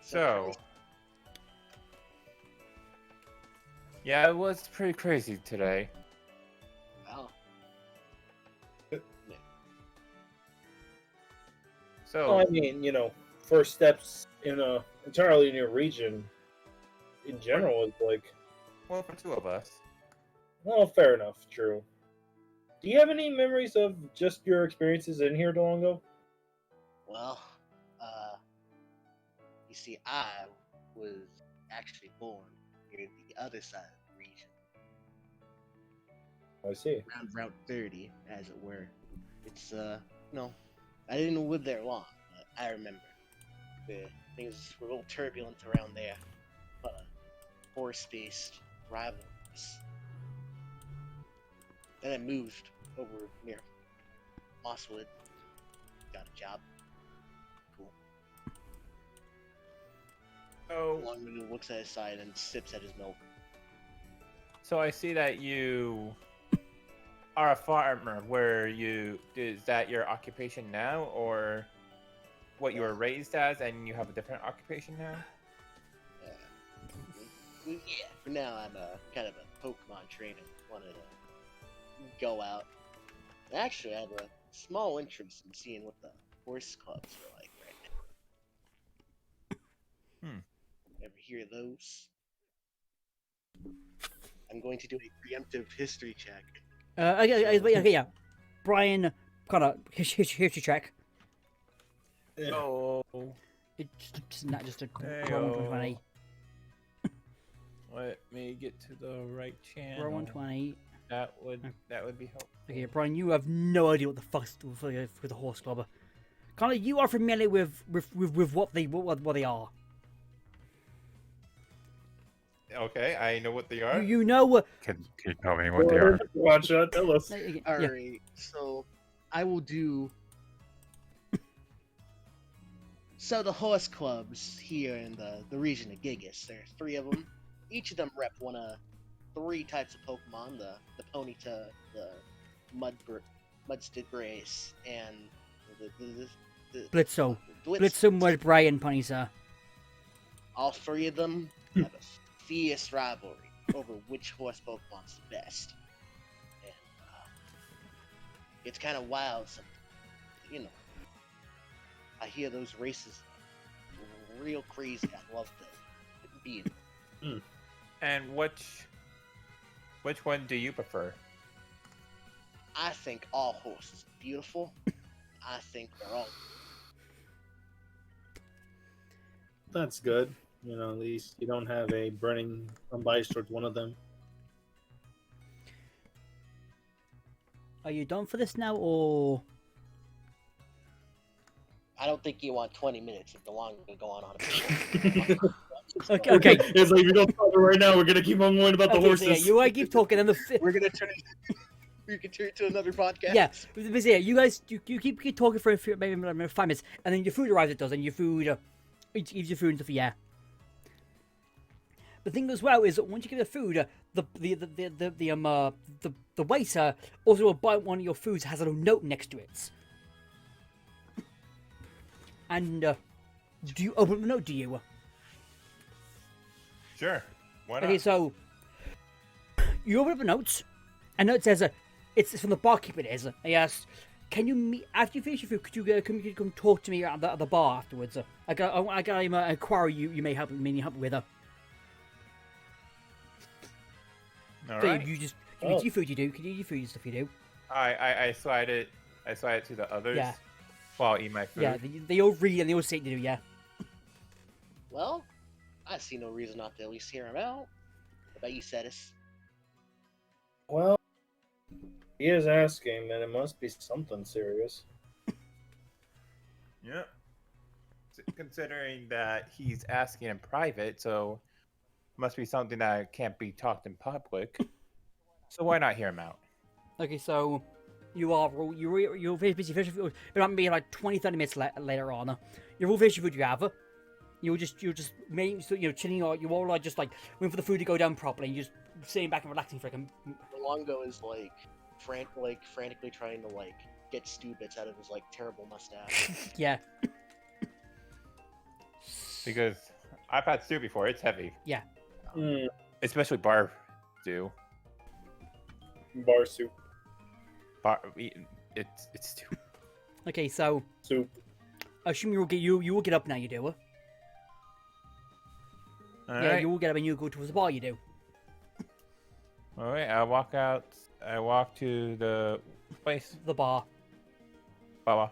So, yeah, it was pretty crazy today. Wow. So, Well, I mean, you know, first steps in a entirely new region in general is like, well, for two of us. well, fair enough, true. Do you have any memories of just your experiences in here, Delongo? Well, you see, I was actually born near the other side of the region, I see. around Route 30, as it were. It's, no, I didn't live there long, but I remember. Things were a little turbulent around there. Horse-based rivalries. Then I moved over near Mosswood. Got a job. Cool. So, Longman looks at his side and sips at his milk. so I see that you are a farmer. Is that your occupation now, or what you were raised as, and you have a different occupation now? Yeah, for now I'm kind of a Pokemon trainer. Wanted to go out. Actually, I have a small interest in seeing what the horse clubs are like right now. Ever hear of those? I'm going to do a preemptive history check. Okay, yeah. Bryan, kind of history check. Oh, It's not just a Heyo. roll 120. let me get to the right channel. Roll 120. That would be helpful. Okay, Bryan, you have no idea what the fuck's with the horse club. Kind of, you are familiar with what they are. Okay, I know what they are. You know. Can you tell me what they are? One shot, tell us. Yeah. Alright, so I will do. So the horse clubs here in the region of Gigas, there are 3 of them. Each of them rep one of 3 types of Pokemon: the Ponyta, the Mudkip, and the Blitzo. Blitz. Blitzo, Mud, Bryan, Punisa. All 3 of them have a fierce rivalry over which horse Pokemon's the best. And it's kind of wild sometimes. You know, I hear those races real crazy. I love to be in them. And which one do you prefer? I think all horses are beautiful. I think they're all. That's good. You know, at least you don't have a burning unbiased towards one of them. Are you done for this now, or? I don't think you want 20 minutes if the long to go on a bit. Okay. It's like, if we don't talk right now, we're gonna keep on going about the Okay, so horses. yeah, you keep talking, and We're gonna turn it. We can turn it to another podcast. yeah, but yeah, you guys, you keep talking for maybe 5 minutes, and then your food arrives. It does, and your food, eats your food and stuff. Yeah. The thing as well is that once you get the food, the waiter also will buy one of your foods has a little note next to it. And do you open the note? Do you? Sure. Why not? Okay, so you open up the notes, and it says it's from the barkeeper. It is. Yes. Can you meet after you finish your food? Could you come talk to me at the bar afterwards? I got a query you may help with. All So right. Can you eat your food? You do. Can you eat your food and stuff? You do. I slide it. I slide it to the others. Yeah. While I eat my food. Yeah, they all read and they all say to do. Yeah. Well, I see no reason not to at least hear him out. What about you, Cetus? Well, he is asking, then it must be something serious. Yeah. Considering that he's asking in private, so must be something that can't be talked in public. So why not hear him out? Okay, so you're very busy finishing food. But it might be like 20-30 minutes later on. You're all finishing food you have. You're just chilling out. You're all like just like waiting for the food to go down properly. And you're just sitting back and relaxing for a second. Longo is like frantically trying to like get stew bits out of his like terrible mustache. Yeah. Because I've had stew before. It's heavy. Yeah. Especially bar stew. Bar soup. It's stew. Okay, so Soup. I assume you will get up now. You do. Alright. You will get up and you go towards the bar. You do. Alright, I walk out. I walk to the place. The bar. Baba.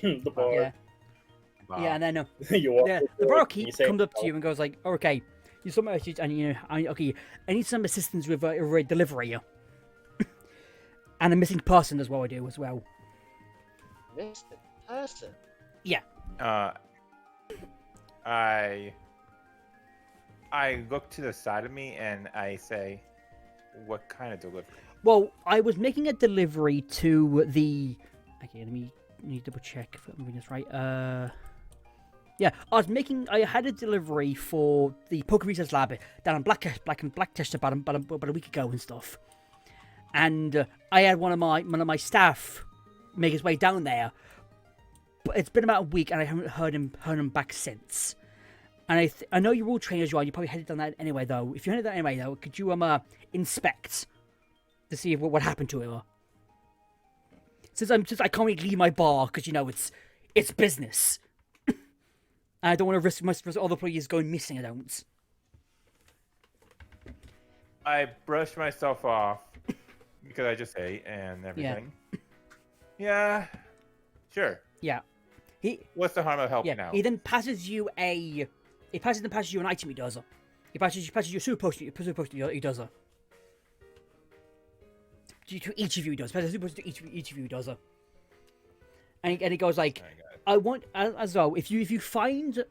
The bar. Yeah. Baba. Yeah, and then You walk the to the door, barkeep and you say, comes up to you and goes like, "Okay, you saw my message, and I need some assistance with a delivery, and a missing person as well. I do as well." Missed person. I look to the side of me and I say, "What kind of delivery?" Well, I was making a delivery to the. Okay, let me double check if I'm reading this right. Yeah, I had a delivery for the Poker Research Lab down in Blackchester about a week ago and stuff. And I had one of my staff make his way down there. But it's been about a week and I haven't heard him back since. And I know you're all trained as well. You probably headed down that anyway, though. If you headed down anyway, though, could you inspect to see what happened to him? Since I can't really leave my bar because it's business. I don't want to risk other employees going missing. I don't. I brush myself off because I just ate and everything. Yeah, sure. Yeah. What's the harm of helping out? He then passes you an item. He does. He passes you a super potion. He does. To each of you, he does. Passes a super potion to each of you, he does. And he goes like, I want as well. If you find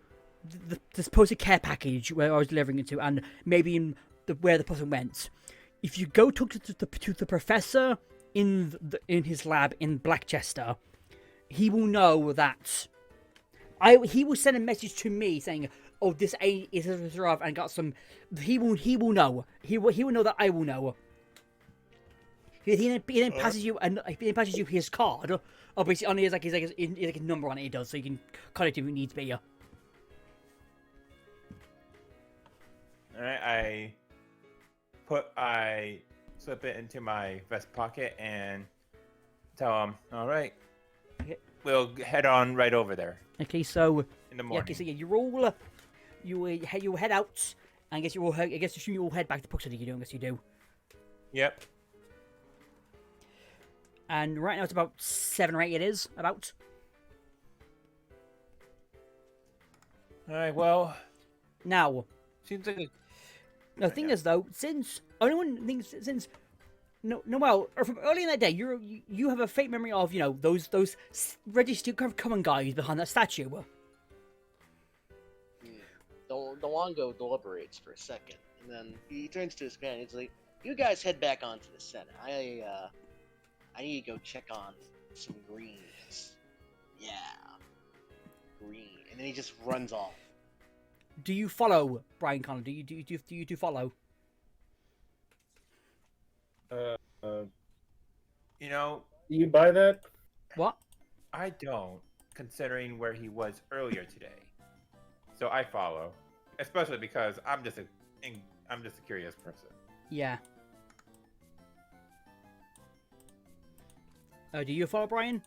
the supposed care package where I was delivering it to, and maybe in where the person went, if you go talk to the professor in his lab in Blackchester, he will know that. He will send a message to me saying, "Oh, this A is reserved and got some." He will know. He will know that I will know. He then passes you his card. Oh, basically, on his like a number on it. He does, so you can contact him if it needs be. All right, I slip it into my vest pocket and tell him, "All right, we'll head on right over there." Okay, so in the morning. Okay, so you roll. You head out, and I guess you all head back to Puxton. You do, I guess you do. Yep. And right now it's about 7 or 8. It is about. All right. Well, now seems like. The thing is, though, since Noel, from early in that day, you have a faint memory of those registered common guys behind that statue. The Longo deliberates for a second, and then he turns to his companion. He's like, "You guys head back onto the Senate. I need to go check on some greens. Yeah, green." And then he just runs off. Do you follow Bryan Connor? Do you follow? Do You you buy that? What? I don't, considering where he was earlier today. So I follow, especially because I'm just a curious person. Yeah. Do you follow Bryan?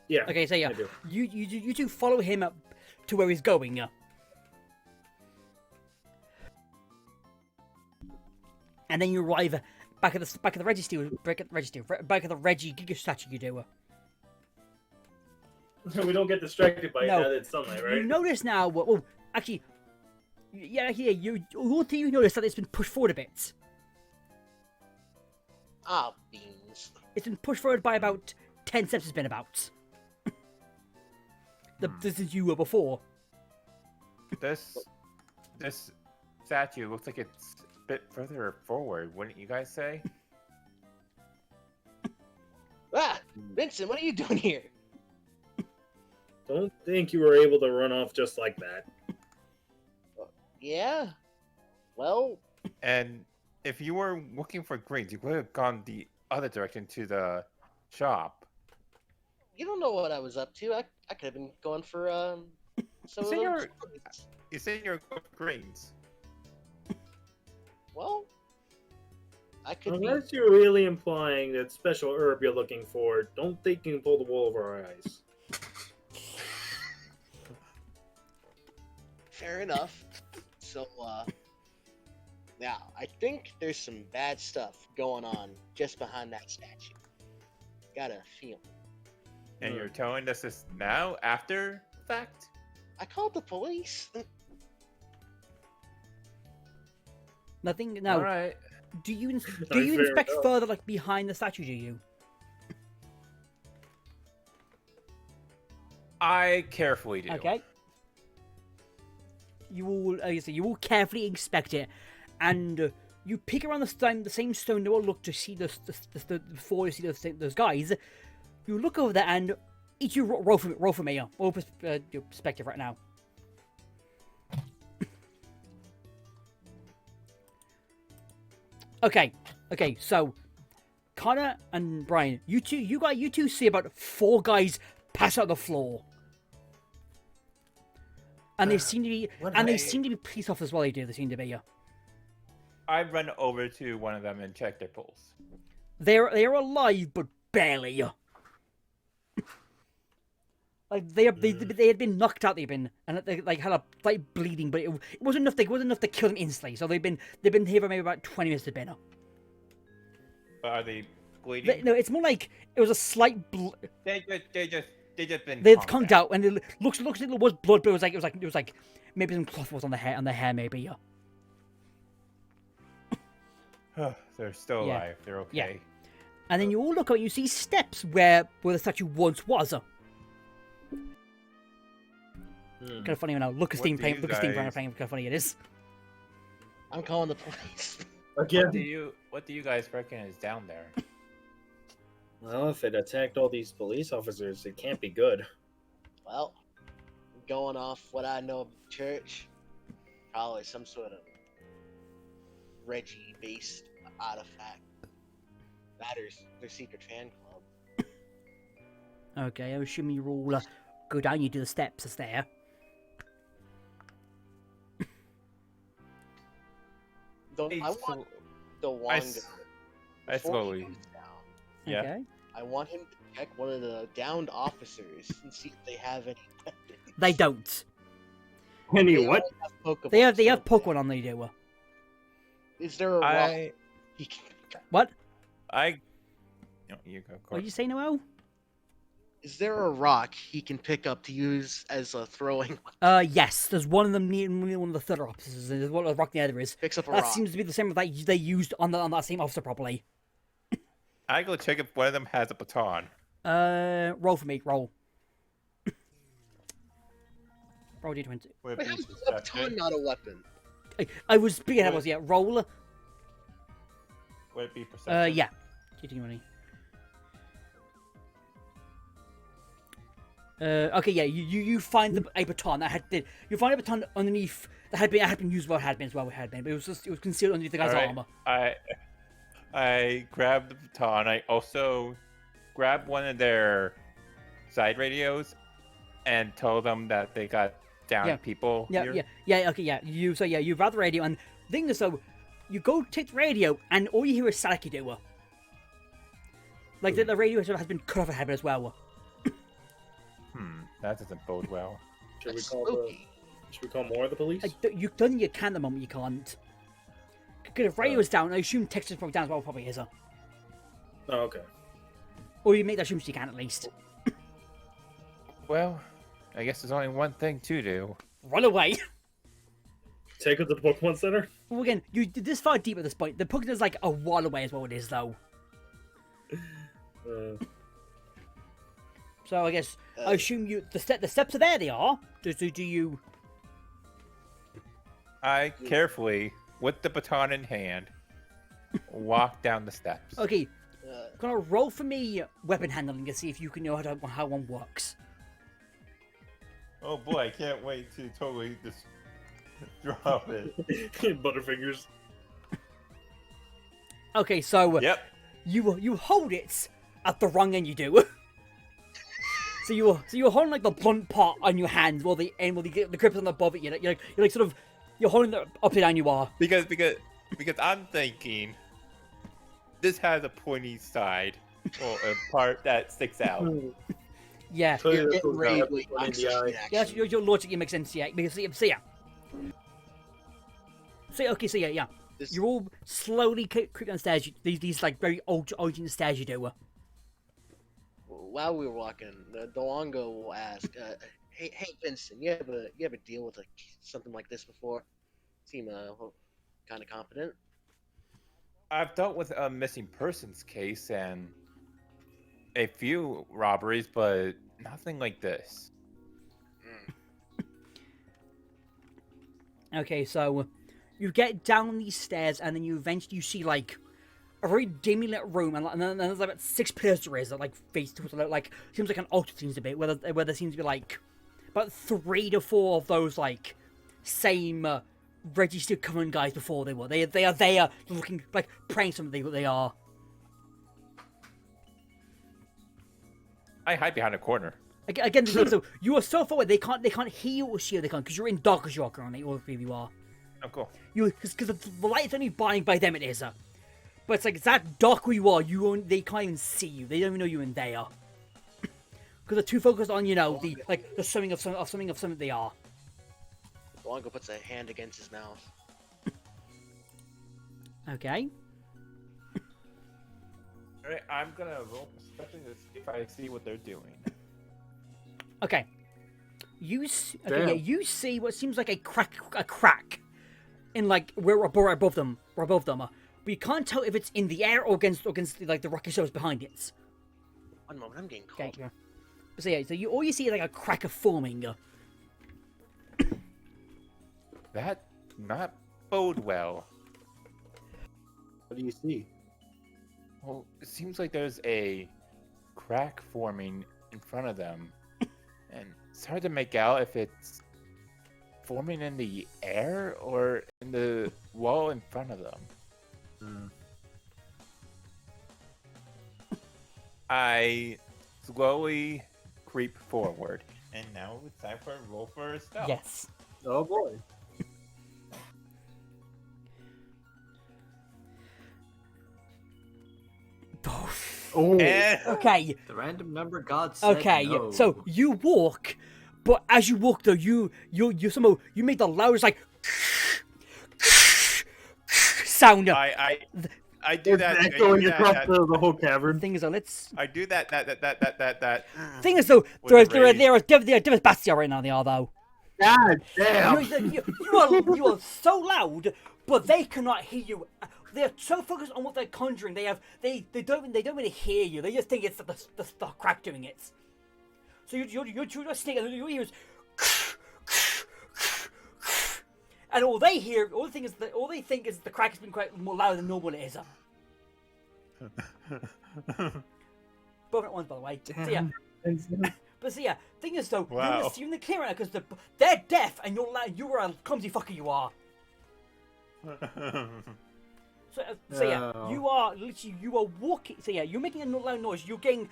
Yeah. Okay, so yeah, I do. you two follow him up to where he's going. and then you arrive back at the Reggie Giga statue. You do. We don't get distracted by it No. now that it's sunlight, right? You notice now. Well, actually, yeah. You one thing you notice that it's been pushed forward a bit. Ah, beans. It's been pushed forward by about 10 steps. It's been about. Since you were before. This statue looks like it's a bit further forward, wouldn't you guys say? Ah, Vincent, what are you doing here? Don't think you were able to run off just like that. Yeah. Well, And if you were looking for greens, you would have gone the other direction to the shop. you don't know what I was up to. I could have been going for some of Say those. you're- You said you're going for greens. Well, I could be. Unless you're really implying that special herb you're looking for, don't think you can pull the wool over our eyes. Fair enough. So, now, I think there's some bad stuff going on just behind that statue. Got a feeling. And you're telling us this now, after the fact? I called the police. Nothing. No. Alright. Do you Fair inspect enough. further, like behind the statue? Do you? I carefully do. Okay. You will, you will carefully inspect it, and you peek around the same stone Noel looked to see before you see those guys. You look over there, and each you roll for me. Roll your perspective right now. Okay, so Connor and Bryan, you two see about 4 guys pass out on the floor. And they seem to be police officers as well. They seem to be. I run over to one of them and check their pulse. They're alive, but barely. Like they had been knocked out. They had a slight bleeding, but it wasn't enough. It wasn't enough to kill them instantly. So they've been here for maybe about 20 minutes. But are they bleeding? No, it's more like it was a slight. They just been. They've conked conked out, and it looks like it was blood, but it was like maybe some cloth was on their hair maybe. They're still Yeah. alive. They're okay. Yeah. And then you all look up, you see steps where the statue once was. Kind of funny now. Look at What Steam do playing. you Look at Steam guys- playing. Kind of funny it is. I'm calling the police. Again. What do you guys reckon is down there? Well, if it attacked all these police officers, it can't be good. Well, going off what I know of the church, probably some sort of Reggie-based artifact. That or their secret fan club. Okay, I'm assuming you all go down. You do the steps. It's there. I want the one. I slowly. Yeah. Okay. I want him to check one of the downed officers and see if they have any weapons. They don't. Any They what? all have They have Pokeballs, Pokemon on. They do. Is there a rock I. he can pick up? What? No, you go. What did you say, Noel? Is there a rock he can pick up to use as a throwing weapon? Yes. There's one of them near one of the third officers. There's one of the rock near there is. Picks up a That rock. seems to be the same that they used on that same officer probably. I go check if one of them has a baton. Roll for me. Roll. Roll D20. Would it Wait, be how's a baton perception? not a weapon? I was speaking. I was roll. Would it be perception? Yeah. Cheating money. Okay, yeah. You find a baton that you find a baton underneath that had been used well, had been as well, had been, but it was concealed underneath the guy's Alright, armor. I grabbed the baton. I also grabbed one of their side radios and told them that they got downed people Yeah, here. okay, yeah. You grab the radio, and the thing is, though, you go take the radio, and all you hear is Salaki do. Like the radio has been cut off a head as well. That doesn't bode well. Should we That's call spooky. Should we call more of the police? You've done your can at the moment. You can't. Because if radio's down, I assume text is probably down as well, probably is. Oh, okay. Or you make that assumption you can at least. Well, I guess there's only one thing to do. Run away. Take it to the Pokemon Center. Well, again, you did this far deep at this point. The Pokemon is like a while away as well. It is though. So I guess I assume the steps are there. They are. Do you? I carefully, with the baton in hand, walk down the steps. Okay. Gonna roll for me weapon handling to see if you can know how one works. Oh boy, I can't wait to totally just drop it. Butterfingers. Okay, so Yep. you hold it at the wrong end. You do. so you're holding like the blunt part on your hand while the grip is on above it. You're like sort of you're holding it upside down. You are Because I'm thinking this has a pointy side or a part that sticks out. yeah. So You're that's getting what ready got to it in act the eye. Yeah, that's your logic. It makes sense. Yeah, because see ya. So yeah. This- You're all slowly creeping down the stairs. These like very old stairs you do. While we were walking, the Delongo will ask, "Hey, Vincent, you ever deal with something like this before? Seem kind of confident." I've dealt with a missing persons case and a few robberies, but nothing like this. Okay, so you get down these stairs and then you eventually see like a very dimly lit room, and then there's like about 6 pillars there is that like face towards like seems like an altar seems to be where there seems to be like about 3 to 4 of those like same registered common guys before they were. They are there looking like praying something. What they are. I hide behind a corner. Again, the thing is, though, you are so far away they can't hear you or see you. They can't because you're in dark as you are currently. All 3 of you are. Oh, cool. Because the light's only by them. It is. But it's like it's that dark where you are. They can't even see you. They don't even know you're in there. Because they're too focused on the summing of something they are. Delongo puts a hand against his mouth. Okay. All right, I'm gonna roll perception to see if I see what they're doing. Okay. You Damn. you see what seems like a crack in like where above them. But you can't tell if it's in the air or against like the rocky surface behind it. One moment, I'm getting Okay. cold. Yeah. So all you see is like a crack of forming. That not bode well. What do you see? Well, it seems like there's a crack forming in front of them, and it's hard to make out if it's forming in the air or in the wall in front of them. I slowly creep forward, and now it's time for a roll for stealth. Yes. Oh boy. Oh. And Okay. The random number god said Okay. no. So you walk, but as you walk though, you somehow you make the loudest like sound. I do that. I Echoing do across that. the whole cavern. Thing is though, let's. I do that. Thing is though, With there are the different Bastia right now. They are though. God damn. You are so loud, but they cannot hear you. They are so focused on what they're conjuring. They don't really hear you. They just think it's the crack doing it. So you're just sneaking. And you hear is, and all they think is the crack has been quite more louder than normal. It is. Both at once, by the way. So yeah. But see, thing is though, Wow. you're in the clear right now because they're deaf and you're loud. You are a clumsy fucker. You are. So yeah, Oh. you are walking. So yeah, you're making a loud noise. You're getting,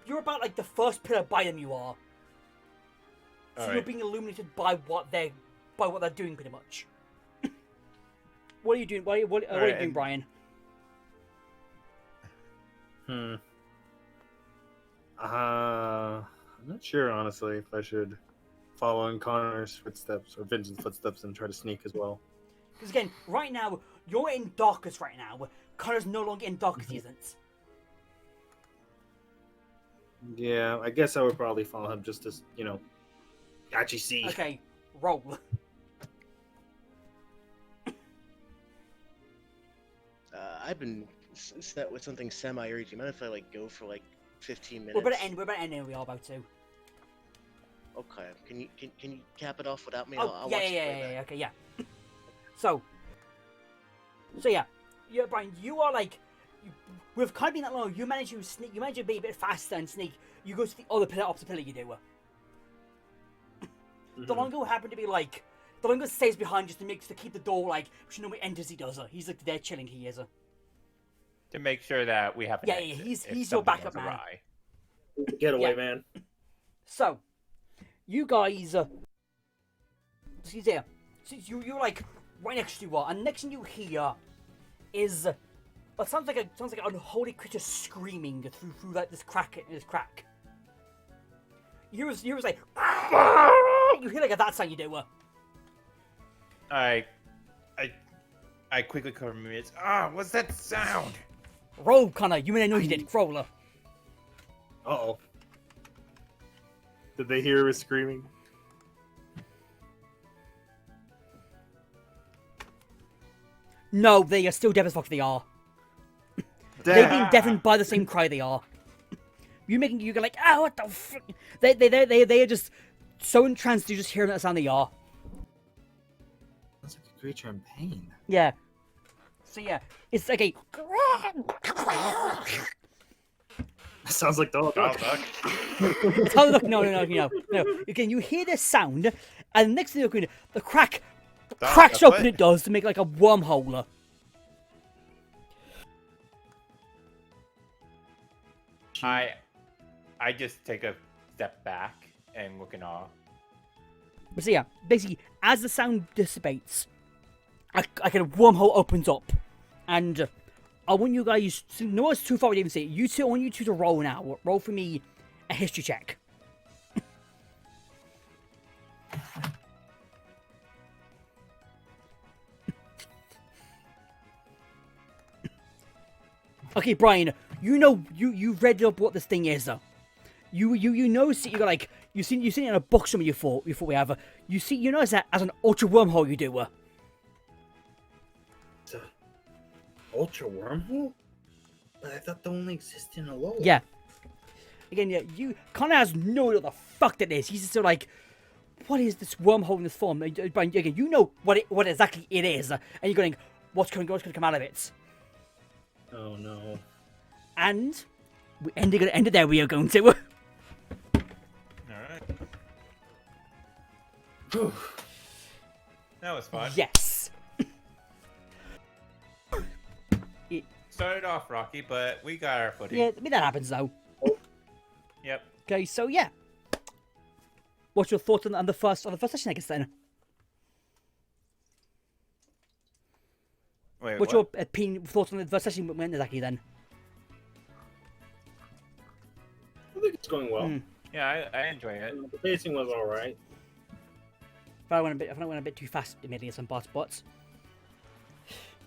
you're about like the first pillar by them. You are. So you're Alright. being illuminated by what they're doing, pretty much. What are you doing? What are you Alright, doing, and- Bryan? I'm not sure, honestly, if I should follow in Connor's footsteps or Vincent's footsteps and try to sneak as well. Because again, right now, you're in darkness right now. Connor's no longer in darkness, he isn't. Yeah, I guess I would probably follow him just to, actually see. Okay, roll. I've been set with something semi-urgent. You mind if I go for 15 minutes? We're about to end here. We are about to. Okay. Can you cap it off without me? Oh, I'll yeah, watch the yeah, playback. okay, yeah. So yeah, Bryan, you are we've kind of been that long. You manage to sneak. You manage to be a bit faster and sneak. You go to the other pillar, opposite pillar. You do. The longer will happen to be the longer stays behind just to keep the door which nobody enters. He does. He's there chilling. He is. To make sure that we have an Yeah, exit he's if your something backup goes man. awry. Get away, Yeah. man. So, you guys, see there. So you're right next to you are, and next thing you hear is what sounds like an unholy creature screaming through this crack. You hear like you hear that sound. You do. I quickly cover my ears. What's that sound? Roll, Connor. You may know you did. Roller. Uh-oh. Did they hear us screaming? No, they are still deaf as fuck. They are. They've been deafened by the same cry. They are. You go like, what the fuck? They are just so entranced you just hear that sound. They are. Sounds like a creature in pain. Yeah. So yeah, it's like a. Sounds like dog. Oh, look. Oh look! No. Again, you hear this sound, and the next thing you're going, the crack cracks that's open. what- It does to make like a wormhole. I just take a step back and look in awe. But so yeah, basically, as the sound dissipates, a kind of wormhole opens up, and I want you guys to no it's too far to even see it. I want you two to roll now. Roll for me a history check. Okay, Bryan, you've read up what this thing is. You know, see, you got you've seen it in a book somewhere before we have. You know as an ultra wormhole you do. Ultra wormhole? But I thought they only existed in a low. Yeah. Again, yeah, Connor has no idea what the fuck that is. He's just sort of what is this wormhole in this form? Bryan, again, you know what exactly it is, and you're going, what's going to come out of it? Oh no. And we end it there. We are going to. Alright. That was fun. Yes. Started off rocky, but we got our footing. Yeah, I mean that happens though. Yep. Okay, so yeah. What's your thoughts on the first session, I guess then? Wait, What's what? your thoughts on the first session went exactly then? I think it's going well. Mm. Yeah, I enjoy it. The pacing was alright. If I went a bit too fast, maybe some parts, but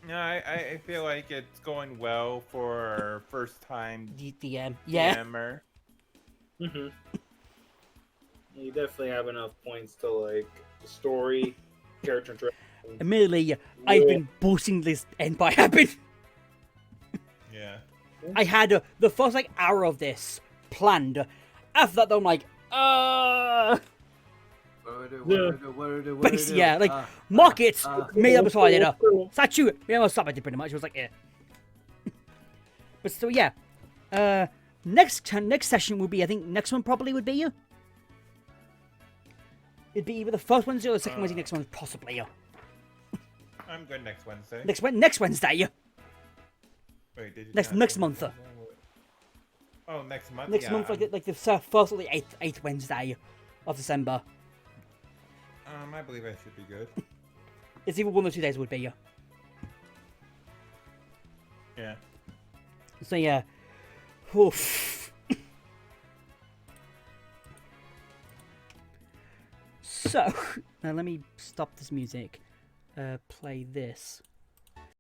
No, I feel like it's going well for our first time yeah. DMer. Mm-hmm. You definitely have enough points to the story, character interaction. Admittedly, I've been boosting this end by happen. Yeah. I had the first hour of this planned. After that, though, I'm like, Basically, yeah, mark it, made up before I did. Statue, we almost stopped it pretty much. It was like, yeah. But still, yeah. Next session will be, I think, next one probably would be. It'd be either the first Wednesday or the second Wednesday. Next one, possibly. I'm good next Wednesday. Next Wednesday. Wait, did you Next month. Oh, next month. Next yeah, month, I'm- like the first or the eighth Wednesday of December. I believe I should be good. It's either 1 or 2 days would be. Yeah. So yeah. Oof. So now let me stop this music. Play this.